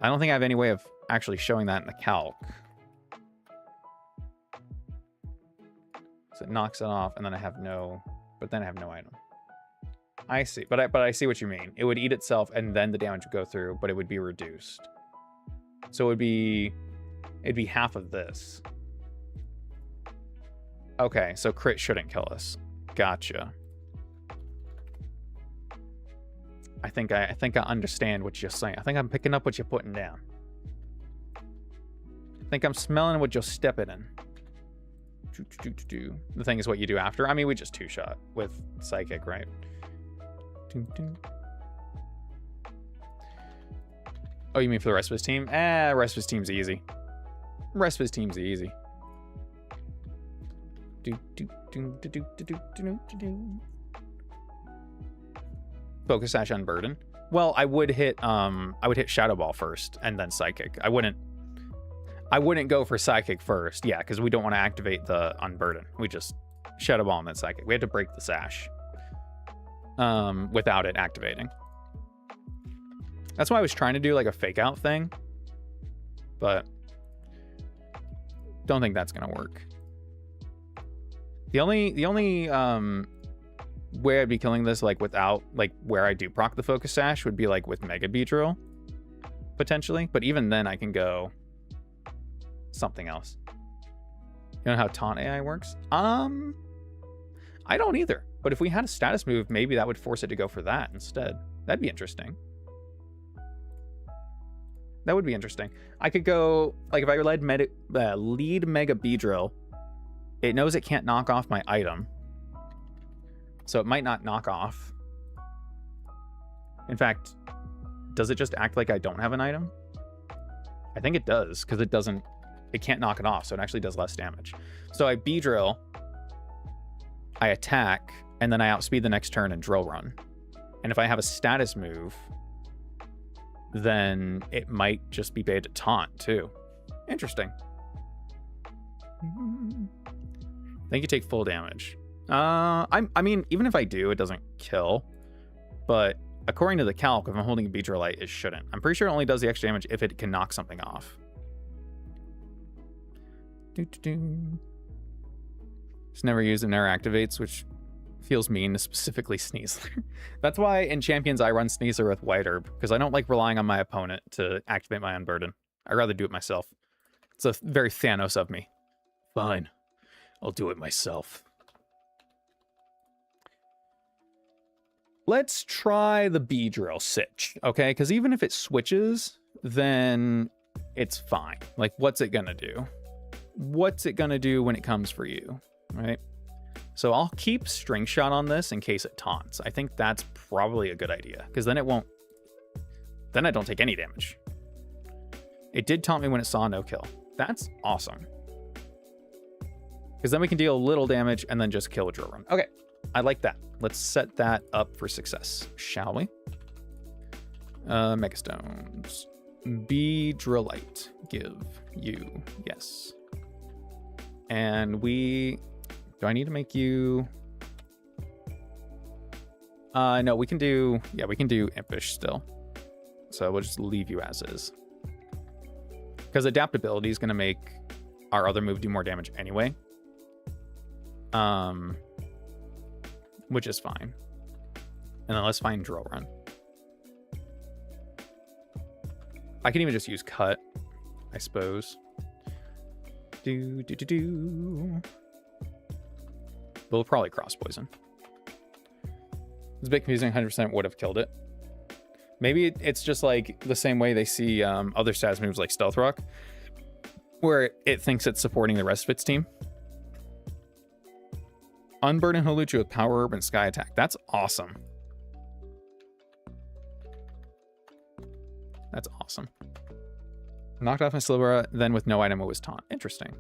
I don't think I have any way of actually showing that in the calc. So it knocks it off, and then I have no... But then I have no item. I see. But I see what you mean. It would eat itself, and then the damage would go through, but it would be reduced. So it'd be half of this. Okay, so crit shouldn't kill us. Gotcha. I think I understand what you're saying. I think I'm picking up what you're putting down. I think I'm smelling what you're stepping in. The thing is what you do after. I mean, we just two-shot with Psychic, right? Oh, you mean for the rest of his team? The rest of his team's easy. Rest of his team's easy. Focus Sash Unburden. Well, I would hit Shadow Ball first and then Psychic. I wouldn't go for Psychic first. Yeah, because we don't want to activate the Unburden. We just Shadow Ball and then Psychic. We had to break the Sash without it activating. That's why I was trying to do like a fake out thing, but don't think that's gonna work. The only way I'd be killing this like without like where I do proc the Focus Sash would be like with Mega Beedrill potentially, but even then I can go something else. You know how Taunt AI works? I don't either. But if we had a status move, maybe that would force it to go for that instead. That'd be interesting. That would be interesting. I could go, like if I lead Mega Beedrill, it knows it can't knock off my item. So it might not knock off. In fact, does it just act like I don't have an item? I think it does, because it can't knock it off, so it actually does less damage. So I Beedrill, I attack, and then I outspeed the next turn and Drill Run. And if I have a status move, then it might just be bait to taunt too. Interesting. I think you take full damage. I mean, even if I do, it doesn't kill. But according to the calc, if I'm holding a Beedrillite, it shouldn't. I'm pretty sure it only does the extra damage if it can knock something off. It's never used and never activates, which feels mean to specifically Sneasler. That's why in Champions I run Sneasler with White Herb, because I don't like relying on my opponent to activate my Unburden. I'd rather do it myself. It's a very Thanos of me. Fine. I'll do it myself. Let's try the Beedrill Sitch, okay? Because even if it switches, then it's fine. Like, what's it gonna do? What's it gonna do when it comes for you, right? So I'll keep String Shot on this in case it taunts. I think that's probably a good idea, because then it won't... Then I don't take any damage. It did taunt me when it saw no kill. That's awesome. Because then we can deal a little damage and then just kill a Drill Run. Okay, I like that. Let's set that up for success, shall we? Megastones. Beedrillite. Give you. Yes. And we... Do I need to make you... No, we can do... Yeah, we can do Impish still. So we'll just leave you as is. Because adaptability is going to make our other move do more damage anyway. Which is fine. And then let's find Drill Run. I can even just use Cut, I suppose. We'll probably cross poison. It's a bit confusing. 100% would have killed it. Maybe it's just like the same way they see other status moves like Stealth Rock, where it thinks it's supporting the rest of its team. Unburden Holuchi with Power Herb and Sky Attack. That's awesome. That's awesome. Knocked off my Slibra, then with no item it was taunt. Interesting.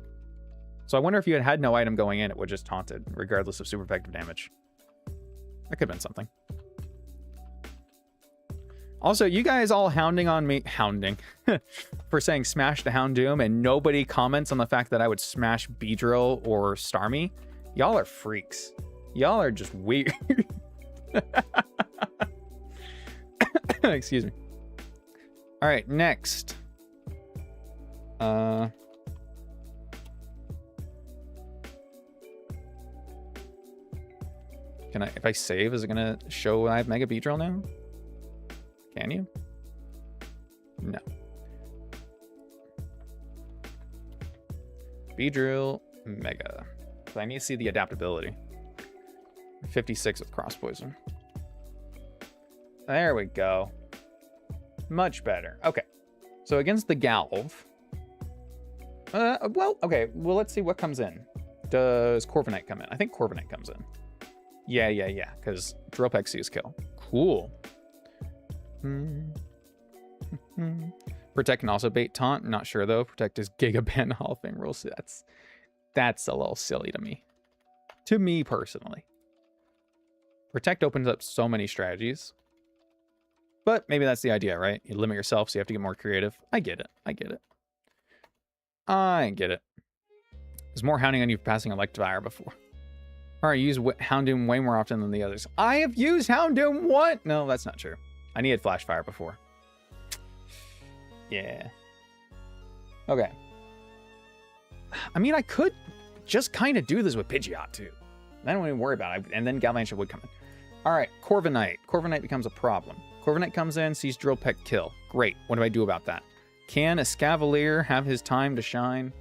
So I wonder if you had no item going in, it would just taunted, regardless of super effective damage. That could have been something. Also, you guys all hounding on me, for saying smash the Houndoom, and nobody comments on the fact that I would smash Beedrill or Starmie. Y'all are freaks. Y'all are just weird. Excuse me. All right, next. Can I, if I save, is it gonna show I have Mega Beedrill now? Can you? No. Beedrill Mega. So I need to see the adaptability. 56 with Cross Poison. There we go. Much better. Okay. So against the Galv. Well, okay. Well, let's see what comes in. Does Corviknight come in? I think Corviknight comes in. Yeah. Because Drill Peck sees kill. Cool. Protect can also bait taunt. Not sure though. Protect is Gigaban Hall of Fame rules. That's a little silly to me. To me personally. Protect opens up so many strategies. But maybe that's the idea, right? You limit yourself, so you have to get more creative. I get it. I get it. There's more hounding on you for passing Electivire before. Alright, you use Houndoom way more often than the others. I have used Houndoom what? No, that's not true. I needed Flash Fire before. Yeah. Okay. I mean, I could just kind of do this with Pidgeot, too. I don't even worry about it. And then Galvantula would come in. Alright, Corviknight. Corviknight becomes a problem. Corviknight comes in, sees Drill Peck kill. Great. What do I do about that? Can Escavalier have his time to shine?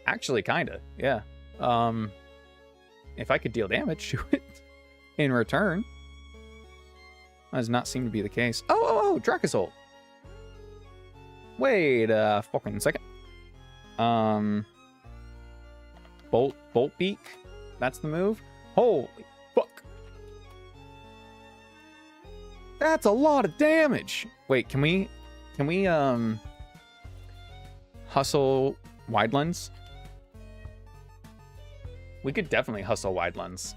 Actually, kinda. Yeah. If I could deal damage to it in return. That does not seem to be the case. Oh, Dracozolt. Wait a fucking second. Bolt Beak. That's the move. Holy fuck. That's a lot of damage. Wait, can we hustle Wide Lens? We could definitely hustle Wide Lens.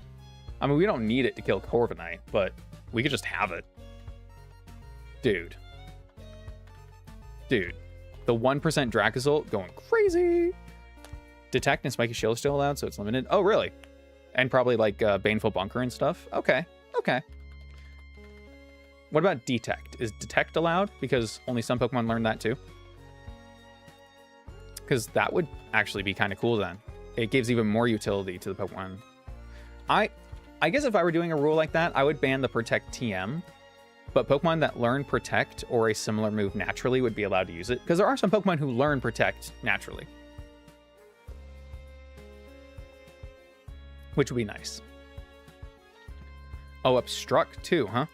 I mean, we don't need it to kill Corviknight, but we could just have it. Dude. The 1% Dracozolt going crazy. Detect and Spiky Shield still allowed, so it's limited. Oh, really? And probably like Baneful Bunker and stuff. Okay. What about Detect? Is Detect allowed? Because only some Pokemon learn that too. Because that would actually be kind of cool then. It gives even more utility to the Pokemon. I guess if I were doing a rule like that, I would ban the Protect TM. But Pokemon that learn Protect or a similar move naturally would be allowed to use it. Because there are some Pokemon who learn Protect naturally. Which would be nice. Oh, Obstruct too, huh?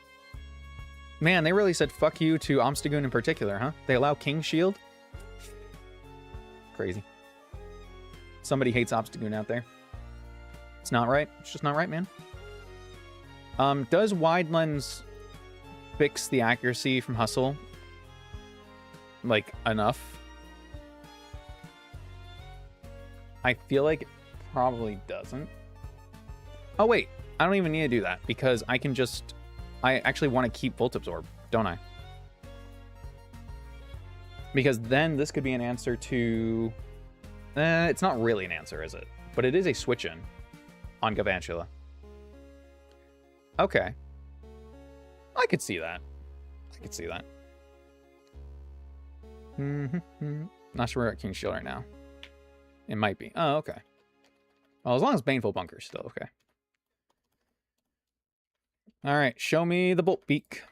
Man, they really said fuck you to Obstagoon in particular, huh? They allow King Shield? Crazy. Somebody hates Obstagoon out there. It's not right. It's just not right, man. Does Wide Lens fix the accuracy from Hustle? Like, enough? I feel like it probably doesn't. Oh, wait. I don't even need to do that because I can just... I actually want to keep Volt Absorb, don't I? Because then this could be an answer to... it's not really an answer, is it? But it is a switch-in on Galvantula. Okay. I could see that. Not sure we're at King Shield right now. It might be. Oh, okay. Well, as long as Baneful Bunker's still okay. All right, show me the Bolt Beak.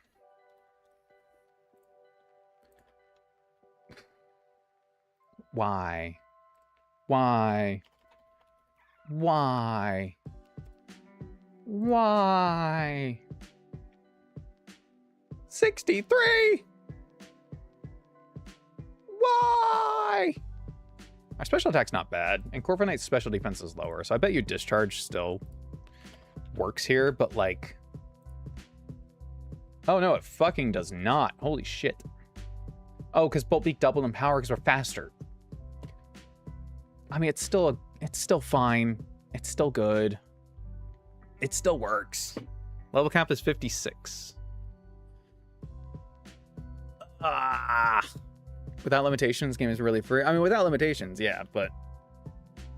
Why? Why? Why? Why? 63? Why? My special attack's not bad, and Corviknight's special defense is lower, so I bet you Discharge still works here, but like... Oh no, it fucking does not. Holy shit. Oh, because Bolt Beak doubled in power because we're faster. I mean, it's still fine. It's still good. It still works. Level cap is 56. Without limitations, game is really free. I mean, without limitations, yeah, but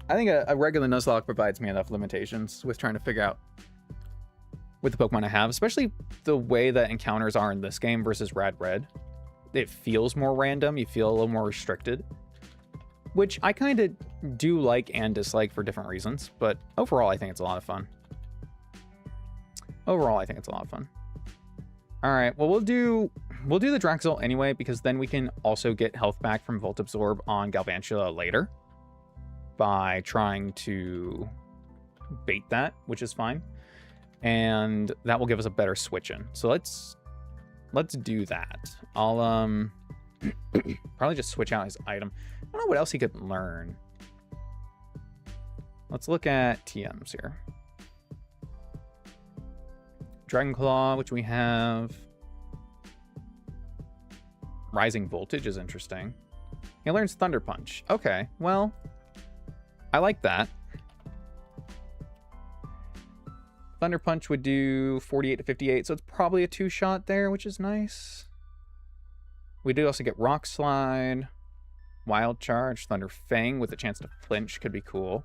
I think a regular Nuzlocke provides me enough limitations with trying to figure out with the Pokemon I have, especially the way that encounters are in this game versus Rad Red. It feels more random. You feel a little more restricted, which I kind of do like and dislike for different reasons, but overall, I think it's a lot of fun. Overall, I think it's a lot of fun. All right, well, we'll do the Draxel anyway, because then we can also get health back from Volt Absorb on Galvantula later by trying to bait that, which is fine. And that will give us a better switch in. So let's do that. I'll probably just switch out his item. I don't know what else he could learn. Let's look at TMs here. Dragon Claw, which we have. Rising Voltage is interesting. He learns Thunder Punch. Okay, well, I like that. Thunder Punch would do 48 to 58, so it's probably a 2-shot there, which is nice. We do also get Rock Slide, Wild Charge, Thunder Fang with a chance to flinch could be cool.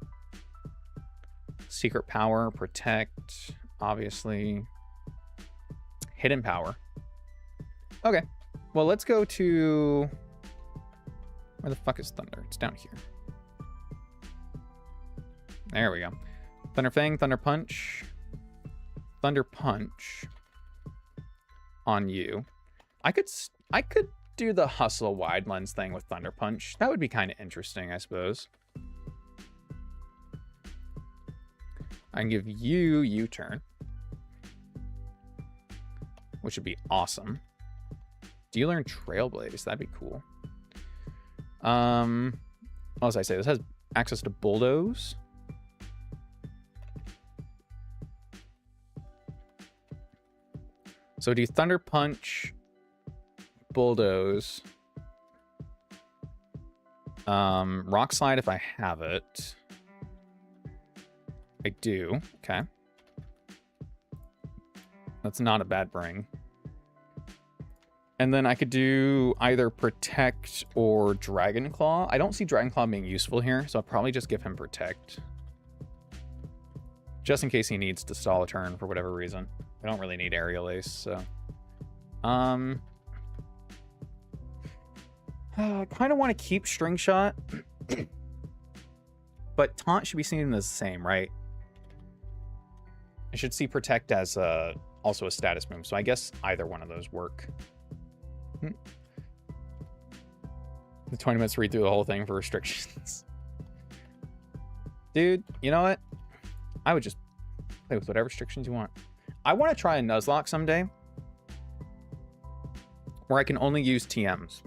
Secret Power, Protect, obviously. Hidden Power. Okay, well, let's go to... Where the fuck is Thunder? It's down here. There we go. Thunder Fang, Thunder Punch. Thunder Punch on you. I could do the Hustle Wide Lens thing with Thunder Punch. That would be kind of interesting, I suppose. I can give you U-turn, which would be awesome. Do you learn Trailblaze? That'd be cool. What else I say? This has access to Bulldoze. So do Thunder Punch, Bulldoze, Rock Slide if I have it. I do. Okay. That's not a bad bring. And then I could do either Protect or Dragon Claw. I don't see Dragon Claw being useful here, so I'll probably just give him Protect. Just in case he needs to stall a turn for whatever reason. I don't really need Aerial Ace, so... I kind of want to keep String Shot. But Taunt should be seen as the same, right? I should see Protect as also a status move, so I guess either one of those work. The 20 minutes to read through the whole thing for restrictions. Dude, you know what? I would just play with whatever restrictions you want. I want to try a Nuzlocke someday where I can only use TMs.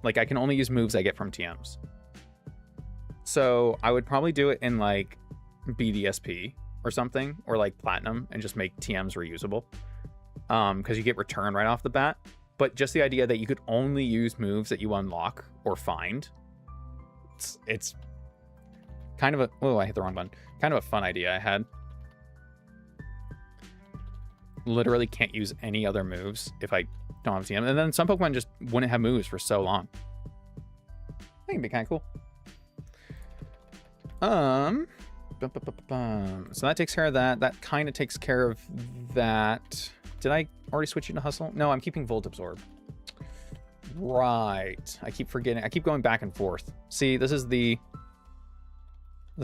Like I can only use moves I get from TMs. So I would probably do it in like BDSP or something, or like Platinum, and just make TMs reusable. Because you get return right off the bat. But just the idea that you could only use moves that you unlock or find. It's kind of a... Oh, I hit the wrong button. Kind of a fun idea I had. Literally can't use any other moves if I don't have TM. And then some Pokemon just wouldn't have moves for so long. I think it'd be kind of cool. So that takes care of that. That kind of takes care of that. Did I already switch you to Hustle? No, I'm keeping Volt Absorb. Right. I keep forgetting. I keep going back and forth. See, this is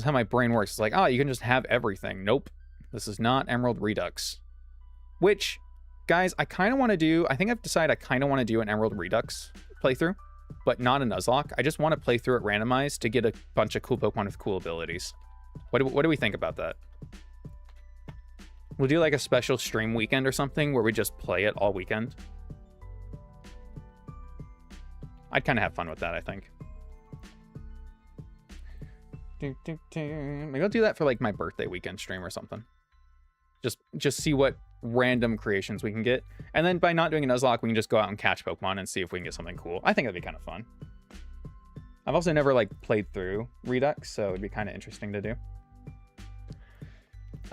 how my brain works. It's like, oh, you can just have everything. Nope. This is not Emerald Redux. Which, guys, I kind of want to do... I think I've decided I kind of want to do an Emerald Redux playthrough. but not a Nuzlocke. I just want to play through it randomized to get a bunch of cool Pokemon with cool abilities. What do we think about that? We'll do like a special stream weekend or something where we just play it all weekend. I'd kind of have fun with that, I think. Maybe I'll do that for like my birthday weekend stream or something. Just see what random creations we can get. And then by not doing a Nuzlocke, we can just go out and catch Pokemon and see if we can get something cool. I think that'd be kind of fun. I've also never like played through Redux, so it'd be kind of interesting to do.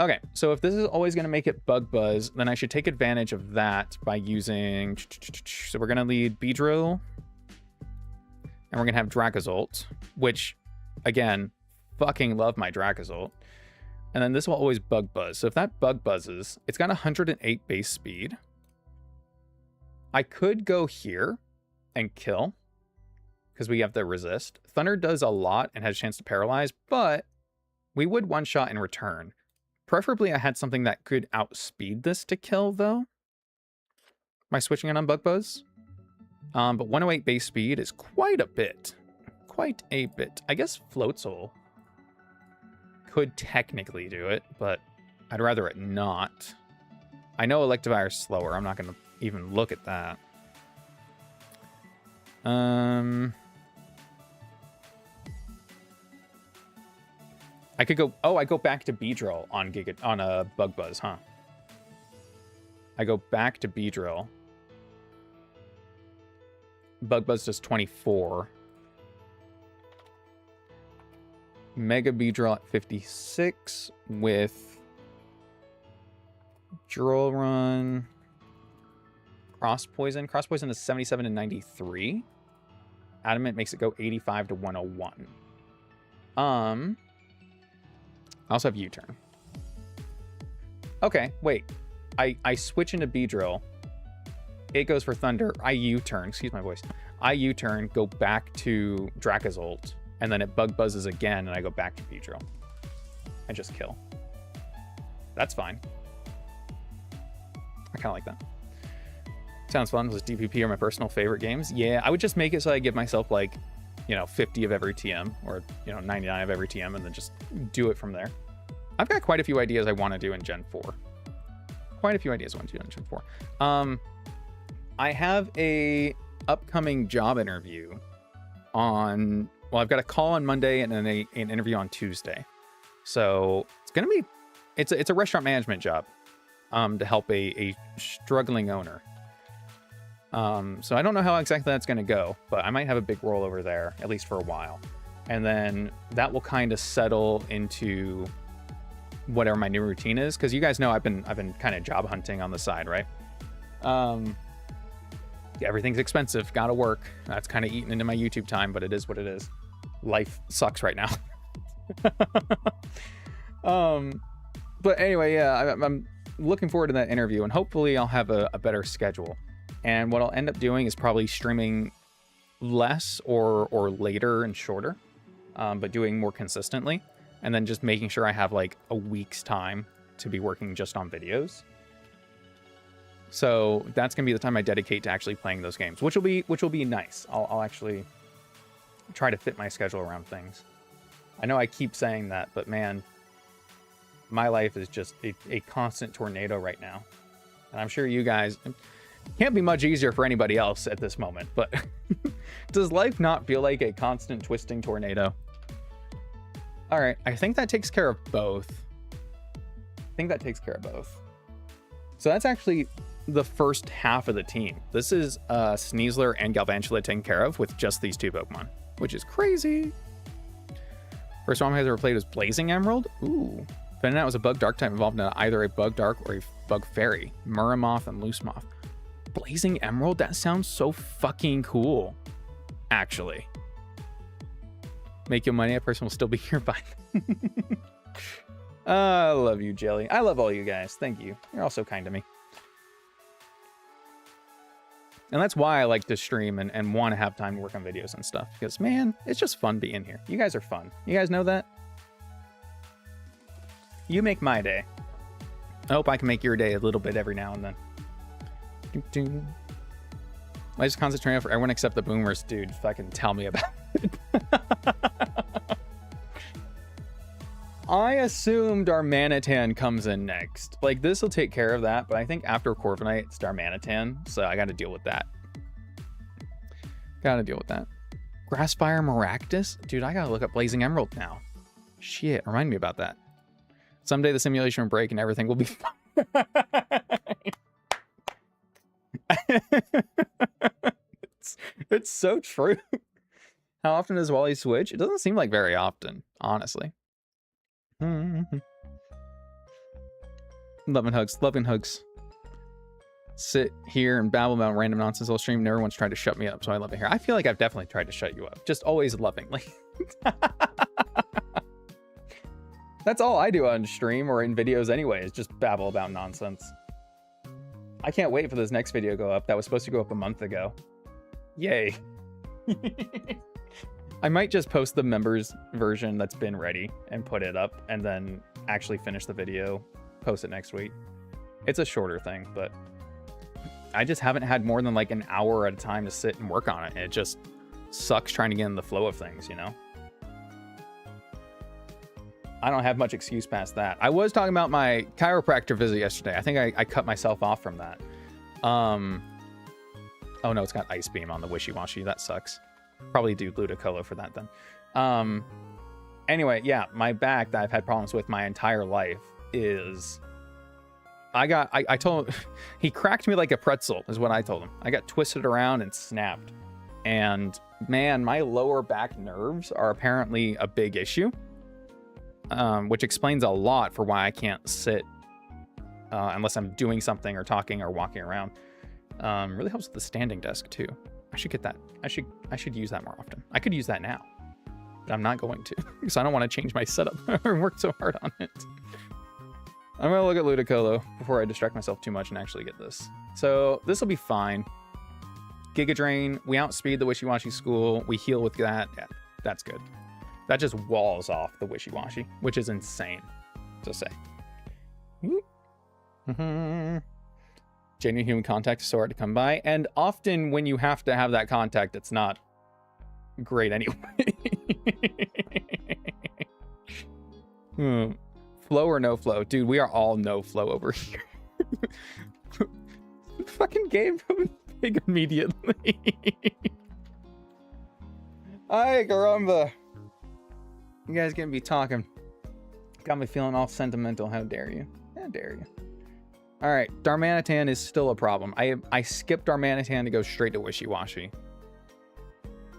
Okay, so if this is always going to make it Bug Buzz, then I should take advantage of that by using... So we're going to lead Beedrill. And we're going to have Dracozolt, which, again, fucking love my Dracozolt. And then this will always Bug Buzz. So if that Bug Buzzes, it's got 108 base speed. I could go here and kill, because we have the resist. Thunder does a lot and has a chance to paralyze, but we would one-shot in return. Preferably I had something that could outspeed this to kill, though. Am I switching it on Bug Buzz? But 108 base speed is quite a bit. Quite a bit. I guess Floatzel could technically do it, but I'd rather it not. I know Electivire is slower. I'm not going to even look at that. I could go... Oh, I go back to Beedrill on a Bug Buzz, huh? I go back to Beedrill. Bug Buzz does 24. Mega Beedrill at 56 with Drill Run. Cross Poison. Cross Poison is 77 to 93. Adamant makes it go 85 to 101. I also have U-turn. Okay, wait. I switch into Beedrill. It goes for Thunder. I U-turn. Excuse my voice. I U-turn, go back to Dracozolt, and then it Bug Buzzes again, and I go back to Beedrill. I just kill. That's fine. I kind of like that. Sounds fun. Those DPP are my personal favorite games. Yeah, I would just make it so I give myself like, 50 of every TM, or 99 of every TM, and then just do it from there. I've got quite a few ideas I want to do in Gen 4. Quite a few ideas I want to do in Gen 4. I have a upcoming job interview on... Well, I've got a call on Monday and then an interview on Tuesday. So it's going to be... It's a restaurant management job to help a struggling owner. So I don't know how exactly that's going to go, but I might have a big role over there, at least for a while. And then that will kind of settle into whatever my new routine is, because you guys know I've been kind of job hunting on the side, right? Everything's expensive, gotta work. That's kind of eating into my YouTube time, but it is what it is. Life sucks right now. But anyway, yeah, I'm looking forward to that interview, and hopefully I'll have a better schedule. And what I'll end up doing is probably streaming less or later and shorter, but doing more consistently, and then just making sure I have like a week's time to be working just on videos. So that's gonna be the time I dedicate to actually playing those games, which will be nice. I'll actually try to fit my schedule around things. I know I keep saying that, but man, my life is just a constant tornado right now. And I'm sure you guys... Can't be much easier for anybody else at this moment, but does life not feel like a constant twisting tornado? All right, I think that takes care of both. So that's actually the first half of the team. This is Sneasler and Galvantula taken care of with just these two Pokemon, which is crazy. First one I've ever played was Blazing Emerald. Ooh. Venonat was a bug dark type evolved into either a bug dark or a bug fairy. Murramoth and Loosemoth. Blazing Emerald? That sounds so fucking cool, actually. Make your money, that person will still be here by then. I love you, Jelly. I love all you guys. Thank you. You're all so kind to me. And that's why I like to stream and want to have time to work on videos and stuff. Because, man, it's just fun being here. You guys are fun. You guys know that? You make my day. I hope I can make your day a little bit every now and then. I just concentrate for everyone except the boomers, dude. Fucking tell me about it. I assumed Darmanitan comes in next. Like, this will take care of that, but I think after Corviknight, it's Darmanitan, so I gotta deal with that. Gotta deal with that. Grassfire Maractus? Dude, I gotta look up Blazing Emerald now. Shit, remind me about that. Someday the simulation will break and everything will be fine. it's so true. How often does Wally switch? It doesn't seem like very often, honestly. Love and hugs. Love and hugs. Sit here and babble about random nonsense all stream. Never once tried to shut me up, so I love it here. I feel like I've definitely tried to shut you up. Just always lovingly. That's all I do on stream or in videos anyway, is just babble about nonsense. I can't wait for this next video to go up. That was supposed to go up a month ago. Yay. I might just post the members version that's been ready and put it up and then actually finish the video, post it next week. It's a shorter thing, but I just haven't had more than like an hour at a time to sit and work on it. It just sucks trying to get in the flow of things, you know? I don't have much excuse past that. I was talking about my chiropractor visit yesterday. I think I cut myself off from that. Oh no, it's got Ice Beam on the Wishy-Washy. That sucks. Probably do Ludicolo for that then. Anyway, yeah, my back that I've had problems with my entire life is... I told him... He cracked me like a pretzel, is what I told him. I got twisted around and snapped. And man, my lower back nerves are apparently a big issue. Which explains a lot for why I can't sit unless I'm doing something or talking or walking around. Really helps with the standing desk too. I should get that. I should use that more often. I could use that now, but I'm not going to because I don't want to change my setup or work so hard on it. I'm gonna look at Ludicolo before I distract myself too much and actually get this. So this will be fine. Giga Drain. We outspeed the Wishy-Washy School. We heal with that. Yeah, that's good. That just walls off the Wishy-Washy, which is insane to say. Genuine human contact is so hard to come by, and often when you have to have that contact, it's not great anyway. Flow or no flow? Dude, we are all no flow over here. Fucking game big immediately. Ay, caramba. You guys gonna be talking. Got me feeling all sentimental. How dare you? How dare you? All right, Darmanitan is still a problem. I skipped Darmanitan to go straight to Wishy-Washy.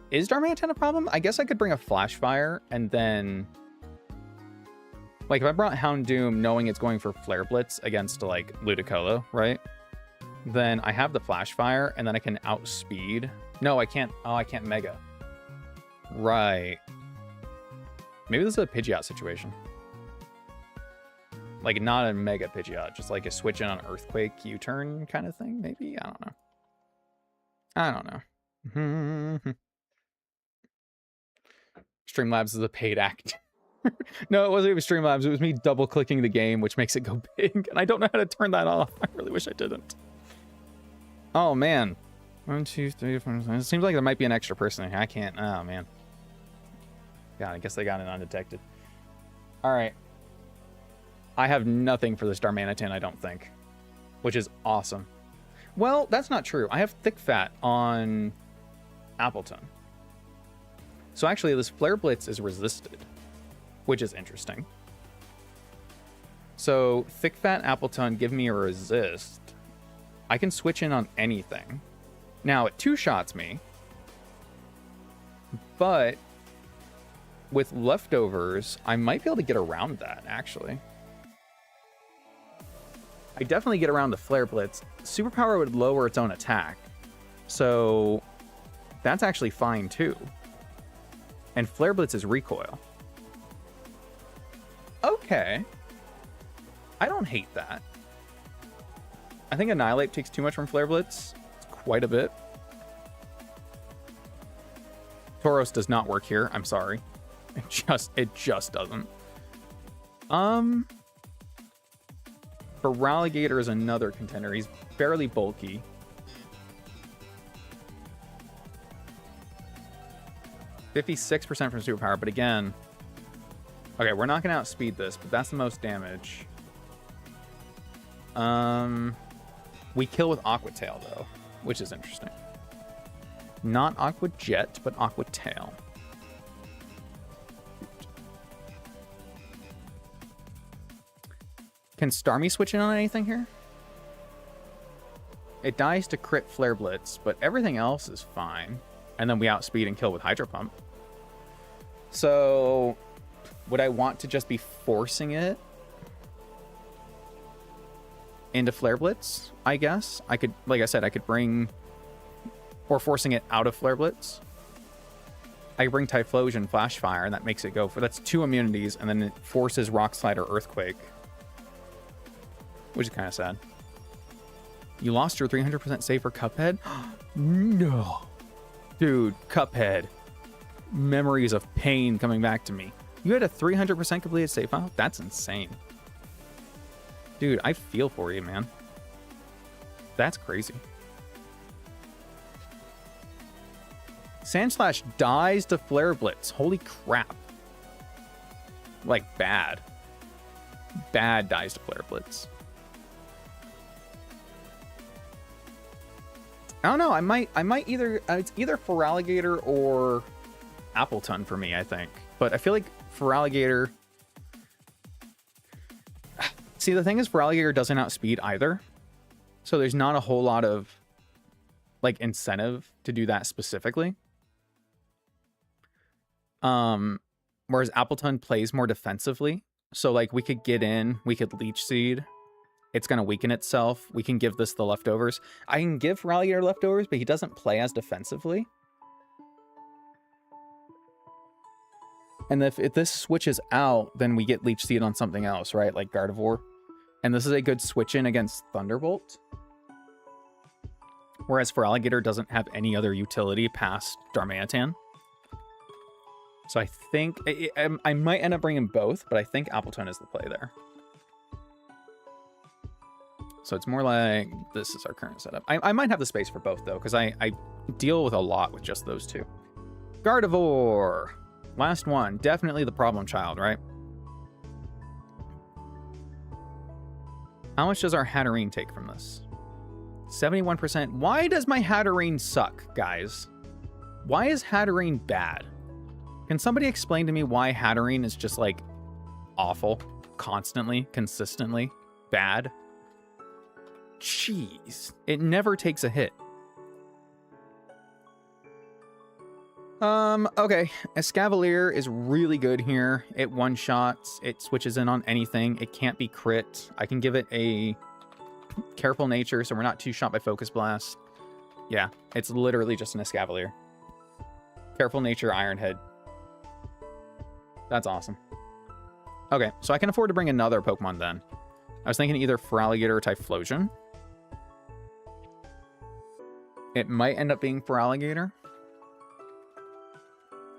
Is Darmanitan a problem? I guess I could bring a Flash Fire and then... Like, if I brought Houndoom knowing it's going for Flare Blitz against, like, Ludicolo, right? Then I have the Flash Fire, and then I can outspeed. No, I can't. Oh, I can't Mega. Right. Maybe this is a Pidgeot situation. Like, not a Mega Pidgeot, just like a switch in on Earthquake U-turn kind of thing, maybe? I don't know. I don't know. Streamlabs is a paid act. No, it wasn't even Streamlabs. It was me double-clicking the game, which makes it go big, and I don't know how to turn that off. I really wish I didn't. Oh, man. 1, 2, 3, 4, 5. It seems like there might be an extra person here. I can't. Oh, man. God, I guess they got it undetected. All right. I have nothing for this Darmanitan, I don't think, which is awesome. Well, that's not true. I have Thick Fat on Appleton. So actually, this Flare Blitz is resisted, which is interesting. So Thick Fat Appleton give me a resist. I can switch in on anything. Now, it two-shots me, but with leftovers, I might be able to get around that, actually. I definitely get around the Flare Blitz. Superpower would lower its own attack, so that's actually fine, too. And Flare Blitz is recoil. Okay. I don't hate that. I think Annihilate takes too much from Flare Blitz. It's quite a bit. Tauros does not work here. I'm sorry. It just doesn't. Feraligatr is another contender. He's fairly bulky. 56% from superpower, but again... Okay, we're not going to outspeed this, but that's the most damage. We kill with Aqua Tail, though, which is interesting. Not Aqua Jet, but Aqua Tail. Can Starmie switch in on anything here? It dies to crit Flare Blitz, but everything else is fine. And then we outspeed and kill with Hydro Pump. So, would I want to just be forcing it into Flare Blitz, I guess? I could, like I said, I could bring... Or forcing it out of Flare Blitz. I could bring Typhlosion, Flash Fire, and that makes it go for... That's 2 immunities, and then it forces Rock Slide or Earthquake. Which is kind of sad. You lost your 300% save for Cuphead? No. Dude, Cuphead. Memories of pain coming back to me. You had a 300% completed save file? That's insane. Dude, I feel for you, man. That's crazy. Sandslash dies to Flare Blitz. Holy crap. Like, bad. Bad dies to Flare Blitz. I don't know. I might either... it's either Feraligatr or Appleton for me, I think. But I feel like Feraligatr... See, the thing is, Feraligatr doesn't outspeed either. So there's not a whole lot of, like, incentive to do that specifically. Whereas Appleton plays more defensively. So, like, we could get in, we could Leech Seed. It's going to weaken itself. We can give this the leftovers. I can give Feraligatr leftovers, but he doesn't play as defensively. And if this switches out, then we get Leech Seed on something else, right? Like Gardevoir. And this is a good switch in against Thunderbolt. Whereas Feraligatr doesn't have any other utility past Darmanitan. So I think... I might end up bringing both, but I think Appleton is the play there. So it's more like this is our current setup. I might have the space for both, though, because I deal with a lot with just those two. Gardevoir! Last one. Definitely the problem child, right? How much does our Hatterene take from this? 71%. Why does my Hatterene suck, guys? Why is Hatterene bad? Can somebody explain to me why Hatterene is just, like, awful? Constantly, consistently, bad? Jeez. It never takes a hit. Okay. Escavalier is really good here. It one-shots. It switches in on anything. It can't be crit. I can give it a careful nature, so we're not too shot by Focus Blast. Yeah, it's literally just an Escavalier. Careful nature, Iron Head. That's awesome. Okay, so I can afford to bring another Pokemon then. I was thinking either Feraligatr or Typhlosion. It might end up being Feraligatr.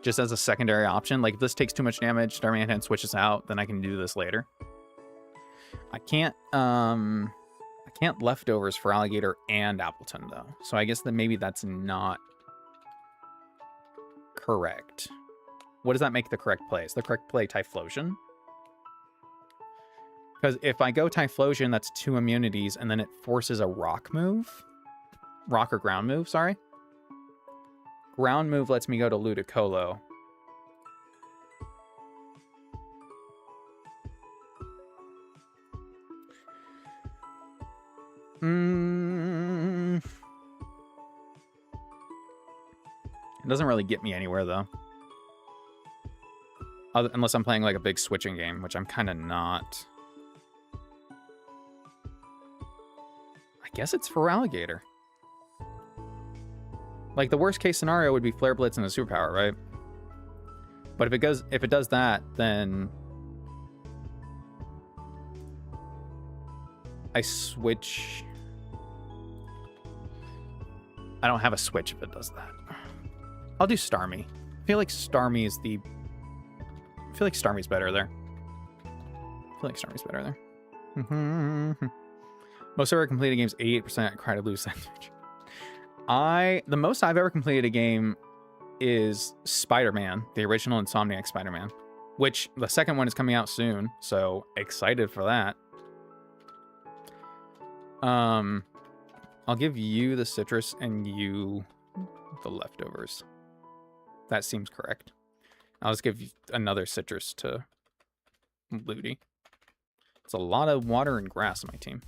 Just as a secondary option. Like, if this takes too much damage, Darmanitan switches out, then I can do this later. I can't leftovers Feraligatr and Appleton, though. So I guess that maybe that's not correct. What does that make the correct play? Is the correct play Typhlosion? Because if I go Typhlosion, that's 2 immunities, and then it forces a rock move. Rock or ground move, sorry. Ground move lets me go to Ludicolo. It doesn't really get me anywhere, though. Unless I'm playing like a big switching game, which I'm kind of not. I guess it's Feraligatr. Like, the worst case scenario would be Flare Blitz and a superpower, right? But if it does that, then I switch. I don't have a switch if it does that. I'll do Starmie. I feel like Starmie is the... I feel like Starmie's better there. Most ever completed games, 88%. Cry to lose that. The most I've ever completed a game is Spider-Man, the original Insomniac Spider-Man, which the second one is coming out soon, so excited for that. I'll give you the citrus and you the leftovers. That seems correct. I'll just give you another citrus to Ludi. It's a lot of water and grass on my team.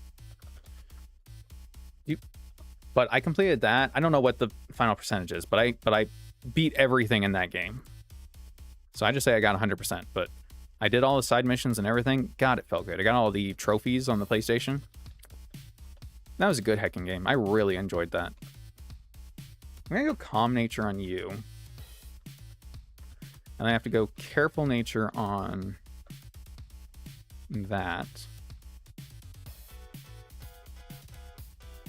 But I completed that. I don't know what the final percentage is, but I beat everything in that game. So I just say I got 100%, but I did all the side missions and everything. God, it felt good. I got all the trophies on the PlayStation. That was a good heckin' game. I really enjoyed that. I'm gonna go calm nature on you. And I have to go careful nature on that.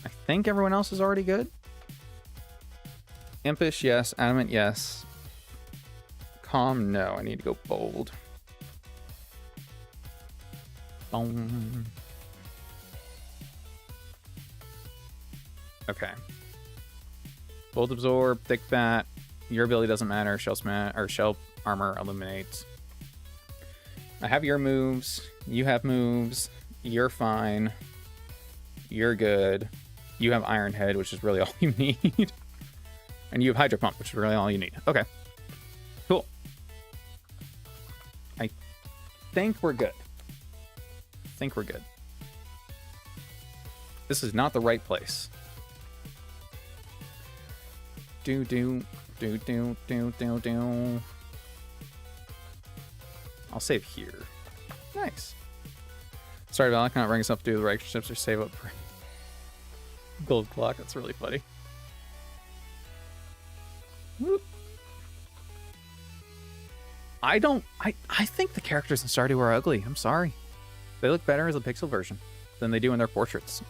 I think everyone else is already good. Impish, yes. Adamant, yes. Calm, no. I need to go bold. Boom. Okay. Bold absorb, thick bat. Your ability doesn't matter. Shell smash or shell armor illuminates. I have your moves. You have moves. You're fine. You're good. You have Iron Head, which is really all you need. And you have Hydro Pump, which is really all you need. Okay. Cool. I think we're good. This is not the right place. Do. I'll save here. Nice. Sorry, Val, I cannot bring us up to do the right ships or save up for gold clock. That's really funny. Whoop. I think the characters in Stardew are ugly. I'm sorry. They look better as a pixel version than they do in their portraits.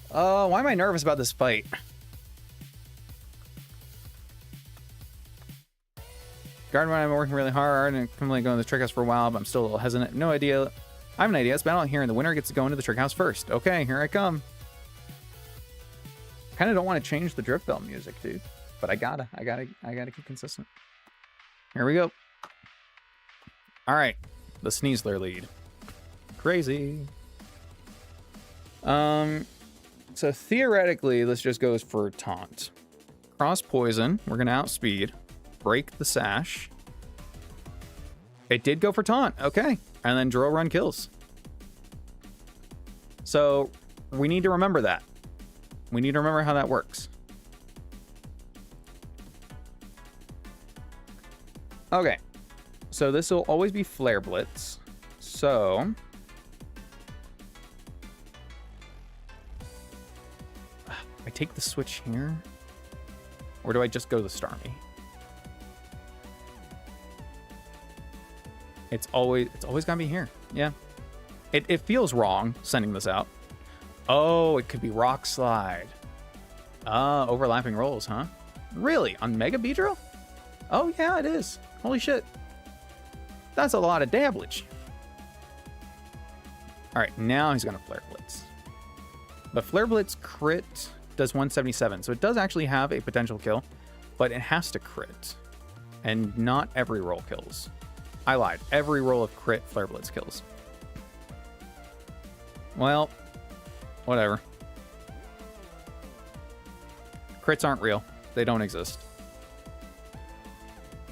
Why am I nervous about this fight? Garden, I'm working really hard and I'm going to the trick house for a while, but I'm still a little hesitant. No idea. I have an idea. Let's battle out here, and the winner gets to go into the trick house first. Okay, here I come. Kind of don't want to change the Drift Bell music, dude, but I gotta keep consistent. Here we go. All right, the Sneasler lead. Crazy. So theoretically, this just goes for taunt. Cross poison. We're gonna outspeed. Break the sash. It did go for taunt. Okay. And then drill run kills. So we need to remember that. We need to remember how that works. Okay. So this will always be Flare Blitz. So I take the switch here, or do I just go the Starmie? It's always gonna be here. Yeah. It feels wrong sending this out. Oh, it could be Rock Slide. Overlapping rolls, huh? Really? On Mega Beedrill? Oh yeah, it is. Holy shit. That's a lot of damage. Alright, now he's gonna Flare Blitz. But Flare Blitz crit does 177, so it does actually have a potential kill, but it has to crit. And not every roll kills. I lied. Every roll of crit Flare Blitz kills. Well, whatever. Crits aren't real. They don't exist.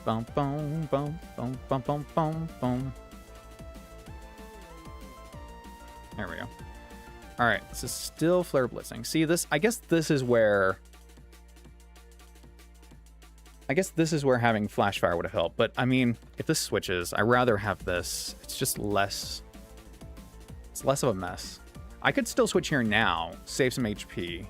Boom, boom, boom, boom, boom, boom, boom, boom. There we go. All right, this is still Flare Blitzing. See this? I guess this is where having Flash Fire would have helped. But I mean, if this switches, I'd rather have this. It's just less. It's less of a mess. I could still switch here now, save some HP.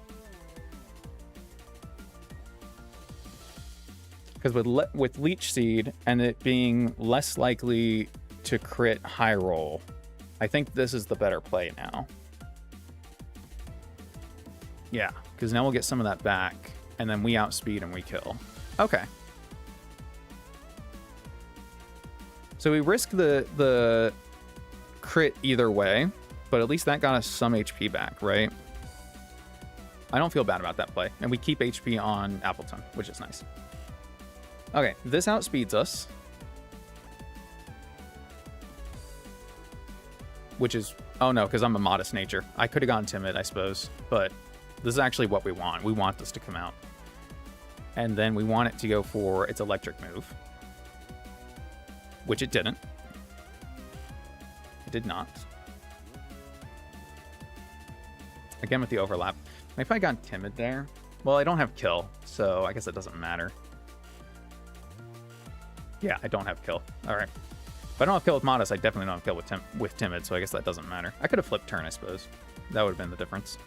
Because with Leech Seed and it being less likely to crit high roll, I think this is the better play now. Yeah, because now we'll get some of that back, and then we outspeed and we kill. Okay. So we risk the crit either way, but at least that got us some HP back, right? I don't feel bad about that play. And we keep HP on Appleton, which is nice. Okay, this outspeeds us. Which is... Oh no, because I'm a modest nature. I could have gone timid, I suppose. But this is actually what we want. We want this to come out. And then we want it to go for its electric move. Which it didn't. It did not. Again with the overlap. Maybe I got timid there. Well, I don't have kill, so I guess it doesn't matter. Yeah, I don't have kill. Alright. If I don't have kill with modest, I definitely don't have kill with timid, so I guess that doesn't matter. I could have flipped turn, I suppose. That would have been the difference.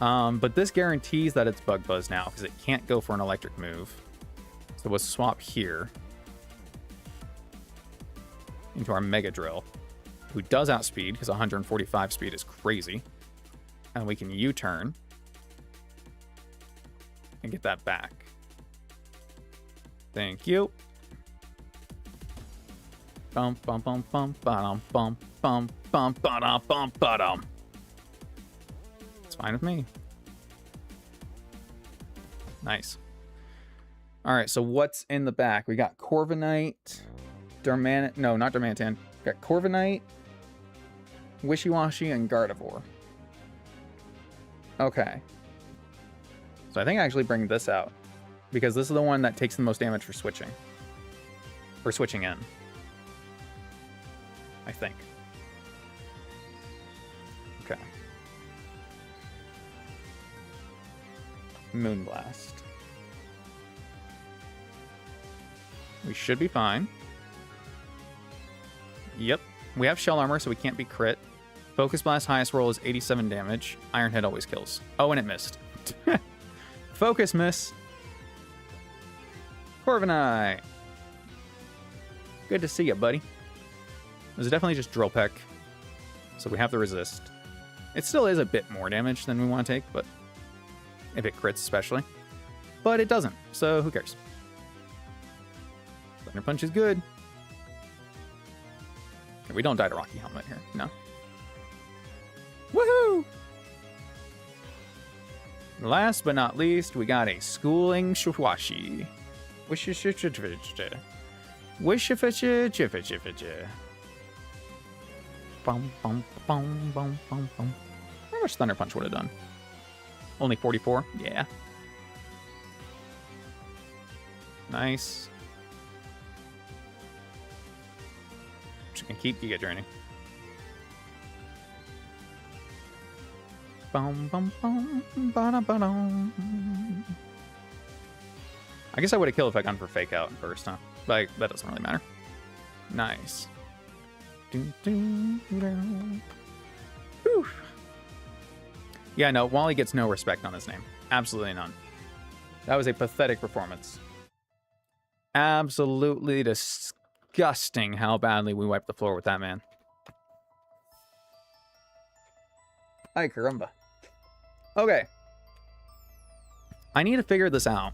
But this guarantees that it's Bug Buzz now, because it can't go for an electric move. So we'll swap here into our Mega Drill, who does outspeed, because 145 speed is crazy. And we can U-turn and get that back. Thank you. Bum bum bum bum bum bum bum bum bum bum bum. It's fine with me. Nice. All right, so what's in the back? We got Corviknight, no, not Darmanitan. We got Corviknight, Wishy-Washy, and Gardevoir. Okay. So I think I actually bring this out, because this is the one that takes the most damage for switching. For switching in. I think. Okay. Moonblast. We should be fine. Yep. We have Shell Armor, so we can't be crit. Focus Blast highest roll is 87 damage. Iron Head always kills. Oh, and it missed. Focus miss. Corviknight. Good to see you, buddy. It was definitely just Drill Peck. So we have the resist. It still is a bit more damage than we want to take, but if it crits especially. But it doesn't, so who cares? Thunder Punch is good. We don't die to Rocky Helmet here, no. Woohoo! Last but not least, we got a Schooling Shwashi. Bum, bum, bum, bum, bum, bum. How much Thunder Punch would have done? Only 44? Yeah. Nice. She can keep Giga Draining. Bum, bum, bum, ba-da-ba-dum. I guess I would have killed if I'd gone for Fake Out first, huh? But that doesn't really matter. Nice. Whew. Yeah, no, Wally gets no respect on his name. Absolutely none. That was a pathetic performance. Absolutely disgusting how badly we wiped the floor with that man. Ay, caramba. Okay. I need to figure this out,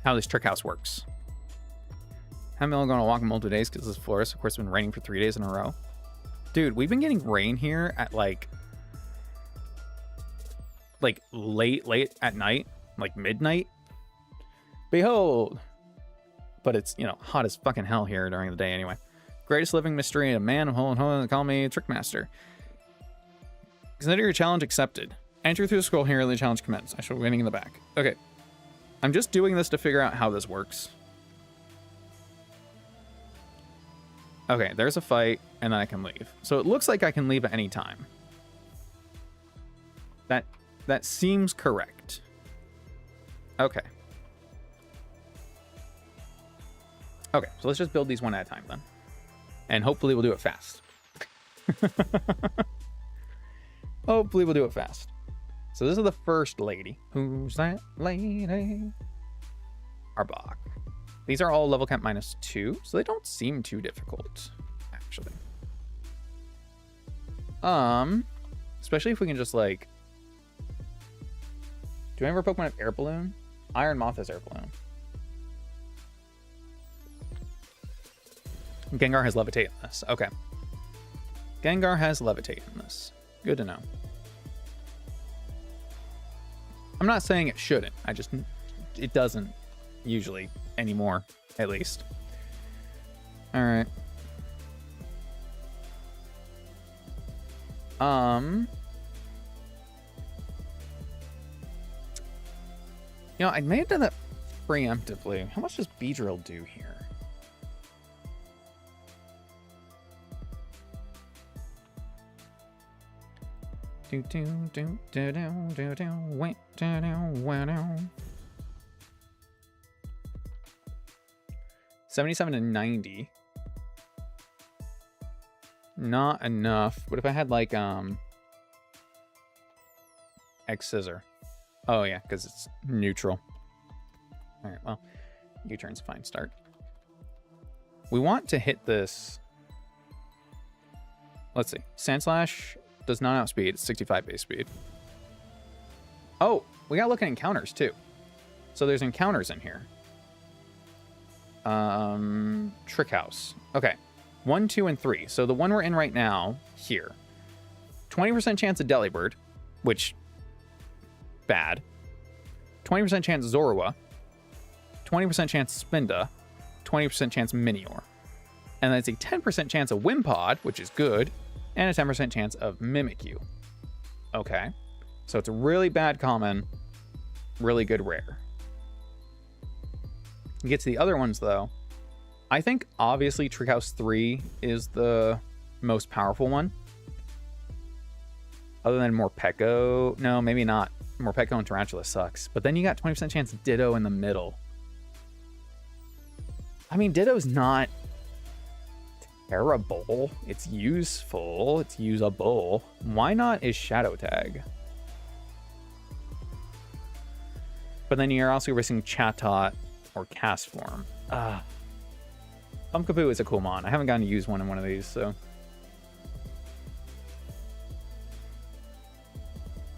how this trick house works. I'm only going to walk in multiple days because this floor has, of course, been raining for 3 days in a row. Dude, we've been getting rain here at like late at night, like midnight. Behold. But it's, you know, hot as fucking hell here during the day anyway. Greatest living mystery, a man of hole and hole, call me Trickmaster. Consider your challenge accepted. Enter through the scroll here, the challenge commence. I shall be waiting in the back. Okay. I'm just doing this to figure out how this works. Okay, there's a fight, and then I can leave. So it looks like I can leave at any time. That seems correct. Okay. Okay, so let's just build these one at a time then. And hopefully we'll do it fast. Hopefully we'll do it fast. So this is the first lady. Who's that lady? Arbok. These are all level cap -2, so they don't seem too difficult, actually. Especially if we can just like... Do any of our Pokemon have Air Balloon? Iron Moth has Air Balloon. Gengar has Levitate in this. Okay. Gengar has Levitate in this. Good to know. I'm not saying it shouldn't. It doesn't usually anymore, at least. All right. You know, I may have done that preemptively. How much does Beedrill do here? Do do do do do do do wait do do do. 77 to 90. Not enough. What if I had like X scissor? Oh yeah, because it's neutral. All right, well, U-turn's a fine start. We want to hit this. Let's see. Sandslash does not outspeed. It's 65 base speed. Oh, we got to look at encounters too. So there's encounters in here. Trick House. Okay. 1, 2, and 3. So the one we're in right now, here. 20% chance of Delibird, which, bad. 20% chance Zorua. 20% chance Spinda. 20% chance Minior. And that's a 10% chance of Wimpod, which is good. And a 10% chance of Mimikyu. Okay. So it's a really bad common, really good rare. You get to the other ones, though. I think, obviously, Trick House 3 is the most powerful one. Other than Morpeko. No, maybe not. Morpeko and Tarantula sucks. But then you got 20% chance Ditto in the middle. I mean, Ditto's not terrible. It's useful. It's usable. Why not is Shadow Tag? But then you're also risking Chatot or Castform. Pumpkaboo is a cool mon. I haven't gotten to use one in one of these, so.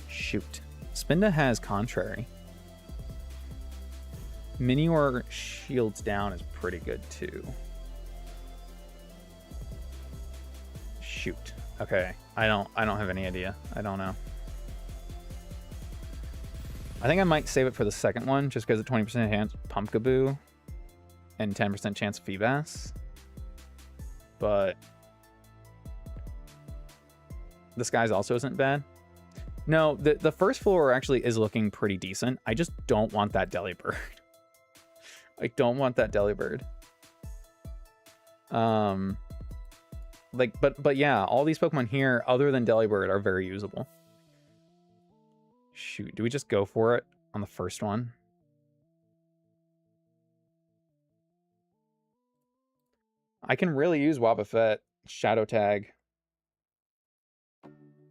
Shoot. Spinda has Contrary. Minior shields down is pretty good too. Shoot. Okay. I don't have any idea. I don't know. I think I might save it for the second one just because of 20% chance Pumpkaboo and 10% chance Feebas. But this guy's also isn't bad. No, the first floor actually is looking pretty decent. I just don't want that Delibird. I don't want that Delibird. But yeah, all these Pokemon here, other than Delibird, are very usable. Shoot, do we just go for it on the first one? I can really use Wobbuffet, Shadow Tag.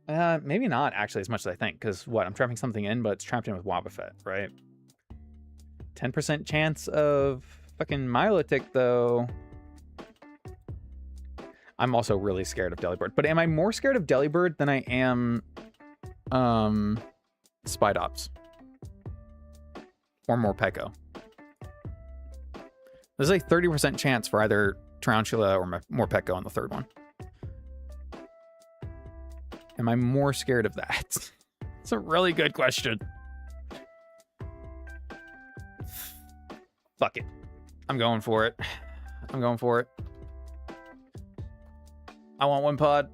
Maybe not actually as much as I think, because what, I'm trapping something in, but it's trapped in with Wobbuffet, right? 10% chance of fucking Milotic, though. I'm also really scared of Delibird. But am I more scared of Delibird than I am Spidops? Or Morpeko? There's a 30% chance for either Tarantula or Morpeko on the third one. Am I more scared of that? It's a really good question. Fuck it. I'm going for it. I'm going for it. I want one pod.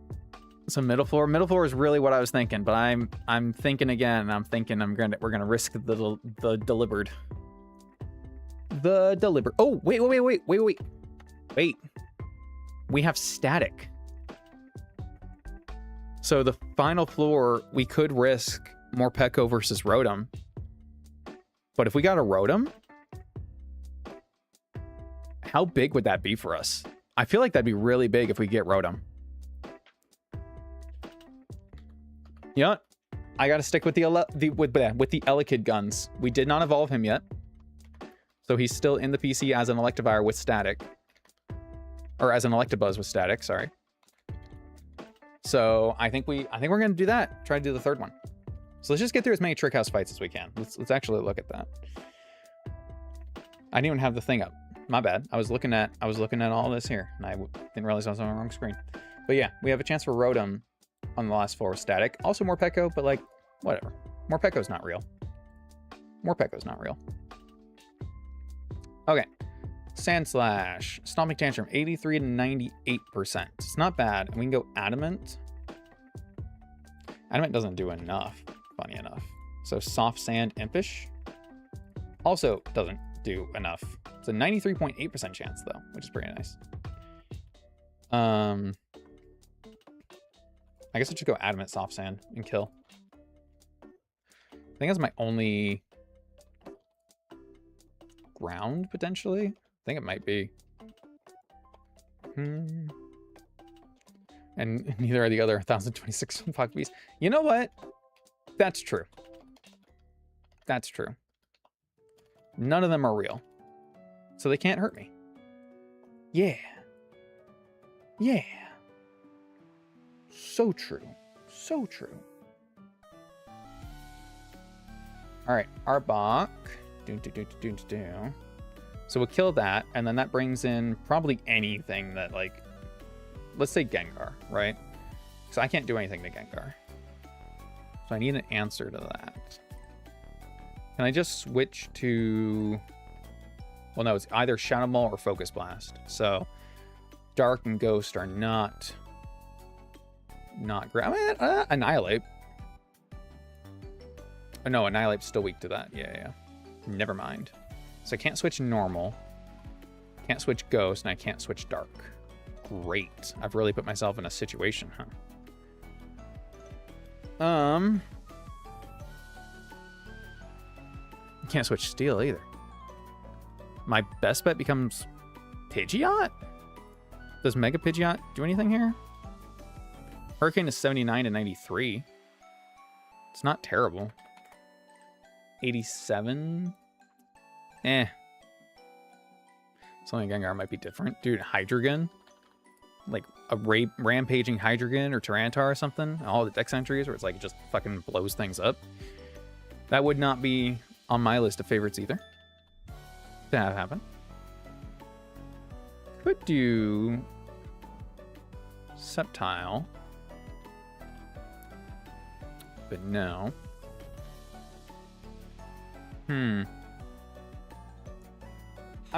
So middle floor. Middle floor is really what I was thinking, but I'm thinking again. I'm thinking we're gonna risk the Delibird. The Delibird. Oh, wait. Wait. We have static. So the final floor, we could risk Morpeko versus Rotom. But if we got a Rotom, how big would that be for us? I feel like that'd be really big if we get Rotom. You know what? I gotta stick with the Elekid guns. We did not evolve him yet. So he's still in the PC as an Electivire with static. Or as an Electabuzz with static, sorry. So I think we're gonna do that. Try to do the third one. So let's just get through as many Trick House fights as we can. Let's actually look at that. I didn't even have the thing up. My bad. I was looking at all this here, and I didn't realize I was on the wrong screen. But yeah, we have a chance for Rotom on the last floor with static. Also Morpeko, but like, whatever. Morpeko's not real. Morpeko's not real. Okay. Sand Slash. Stomping Tantrum, 83 to 98%. It's not bad. We can go Adamant. Adamant doesn't do enough, funny enough. So Soft Sand, Impish. Also doesn't do enough. It's a 93.8% chance, though, which is pretty nice. I guess I'll just go Adamant, Soft Sand, and kill. I think that's my only ground, potentially. I think it might be. And neither are the other 1,026 fuck bees. You know what? That's true. That's true. None of them are real. So they can't hurt me. Yeah. Yeah. So true. So true. Alright, Arbok. So we'll kill that, and then that brings in probably anything that, like, let's say Gengar, right? So I can't do anything to Gengar. So I need an answer to that. Can I just switch to... Well, no, it's either Shadow Ball or Focus Blast. So Dark and Ghost are not great. I mean, Annihilate. Oh, no, Annihilate's still weak to that. Yeah. Never mind. So I can't switch Normal. Can't switch Ghost, and I can't switch Dark. Great. I've really put myself in a situation, huh? Can't switch Steel either. My best bet becomes Pidgeot? Does Mega Pidgeot do anything here? Hurricane is 79 to 93. It's not terrible. 87? Eh. Something Gengar might be different. Dude, Hydreigon? Like a rampaging Hydreigon or Tyranitar or something? All the dex entries where it's like it just fucking blows things up. That would not be on my list of favorites either. To have happen. Could do Sceptile. But no. I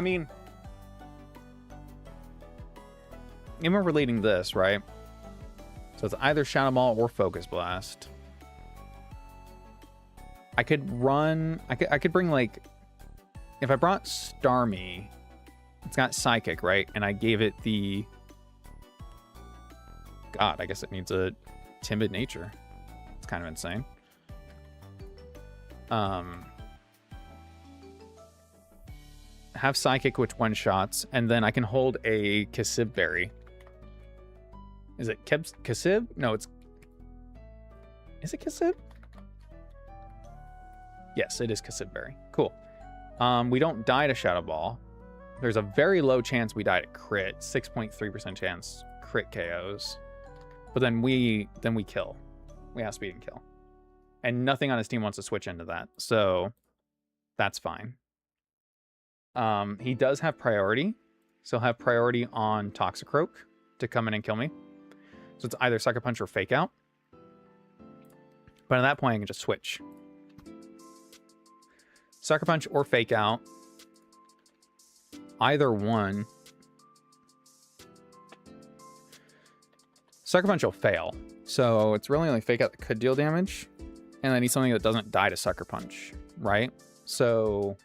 mean, and we're relating this, right? So it's either Shadow Ball or Focus Blast. I could run... I could bring, like... If I brought Starmie, it's got Psychic, right? And I gave it the... God, I guess it needs a timid nature. It's kind of insane. Have Psychic, which one-shots, and then I can hold a Kasib Berry. Is it Kasib? No, it's... Is it Kasib? Yes, it is Kasib Berry. Cool. We don't die to Shadow Ball. There's a very low chance we die to crit. 6.3% chance crit KOs. But then we kill. We have speed and kill. And nothing on his team wants to switch into that. So that's fine. He does have priority. So he'll have priority on Toxicroak to come in and kill me. So it's either Sucker Punch or Fake Out. But at that point, I can just switch. Sucker Punch or Fake Out. Either one. Sucker Punch will fail. So it's really only Fake Out that could deal damage. And I need something that doesn't die to Sucker Punch, right? So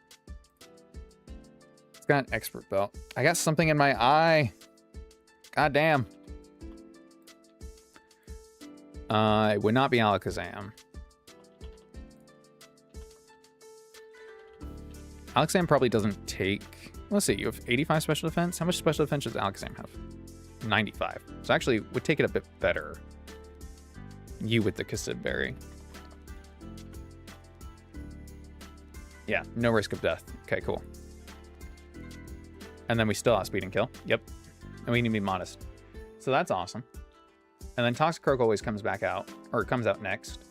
it's got an Expert Belt. I got something in my eye. God damn. It would not be Alakazam. Alakazam probably doesn't take... Let's see, you have 85 special defense? How much special defense does Alakazam have? 95. So actually, would take it a bit better. You with the Kasib Berry. Yeah, no risk of death. Okay, cool. And then we still have speed and kill. Yep. And we need to be modest. So that's awesome. And then Toxicroak always comes back out, or comes out next.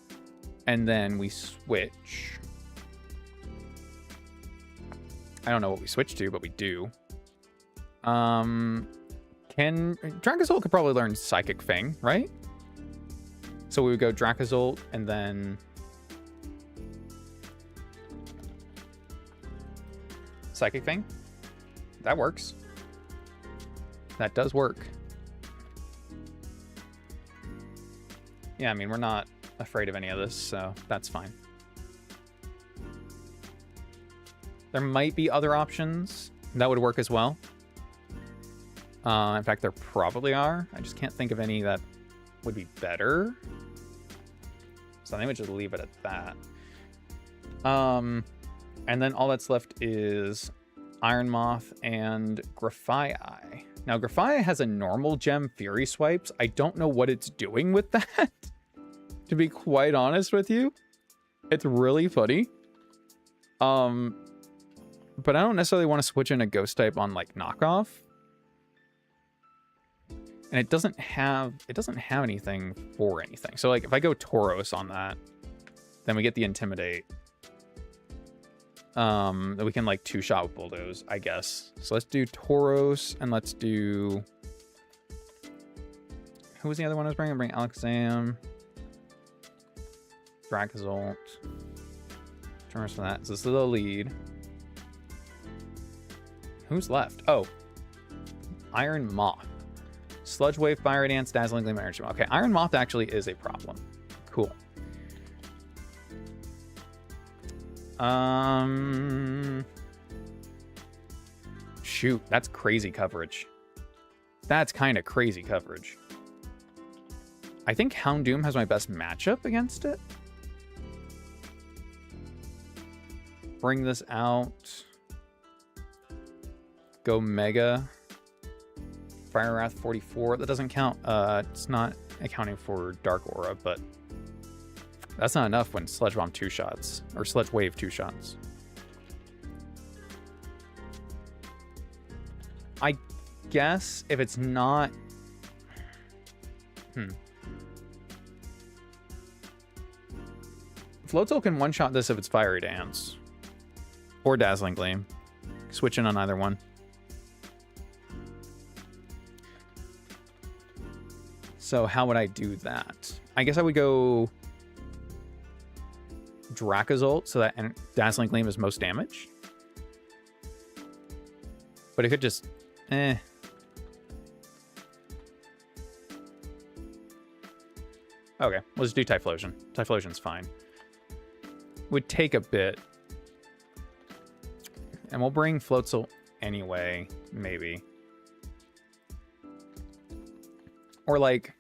And then we switch. I don't know what we switch to, but we do. Dracozolt could probably learn Psychic Fang, right? So we would go Dracozolt and then Psychic Fang. That works. That does work. Yeah, I mean, we're not afraid of any of this, so that's fine. There might be other options that would work as well. In fact, there probably are. I just can't think of any that would be better. So I think we just leave it at that. And then all that's left is Iron Moth and Grafii. Now, Grafii has a normal gem Fury Swipes. I don't know what it's doing with that, to be quite honest with you. It's really funny. But I don't necessarily want to switch in a Ghost type on, like, Knockoff. And it doesn't have anything for anything. So, like, if I go Tauros on that, then we get the Intimidate. That we can, like, two-shot with Bulldoze, I guess. So let's do Tauros, and let's do... Who was the other one I was bringing? I'm bringing Alakazam. Dracozolt. Tauros for that. So this is the lead. Who's left? Oh. Iron Moth. Sludge Wave, Fire Dance, Dazzling Gleam, Energy. Okay, Iron Moth actually is a problem. Cool. Shoot, that's crazy coverage. That's kind of crazy coverage. I think Houndoom has my best matchup against it. Bring this out. Go Mega. Fire Wrath 44. That doesn't count. It's not accounting for Dark Aura, but that's not enough when Sludge Bomb 2 shots. Or Sludge Wave 2 shots. I guess if it's not... Floatzel can one-shot this if it's Fiery Dance. Or Dazzling Gleam. Switch in on either one. So how would I do that? I guess I would go Dracozolt so that Dazzling Gleam is most damage. But it could just... Okay, let's do Typhlosion. Typhlosion's fine. Would take a bit. And we'll bring Floatzel anyway, maybe. Or, like,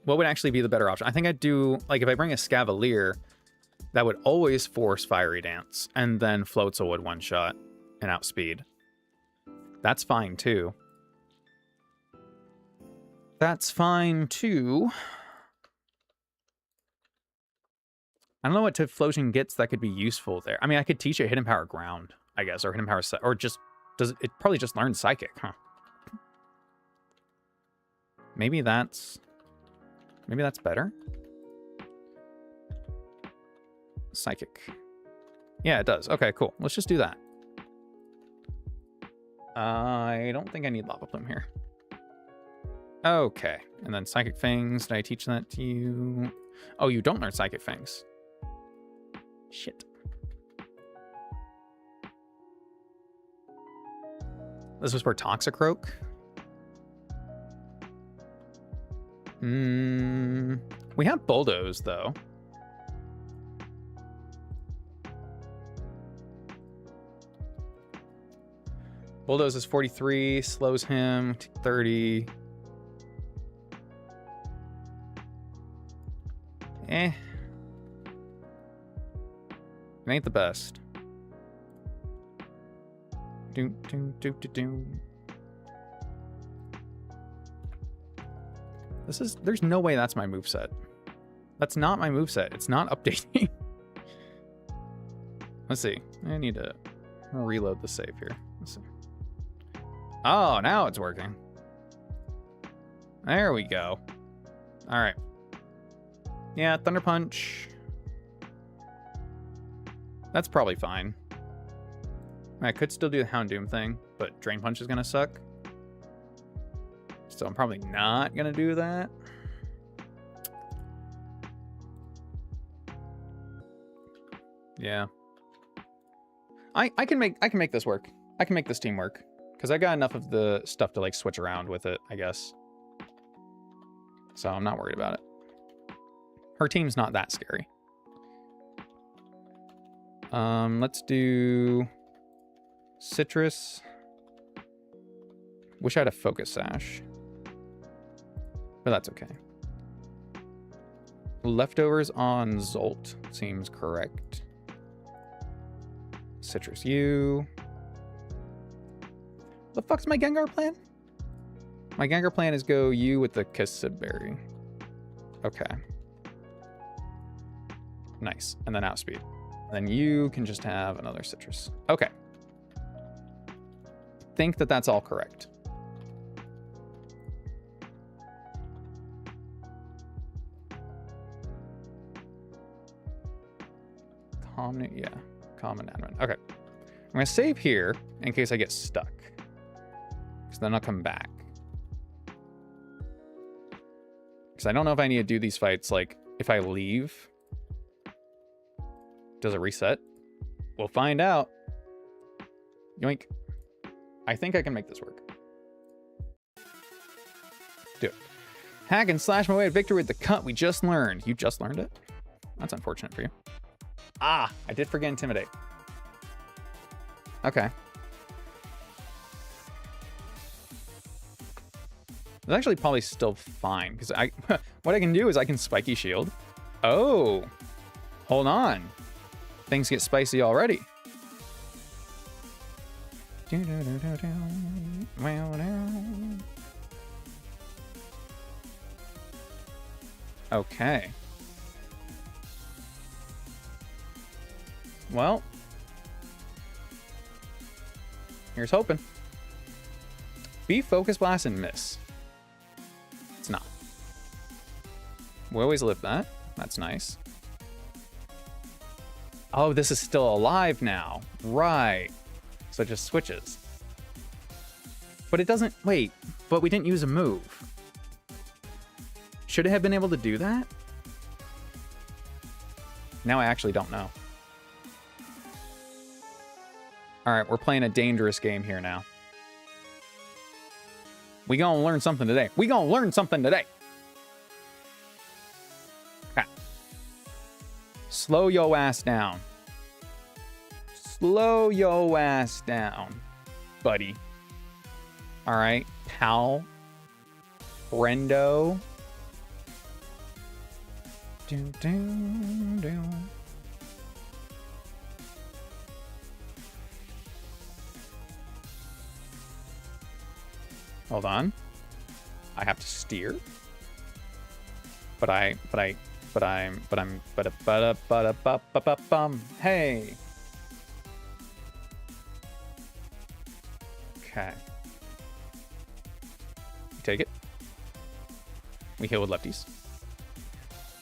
what would actually be the better option? I think I'd do, like, if I bring a Scavalier, that would always force Fiery Dance, and then Floatzel would one-shot and outspeed. That's fine, too. That's fine, too. I don't know what Typhlosion gets that could be useful there. I mean, I could teach it Hidden Power Ground, I guess, or Hidden Power... Or just... It probably just learns Psychic, huh? Maybe that's better. Psychic. Yeah, it does. Okay, cool. Let's just do that. I don't think I need Lava Plume here. Okay. And then Psychic Fangs. Did I teach that to you? Oh, you don't learn Psychic Fangs. Shit. This was for Toxicroak. We have Bulldoze, though. Bulldoze is 43, slows him to 30. It ain't the best. There's no way that's my moveset. That's not my moveset. It's not updating. Let's see. I need to reload the save here. Let's see. Oh, now it's working. There we go. All right. Yeah, Thunder Punch. That's probably fine. I could still do the Houndoom thing, but Drain Punch is going to suck. So I'm probably not going to do that. Yeah. I can make this work. I can make this team work. Because I got enough of the stuff to like switch around with it, I guess. So I'm not worried about it. Her team's not that scary. Let's do citrus. Wish I had a focus sash. But that's okay. Leftovers on Zolt seems correct. Citrus U. The fuck's my Gengar plan? My Gengar plan is go U with the Kasib Okay. Nice. And then outspeed. Then you can just have another citrus. Okay. Think that that's all correct. Common, yeah. Common admin. Okay. I'm going to save here in case I get stuck. Because then I'll come back. Because I don't know if I need to do these fights, like, if I leave. Does it reset? We'll find out. Yoink. I think I can make this work. Do it. Hack and slash my way to victory with the cut we just learned. You just learned it? That's unfortunate for you. Ah, I did forget Intimidate. Okay. It's actually probably still fine, because what I can do is I can spiky shield. Oh, hold on. Things get spicy already. Okay. Well, here's hoping. Be focus blast and miss. It's not. We always live that. That's nice. Oh, this is still alive now. Right. So it just switches. But it doesn't... Wait, but we didn't use a move. Should it have been able to do that? Now I actually don't know. Alright, we're playing a dangerous game here now. We gonna learn something today. We gonna learn something today. Okay. Slow yo ass down. Slow yo ass down, buddy. Alright, pal. Friendo. Hold on. I have to steer. Hey. Okay. We take it. We heal with lefties.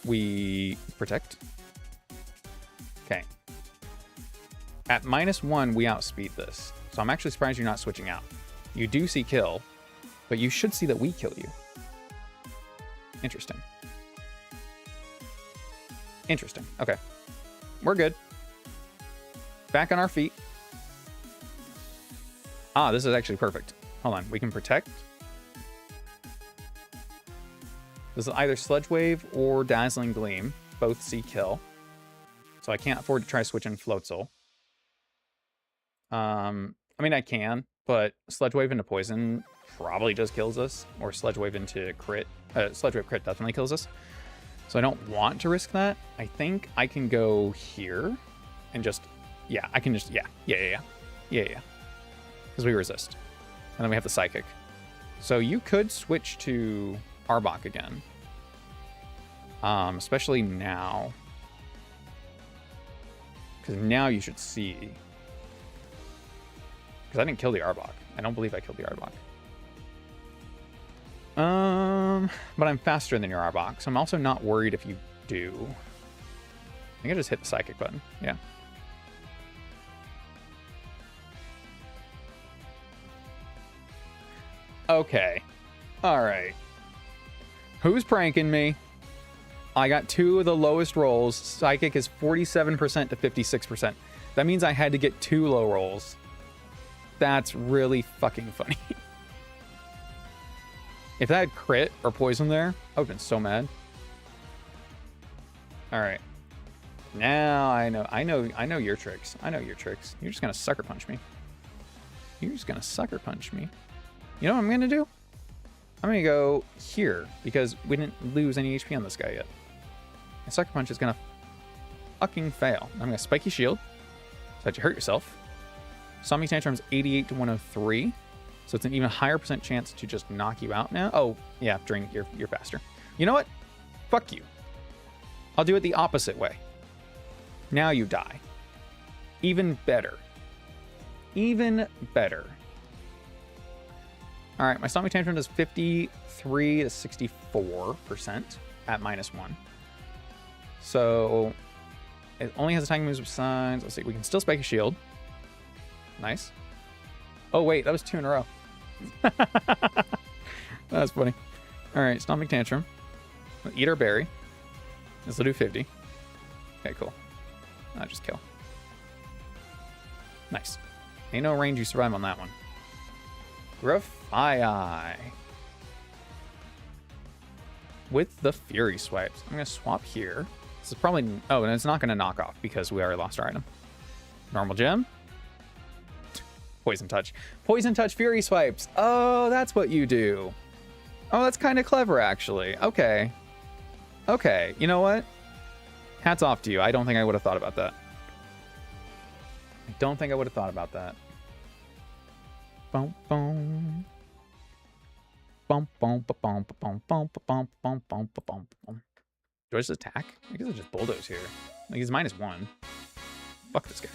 We protect. Okay. At -1, we outspeed this. So I'm actually surprised you're not switching out. You do see kill, but you should see that we kill you. Interesting. Interesting. Okay. We're good. Back on our feet. Ah, this is actually perfect. Hold on. We can protect. This is either Sludge Wave or Dazzling Gleam. Both see kill. So I can't afford to try switching Floatzel. I mean, I can, but Sludge Wave into Poison probably just kills us. Or Sludge Wave into Crit. Sludge Wave Crit definitely kills us. So I don't want to risk that. I think I can go here and just... Yeah, I can just... Yeah. Because we resist. And then we have the Psychic. So you could switch to Arbok again. Especially now. Because now you should see. Because I didn't kill the Arbok. I don't believe I killed the Arbok. But I'm faster than your Arbok, so I'm also not worried if you do. I think I just hit the Psychic button. Yeah. Okay. Alright. Who's pranking me? I got 2 of the lowest rolls. Psychic is 47% to 56%. That means I had to get 2 low rolls. That's really fucking funny. If that had crit or poison there, I would have been so mad. All right. Now I know your tricks. I know your tricks. You're just gonna sucker punch me. You're just gonna sucker punch me. You know what I'm gonna do? I'm gonna go here because we didn't lose any HP on this guy yet. A sucker punch is gonna fucking fail. I'm gonna spike your shield so that you hurt yourself. Stomach Tantrum's 88 to 103, so it's an even higher % chance to just knock you out now. Oh yeah, drink. You're faster. You know what? Fuck you. I'll do it the opposite way. Now you die. Even better. Even better. All right, my Stomach Tantrum does 53 to 64% at -1. So it only has attacking moves besides. Let's see, we can still spike a shield. Nice. Oh wait, that was 2 in a row. That's funny. All right, Stomach Tantrum. Eat our berry. This will do 50. Okay, cool. I'll just kill. Nice. Ain't no range you survive on that one. Grafii. With the Fury Swipes. I'm going to swap here. This is probably... Oh, and it's not going to knock off because we already lost our item. Normal gem. Poison Touch. Poison Touch Fury Swipes. Oh, that's what you do. Oh, that's kind of clever, actually. Okay. Okay. You know what? Hats off to you. I don't think I would have thought about that. I don't think I would have thought about that. Boom, boom. Bum, bum, ba, bum, ba, bum, bum, ba, bum, bum, bum, ba, bum, bum. Do I just attack? I guess I just bulldoze here. Like, he's -1. Fuck this guy.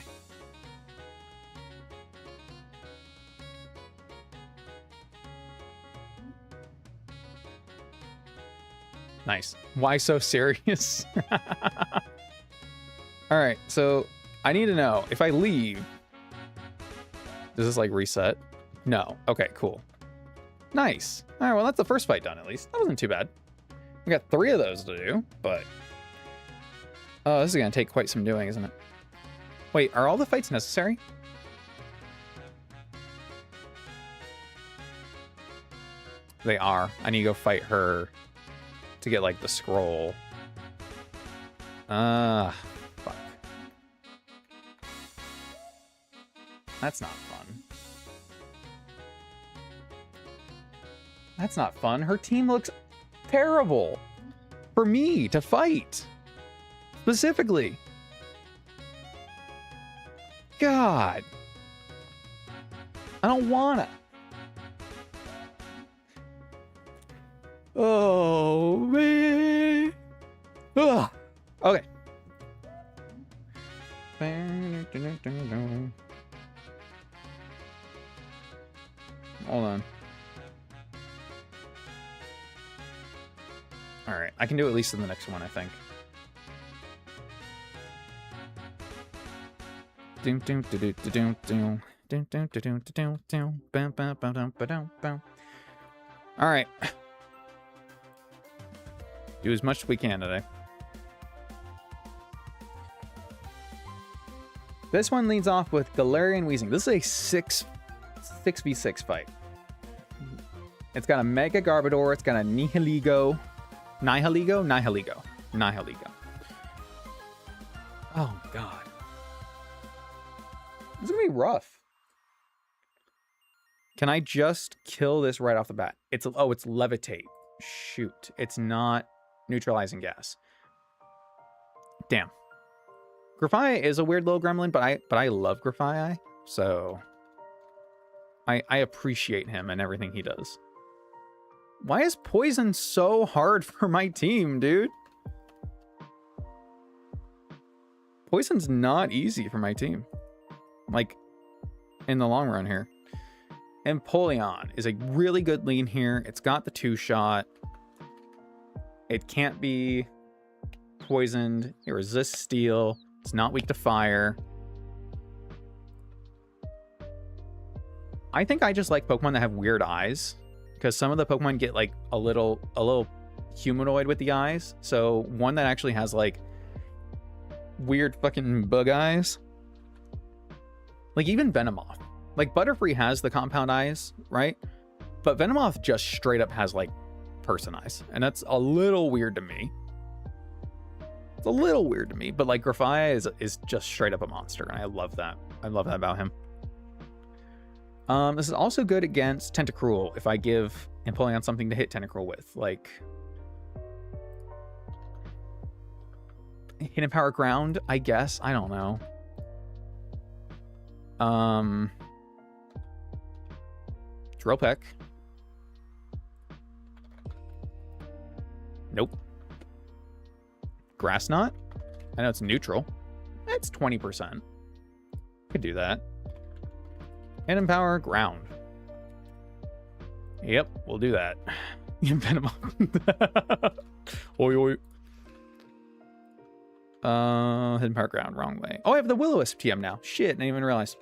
Nice. Why so serious? All right, so I need to know if I leave, does this like reset? No. Okay, cool. Nice. All right, well, that's the first fight done at least. That wasn't too bad. We got 3 of those to do, but oh, this is gonna take quite some doing, isn't it? Wait, are all the fights necessary? They are. I need to go fight her to get like the scroll. Fuck. That's not fun. That's not fun. Her team looks terrible for me to fight. Specifically. God. I don't wanna. Oh, man. Ugh. Okay. Hold on. All right, I can do at least in the next one, I think. All right. Do as much as we can today. This one leads off with Galarian Weezing. This is a 6v6 fight. It's got a Mega Garbodor. It's got a Nihiligo. Nihiligo. Oh, my God. This is going to be rough. Can I just kill this right off the bat? It's Levitate. Shoot. It's not neutralizing gas. Damn. Grafii is a weird little gremlin, but I love Grafii, so I appreciate him and everything he does. Why is poison so hard for my team, dude? Poison's not easy for my team. Like, in the long run here. Empoleon is a really good lean here. It's got the 2-shot. It can't be poisoned. It resists steel. It's not weak to fire. I think I just like Pokemon that have weird eyes, because some of the Pokemon get like a little humanoid with the eyes. So one that actually has like weird fucking bug eyes Like, even Venomoth. Like, Butterfree has the compound eyes, right? But Venomoth just straight up has, like, person eyes. And that's a little weird to me. It's a little weird to me. But, like, Grafaiai is just straight up a monster. And I love that. I love that about him. This is also good against Tentacruel if I give Empoleon something to hit Tentacruel with. Like, Hidden Power Ground, I guess. I don't know. Drill Peck. Nope. Grass Knot. I know it's neutral. It's 20%. Could do that. Hidden Power Ground. Yep, we'll do that. Venom. Oi, oi. Hidden Power Ground, wrong way. Oh, I have the Will-O-Wisp TM now. Shit, I didn't even realize.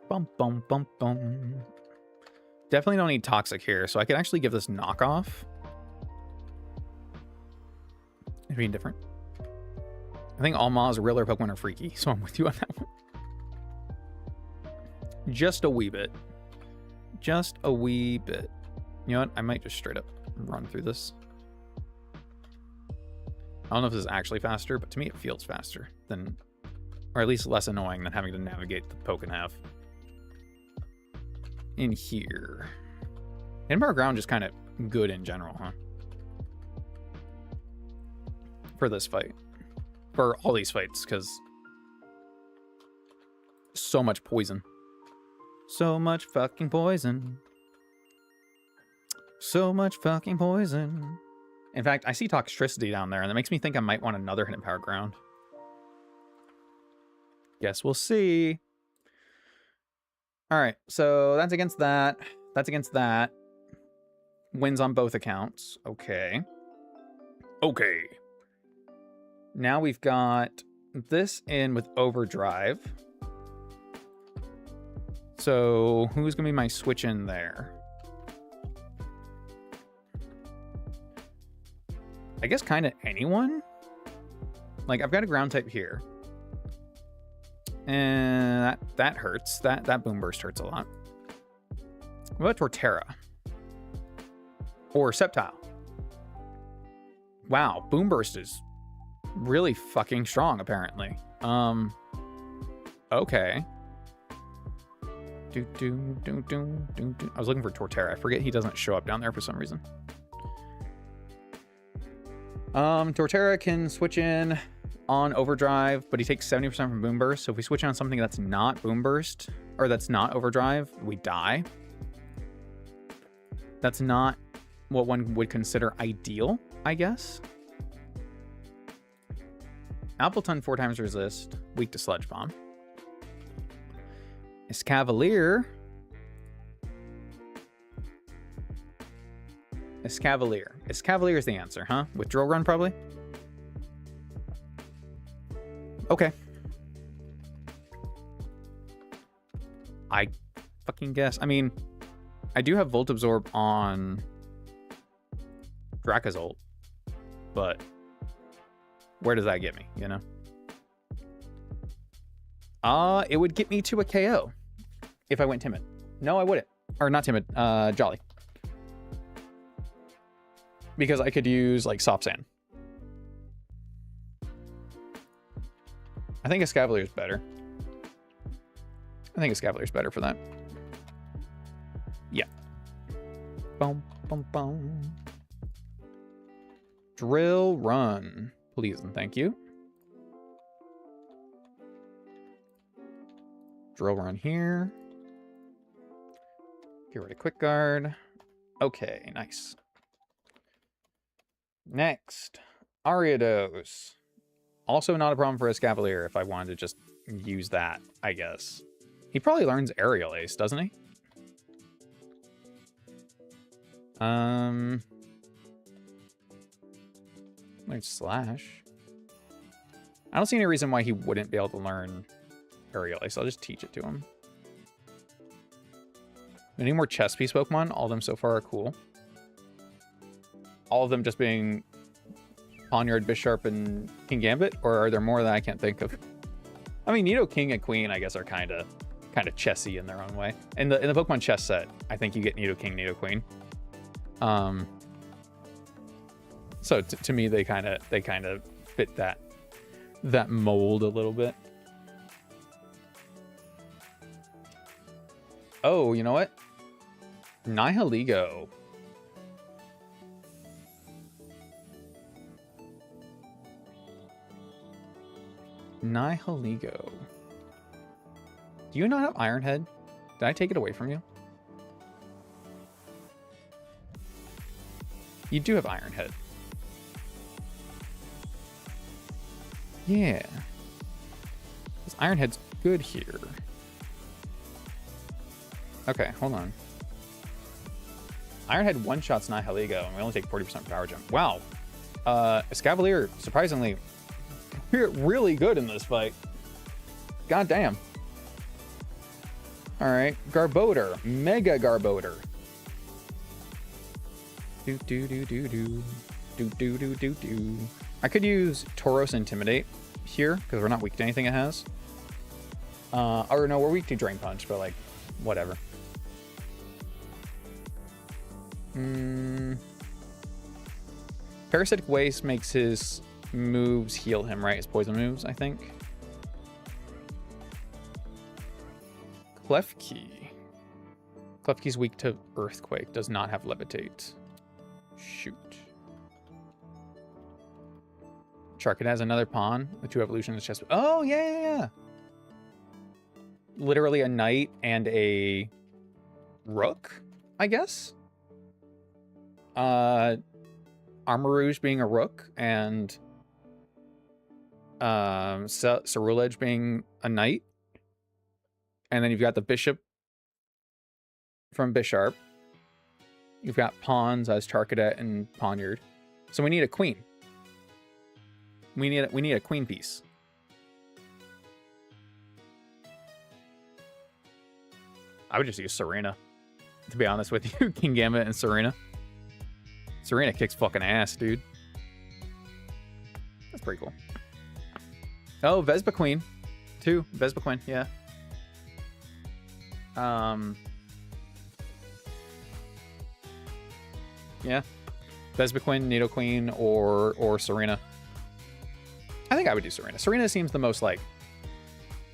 Bum, bum, bum, bum. Definitely don't need Toxic here, so I could actually give this knockoff. It'd be different. I think all Ma's realer Pokemon are freaky, so I'm with you on that one. Just a wee bit. Just a wee bit. You know what? I might just straight up run through this. I don't know if this is actually faster, but to me it feels faster than, or at least less annoying than having to navigate the poke and half. In here. Hidden Power Ground just kind of good in general, huh? For this fight. For all these fights, because so much poison. So much fucking poison. So much fucking poison. In fact, I see Toxtricity down there, and that makes me think I might want another Hidden Power Ground. Guess we'll see. Alright, so that's against that. That's against that. Wins on both accounts. Okay. Okay. Now we've got this in with Overdrive. So who's going to be my switch in there? I guess kind of anyone. Like, I've got a ground type here. And that hurts. That Boom Burst hurts a lot. What about Torterra? Or Sceptile? Wow, Boom Burst is really fucking strong, apparently. Okay. I was looking for Torterra. I forget he doesn't show up down there for some reason. Torterra can switch in on Overdrive, but he takes 70% from Boom Burst. So if we switch on something that's not Boom Burst, or that's not Overdrive, we die. That's not what one would consider ideal, I guess. Appleton 4 times resist, weak to Sludge Bomb. Escavalier. Escavalier. Escavalier is the answer, huh? With Drill Run, probably? Okay. I fucking guess. I mean, I do have Volt Absorb on Dracozolt, but where does that get me, you know? It would get me to a KO if I went Timid. No, I wouldn't. Or not Timid, Jolly. Because I could use, like, Soft Sand. I think Escavalier is better. I think Escavalier is better for that. Yeah. Boom, boom, boom. Drill Run. Please and thank you. Drill Run here. Get rid of Quick Guard. Okay, nice. Next, Ariados. Also not a problem for Escavalier if I wanted to just use that, I guess. He probably learns Aerial Ace, doesn't he? Learn Slash. I don't see any reason why he wouldn't be able to learn Aerial Ace. I'll just teach it to him. Any more chess piece Pokemon? All of them so far are cool. All of them just being Poniard, Bisharp, and King Gambit, or are there more that I can't think of? I mean, Nido King and Queen, I guess, are kind of chessy in their own way. In the Pokemon chess set, I think you get Nido King, Nido Queen. So to me, they kind of fit that mold a little bit. Oh, you know what? Nihiligo. Nihiligo. Do you not have Iron Head? Did I take it away from you? You do have Iron Head. Yeah. This Iron Head's good here. Okay, hold on. Iron Head one-shots Nihiligo, and we only take 40% power jump. Wow. Escavalier, surprisingly, really good in this fight. God damn. Alright, Garbodor. Mega Garbodor. Do. I could use Tauros Intimidate here, because we're not weak to anything it has. Or no, we're weak to Drain Punch, but like, whatever. Parasitic Waste makes his moves heal him, right? His poison moves, I think. Klefki. Klefki's weak to Earthquake, does not have Levitate. Shoot. Charkid has another pawn. The 2 evolutions chest. Oh, yeah. Literally a knight and a rook, I guess. Armarouge being a rook and Cerulege being a knight. And then you've got the bishop from Bisharp. You've got pawns as Charcadet and Poniard. So we need a queen. We need a queen piece. I would just use Serena, to be honest with you. King Gambit and Serena. Serena kicks fucking ass, dude. That's pretty cool. Oh, Vespa Queen. 2. Vespa Queen, yeah. Yeah. Vespa Queen, Nido Queen, or Serena. I think I would do Serena. Serena seems the most like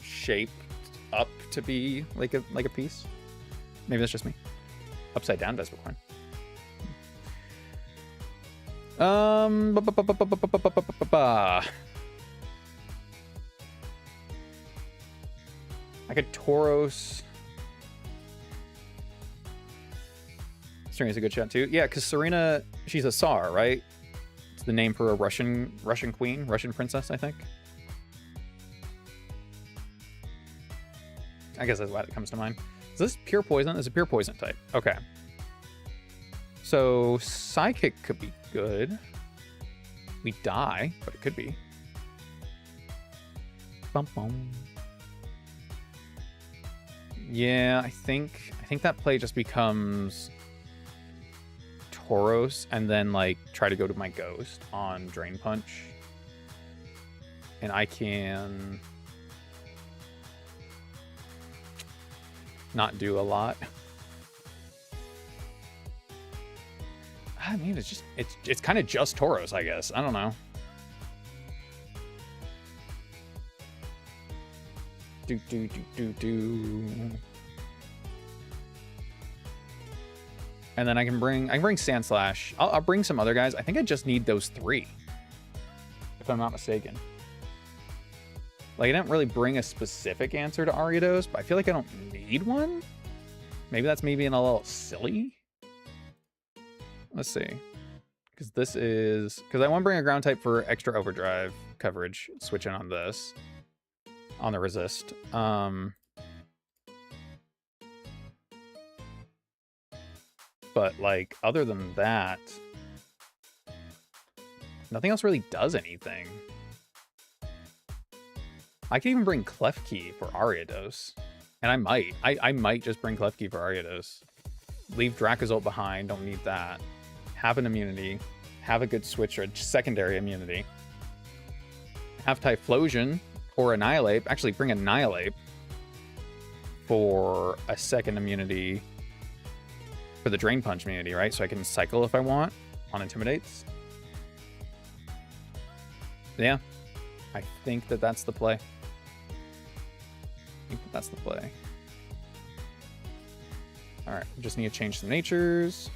shaped up to be like a piece. Maybe that's just me. Upside down Vespa Queen. I could Tauros. Serena's a good shot too. Yeah, because Serena, she's a Tsar, right? It's the name for a Russian queen, Russian princess, I think. I guess that's why it comes to mind. Is this pure poison? It's a pure poison type. Okay. So Psychic could be good. We die, but it could be. Bum bum. Yeah, I think that play just becomes Tauros and then like try to go to my Ghost on Drain Punch. And I can not do a lot. I mean, it's kind of just Tauros, I guess. I don't know. Do. And then I can bring Sandslash. I'll bring some other guys. I think I just need those 3, if I'm not mistaken. Like, I didn't really bring a specific answer to Ariados, but I feel like I don't need one. Maybe that's me being a little silly. Let's see. Because I want to bring a ground type for extra overdrive coverage. Switching on this. On the resist. But, like, other than that, nothing else really does anything. I could even bring Klefki for Ariados. And I might just bring Klefki for Ariados. Leave Dracozolt behind, don't need that. Have an immunity. have a good switch or a secondary immunity. Have Typhlosion or Annihilate. Actually, bring Annihilate for a second immunity for the Drain Punch immunity, right? So I can cycle if I want on Intimidates. Yeah, I think that that's the play. I think that's the play. All right, just need to change some natures.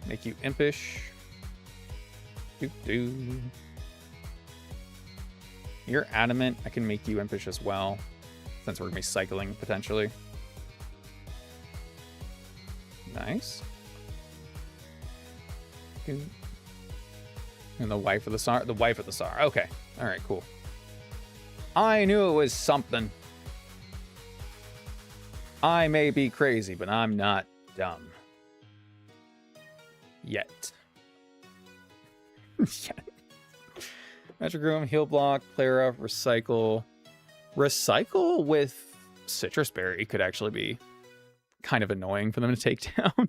Make you impish. You're adamant. I can make you impish as well, since we're gonna be cycling potentially. Nice. And the wife of the Tsar. The wife of the Tsar. Okay. All right. Cool. I knew it was something. I may be crazy, but I'm not dumb. Yet. Yet. Magic Room, Heal Block, Player Up, Recycle. Recycle with Citrus Berry could actually be kind of annoying for them to take down.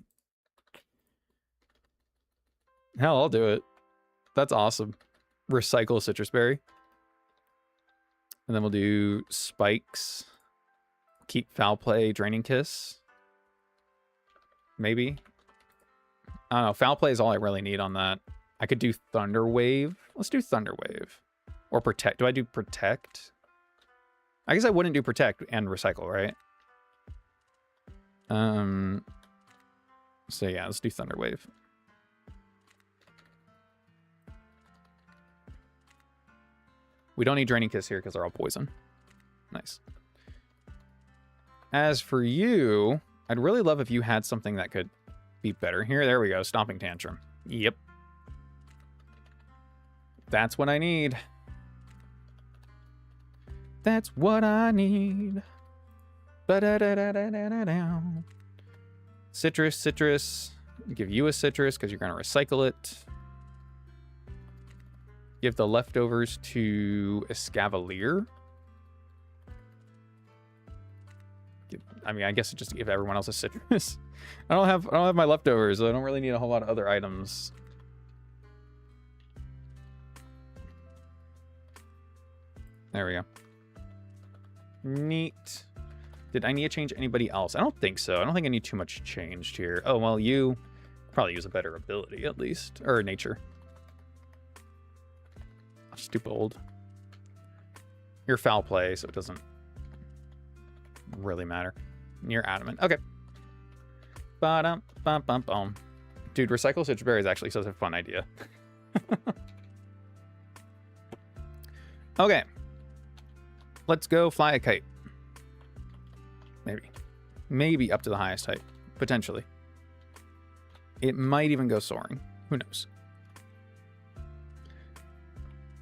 Hell, I'll do it. That's awesome. Recycle Citrus Berry. And then we'll do Spikes. Keep Foul Play, Draining Kiss. Maybe. I don't know. Foul Play is all I really need on that. I could do Thunder Wave. Let's do Thunder Wave. Or Protect. Do I do Protect? I guess I wouldn't do Protect and Recycle, right? So yeah, let's do Thunder Wave. We don't need Draining Kiss here because they're all poison. Nice. As for you, I'd really love if you had something that could be better. Here, there we go. Stomping Tantrum. Yep. That's what I need. That's what I need. Ba-da-da-da-da-da-da. Citrus, Citrus. Give you a Citrus because you're going to recycle it. Give the leftovers to Escavalier. I mean, I guess just give everyone else a Citrus. I don't have my leftovers, so I don't really need a whole lot of other items. There we go. Neat. Did I need to change anybody else? I don't think so. I don't think I need too much changed here. Oh, well, you probably use a better ability, at least. Or nature. Stupid old. You're Foul Play, so it doesn't really matter. You're adamant. Okay. Ba-dum-bum-bum-bum. Dude, Recycle Citrus Berry is actually such a fun idea. Okay. Let's go fly a kite. Maybe. Maybe up to the highest height. Potentially. It might even go soaring. Who knows?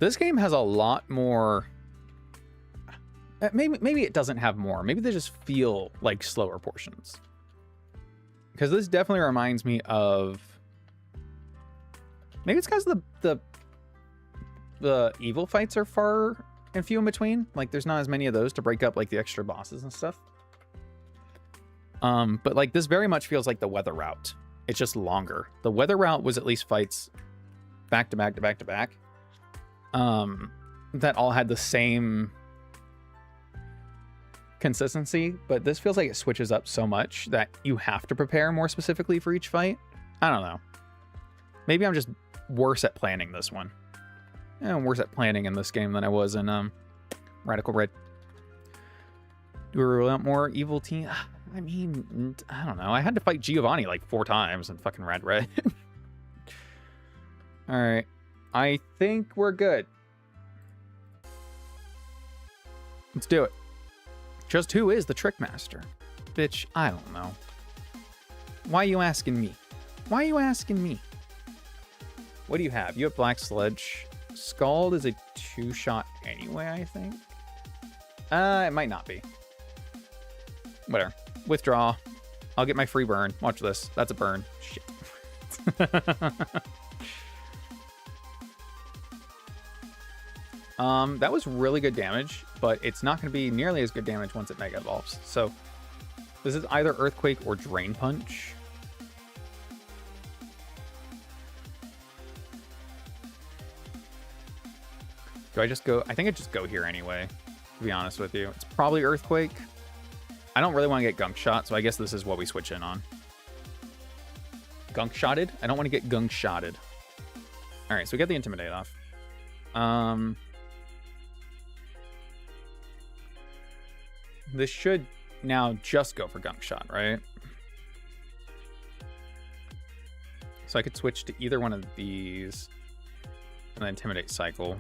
This game has a lot more... Maybe it doesn't have more. Maybe they just feel like slower portions. Because this definitely reminds me of... Maybe it's because the evil fights are far and few in between. Like, there's not as many of those to break up, like, the extra bosses and stuff. But, like, this very much feels like the weather route. It's just longer. The weather route was at least fights back to back to back to back. That all had the same consistency, but this feels like it switches up so much that you have to prepare more specifically for each fight. I don't know. Maybe I'm just worse at planning this one. Yeah, I'm worse at planning in this game than I was in Radical Red. Do we really want more evil team? I mean, I don't know. I had to fight Giovanni like 4 times in fucking Red. All right. I think we're good. Let's do it. Just who is the Trick Master? Bitch, I don't know. Why are you asking me? Why are you asking me? What do you have? You have Black Sledge. Scald is a 2-shot anyway, I think. It might not be. Whatever. Withdraw. I'll get my free burn. Watch this. That's a burn. Shit. That was really good damage, but it's not going to be nearly as good damage once it Mega Evolves. So this is either Earthquake or Drain Punch. Do I just go? I think I just go here anyway, to be honest with you. It's probably Earthquake. I don't really want to get Gunk Shot, so I guess this is what we switch in on. Gunk Shotted? I don't want to get Gunk Shotted. All right, so we get the Intimidate off. This should now just go for Gunk Shot, right? So I could switch to either one of these and then Intimidate cycle.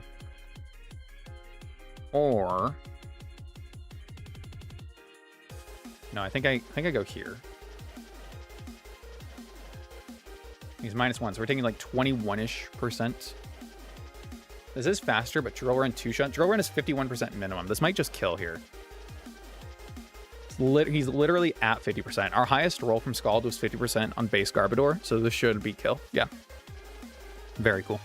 Or no, I think I go here. He's -1, so we're taking like 21-ish%. This is faster, but Drill Run 2-shot. Drill Run is 51% minimum. This might just kill here. He's literally at 50%. Our highest roll from Scald was 50% on base Garbodor, so this should be kill. Yeah. Very cool.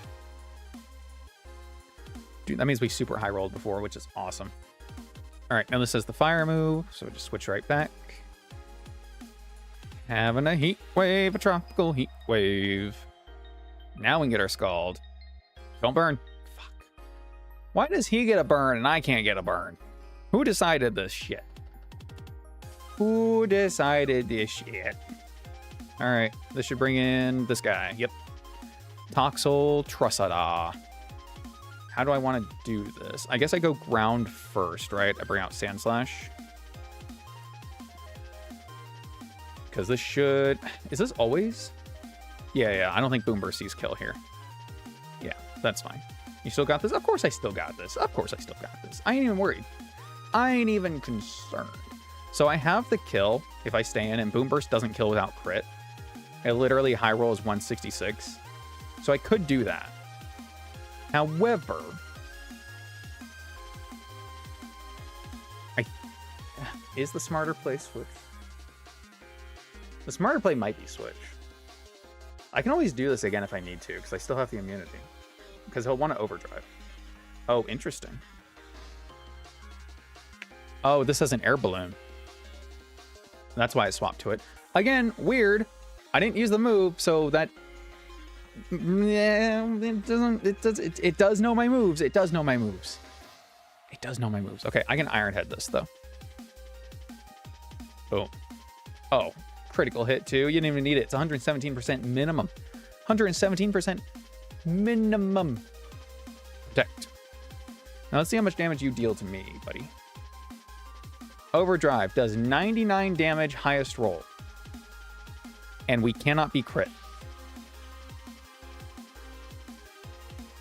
Dude, that means we super high rolled before, which is awesome. All right, now this is the fire move, so we just switch right back. Having a heat wave, a tropical heat wave. Now we can get our Scald. Don't burn. Fuck. Why does he get a burn and I can't get a burn? Who decided this shit? Who decided this shit? All right, this should bring in this guy. Yep. Toxel Trussada. How do I want to do this? I guess I go ground first, right? I bring out Sand Slash. Because this should... Is this always? Yeah. I don't think Boom Burst sees kill here. Yeah, that's fine. You still got this? Of course I still got this. Of course I still got this. I ain't even worried. I ain't even concerned. So I have the kill if I stay in, and Boom Burst doesn't kill without crit. It literally high roll is 166. So I could do that. However, is the smarter play Switch? The smarter play might be Switch. I can always do this again if I need to, because I still have the immunity. Because he'll want to overdrive. Oh, interesting. Oh, this has an air balloon. That's why I swapped to it. Again, weird. I didn't use the move, so that... Yeah, it does know my moves. It does know my moves. It does know my moves. Okay, I can Iron Head this, though. Boom. Oh, critical hit, too. You didn't even need it. It's 117% minimum. 117% minimum. Protect. Now, let's see how much damage you deal to me, buddy. Overdrive does 99 damage, highest roll. And we cannot be crit.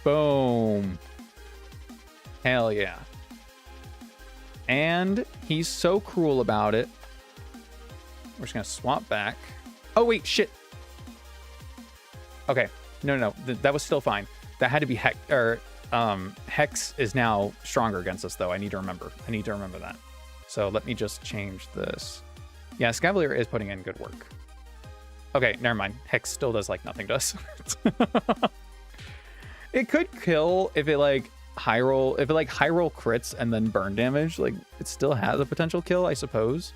Boom. Hell yeah. And he's so cruel about it. We're just going to swap back. Oh, wait, shit. Okay. No. That was still fine. That had to be Hex. Hex is now stronger against us, though. I need to remember that. So let me just change this. Yeah, Scavalier is putting in good work. Okay, never mind. Hex still does like nothing does. It could kill if it like high roll crits and then burn damage. Like it still has a potential kill, I suppose.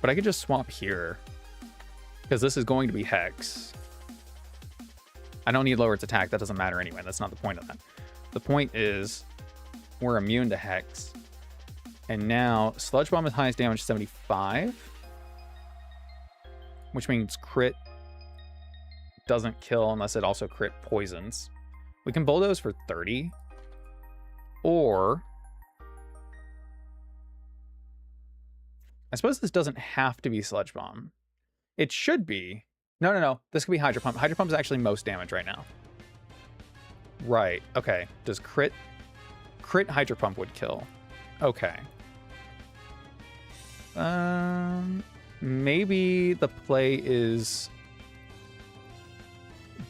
But I could just swap here because this is going to be Hex. I don't need lower its attack. That doesn't matter anyway. That's not the point of that. The point is we're immune to Hex. And now Sludge Bomb with highest damage 75, which means crit doesn't kill unless it also crit poisons. We can Bulldoze for 30, or I suppose this doesn't have to be Sludge Bomb. It should be. No. This could be Hydro Pump. Hydro Pump is actually most damage right now. Right. Okay. Does crit Hydro Pump would kill? Okay. Maybe the play is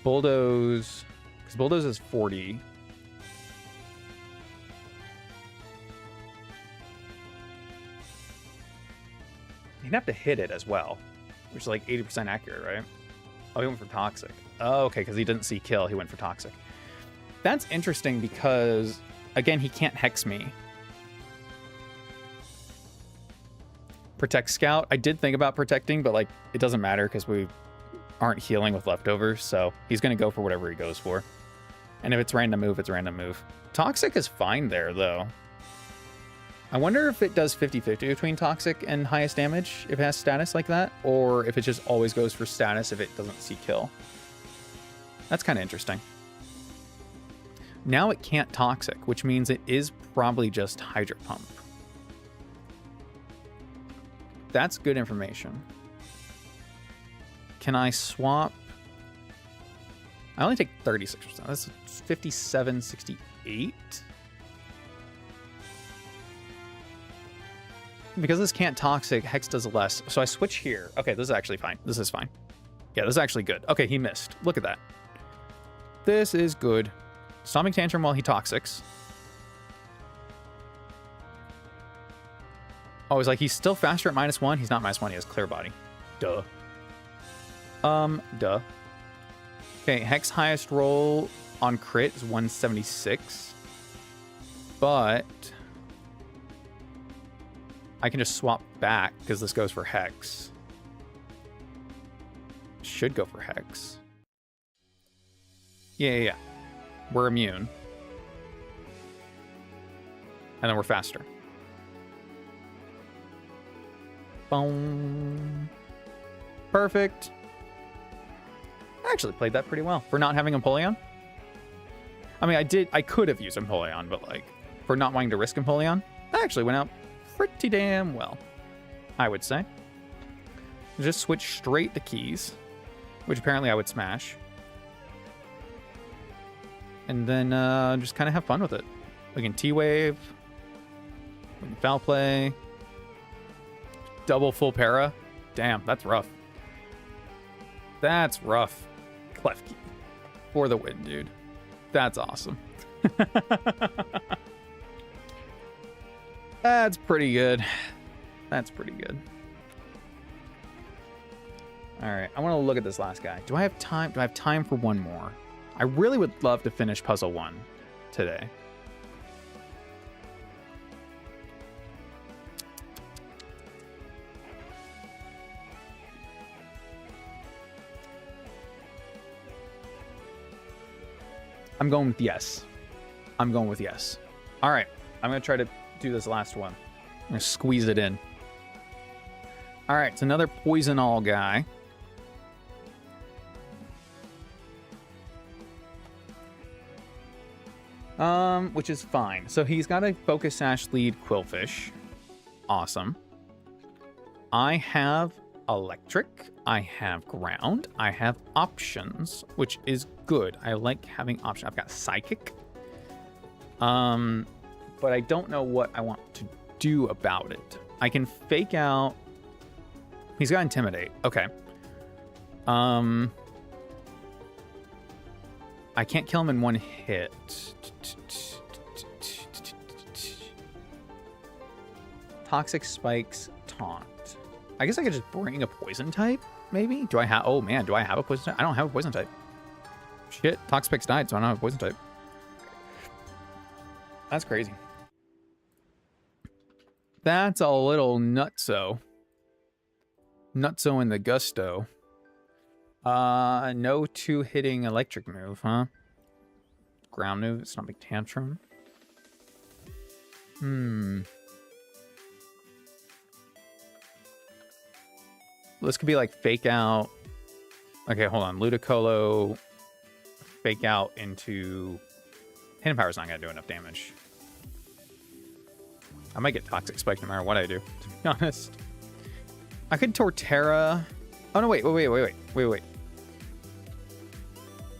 Bulldoze, because Bulldoze is 40. You'd have to hit it as well, which is like 80% accurate, right? Oh, he went for Toxic. Oh, okay, because he didn't see kill, he went for Toxic. That's interesting because, again, he can't Hex me. Protect Scout. I did think about protecting, but like it doesn't matter because we aren't healing with leftovers, so he's going to go for whatever he goes for. And if it's random move, it's random move. Toxic is fine there, though. I wonder if it does 50-50 between Toxic and highest damage if it has status like that, or if it just always goes for status if it doesn't see kill. That's kind of interesting. Now it can't Toxic, which means it is probably just Hydro Pump. That's good information. Can I swap? I only take 36%. That's 57, 68. Because this can't Toxic, Hex does less. So I switch here. Okay, this is actually fine. This is fine. Yeah, this is actually good. Okay, he missed. Look at that. This is good. Stomping Tantrum while he Toxics. Oh, it's like he's still faster at -1. He's not -1. He has Clear Body. Duh. Duh. Okay, Hex highest roll on crit is 176. But I can just swap back because this goes for Hex. Should go for Hex. Yeah. We're immune. And then we're faster. Boom. Perfect. I actually played that pretty well for not having Empoleon. I mean, I could have used Empoleon, but like for not wanting to risk Empoleon, that actually went out pretty damn well, I would say. Just switch straight the keys, which apparently I would smash. And then just kind of have fun with it. We can T-Wave. We can Foul Play. Double full para. Damn, that's rough. That's rough. Clef Key. For the win, dude. That's awesome. That's pretty good. That's pretty good. All right, I want to look at this last guy. Do I have time? Do I have time for one more? I really would love to finish Puzzle 1 today. I'm going with yes. I'm going with yes. All right, I'm going to try to do this last one. I'm going to squeeze it in. All right, it's another Poison All guy. Which is fine. So he's got a Focus Sash lead Quillfish. Awesome. I have Electric. I have Ground. I have Options, which is good. I like having options. I've got Psychic. But I don't know what I want to do about it. I can fake out. He's got Intimidate. Okay. I can't kill him in one hit. Toxic Spikes, Taunt. I guess I could just bring a Poison type, maybe? Do I have... Oh, man, do I have a Poison type? I don't have a Poison type. Shit, Toxapex died, so I don't have a Poison type. That's crazy. That's a little nutso. Nutso in the gusto. No two-hitting electric move, huh? Ground move, it's not big tantrum. This could be like fake out. Okay, hold on. Ludicolo, fake out into... Hidden Power's not going to do enough damage. I might get Toxic Spike no matter what I do, to be honest. I could Torterra. Oh, no, wait.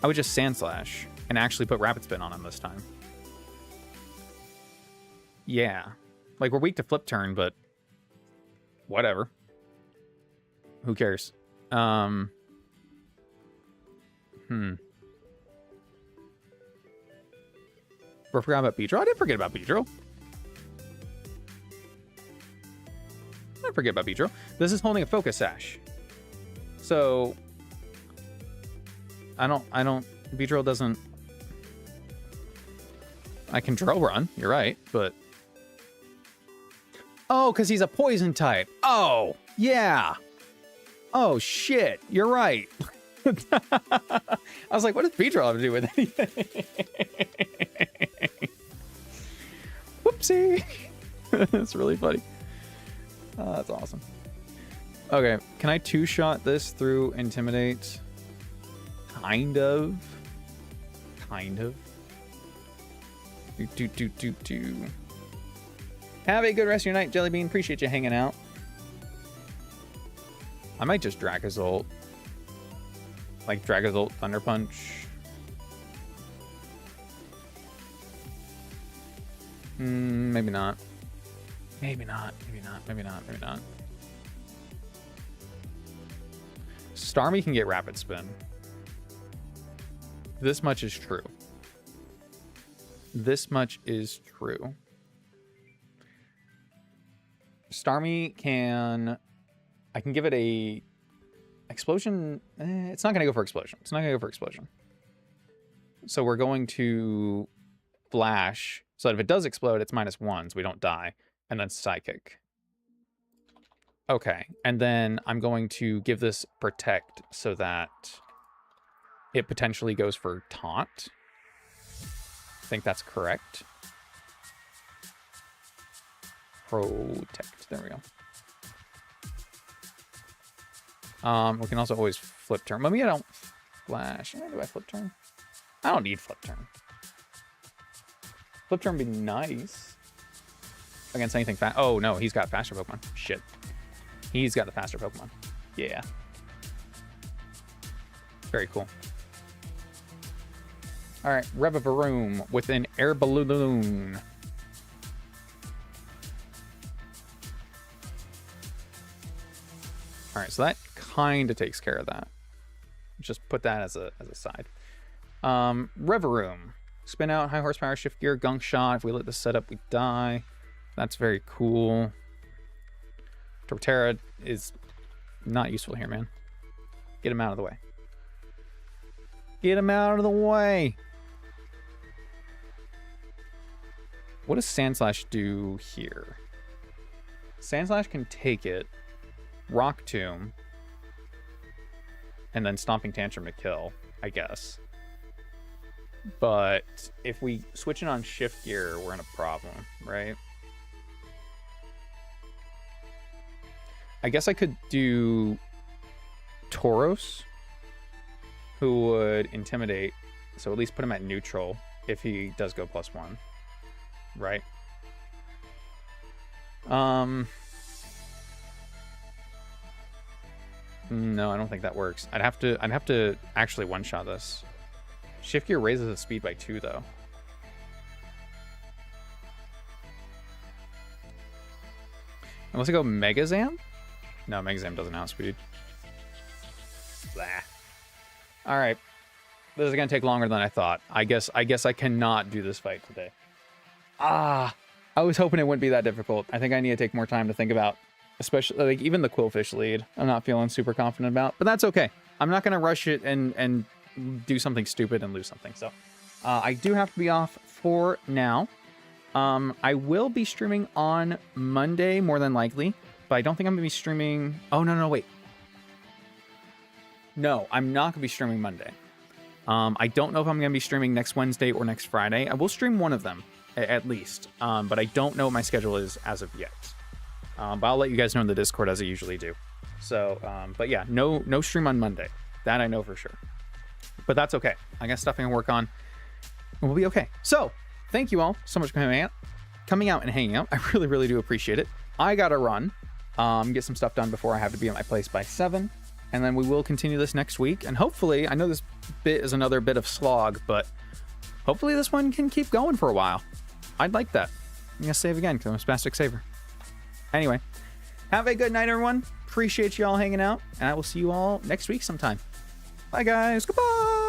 I would just Sand Slash and actually put Rapid Spin on him this time. Yeah. Like, we're weak to Flip Turn, but whatever. Who cares? I forgot about Beedrill. I didn't forget about Beedrill. I didn't forget about Beedrill. This is holding a Focus Sash. So I don't Beedrill doesn't. I can Drill Run, you're right, but oh, because he's a poison type. Oh, yeah. Oh shit, you're right. I was like, what does Pedro have to do with anything? Whoopsie. That's really funny. Oh, that's awesome. Okay, can I two-shot this through Intimidate? Kind of. Kind of. Do. Have a good rest of your night, Jellybean. Appreciate you hanging out. I might just Dracozolt. Like Dracozolt Thunder Punch. Maybe not. Maybe not. Maybe not. Starmie can get Rapid Spin. This much is true. Starmie can... I can give it a... Explosion... it's not going to go for Explosion. So we're going to Flash. So that if it does explode, it's -1, so we don't die. And then Psychic. Okay. And then I'm going to give this Protect so that it potentially goes for Taunt. I think that's correct. Protect. There we go. We can also always flip turn. Maybe I don't Flash. Do I flip turn? I don't need flip turn. Flip turn would be nice. Against anything fast. Oh, no. He's got faster Pokemon. Shit. He's got the faster Pokemon. Yeah. Very cool. All right. Revavaroom with an air balloon. All right. So that kind of takes care of that. Just put that as a side. Revavaroom. Spin out, high horsepower, shift gear, gunk shot. If we let this set up, we die. That's very cool. Torterra is not useful here, man. Get him out of the way. Get him out of the way. What does Sandslash do here? Sandslash can take it, Rock Tomb, and then Stomping Tantrum to kill, I guess. But if we switch it on shift gear, we're in a problem, right? I guess I could do Tauros, who would Intimidate, so at least put him at neutral if he does go +1, right? No, I don't think that works. I'd have to actually one-shot this. Shift gear raises the speed by 2, though. Unless I go Megazam? No, Megazam doesn't outspeed. Blah. All right. This is going to take longer than I thought. I guess I cannot do this fight today. I was hoping it wouldn't be that difficult. I think I need to take more time to think about, especially like even the Quillfish lead. I'm not feeling super confident about, but that's okay. I'm not going to rush it and do something stupid and lose something. So I do have to be off for now. I will be streaming on Monday more than likely, but I don't think I'm going to be streaming. Oh, no, wait. No, I'm not going to be streaming Monday. I don't know if I'm going to be streaming next Wednesday or next Friday. I will stream one of them at least, but I don't know what my schedule is as of yet. But I'll let you guys know in the Discord as I usually do. So, but yeah, no stream on Monday. That I know for sure. But that's okay. I got stuff I can work on. We'll be okay. So, thank you all so much for coming out and hanging out. I really, really do appreciate it. I gotta run, get some stuff done before I have to be at my place by 7. And then we will continue this next week. And hopefully, I know this bit is another bit of slog, but hopefully this one can keep going for a while. I'd like that. I'm gonna save again because I'm a spastic saver. Anyway, have a good night, everyone. Appreciate you all hanging out, and I will see you all next week sometime. Bye, guys. Goodbye.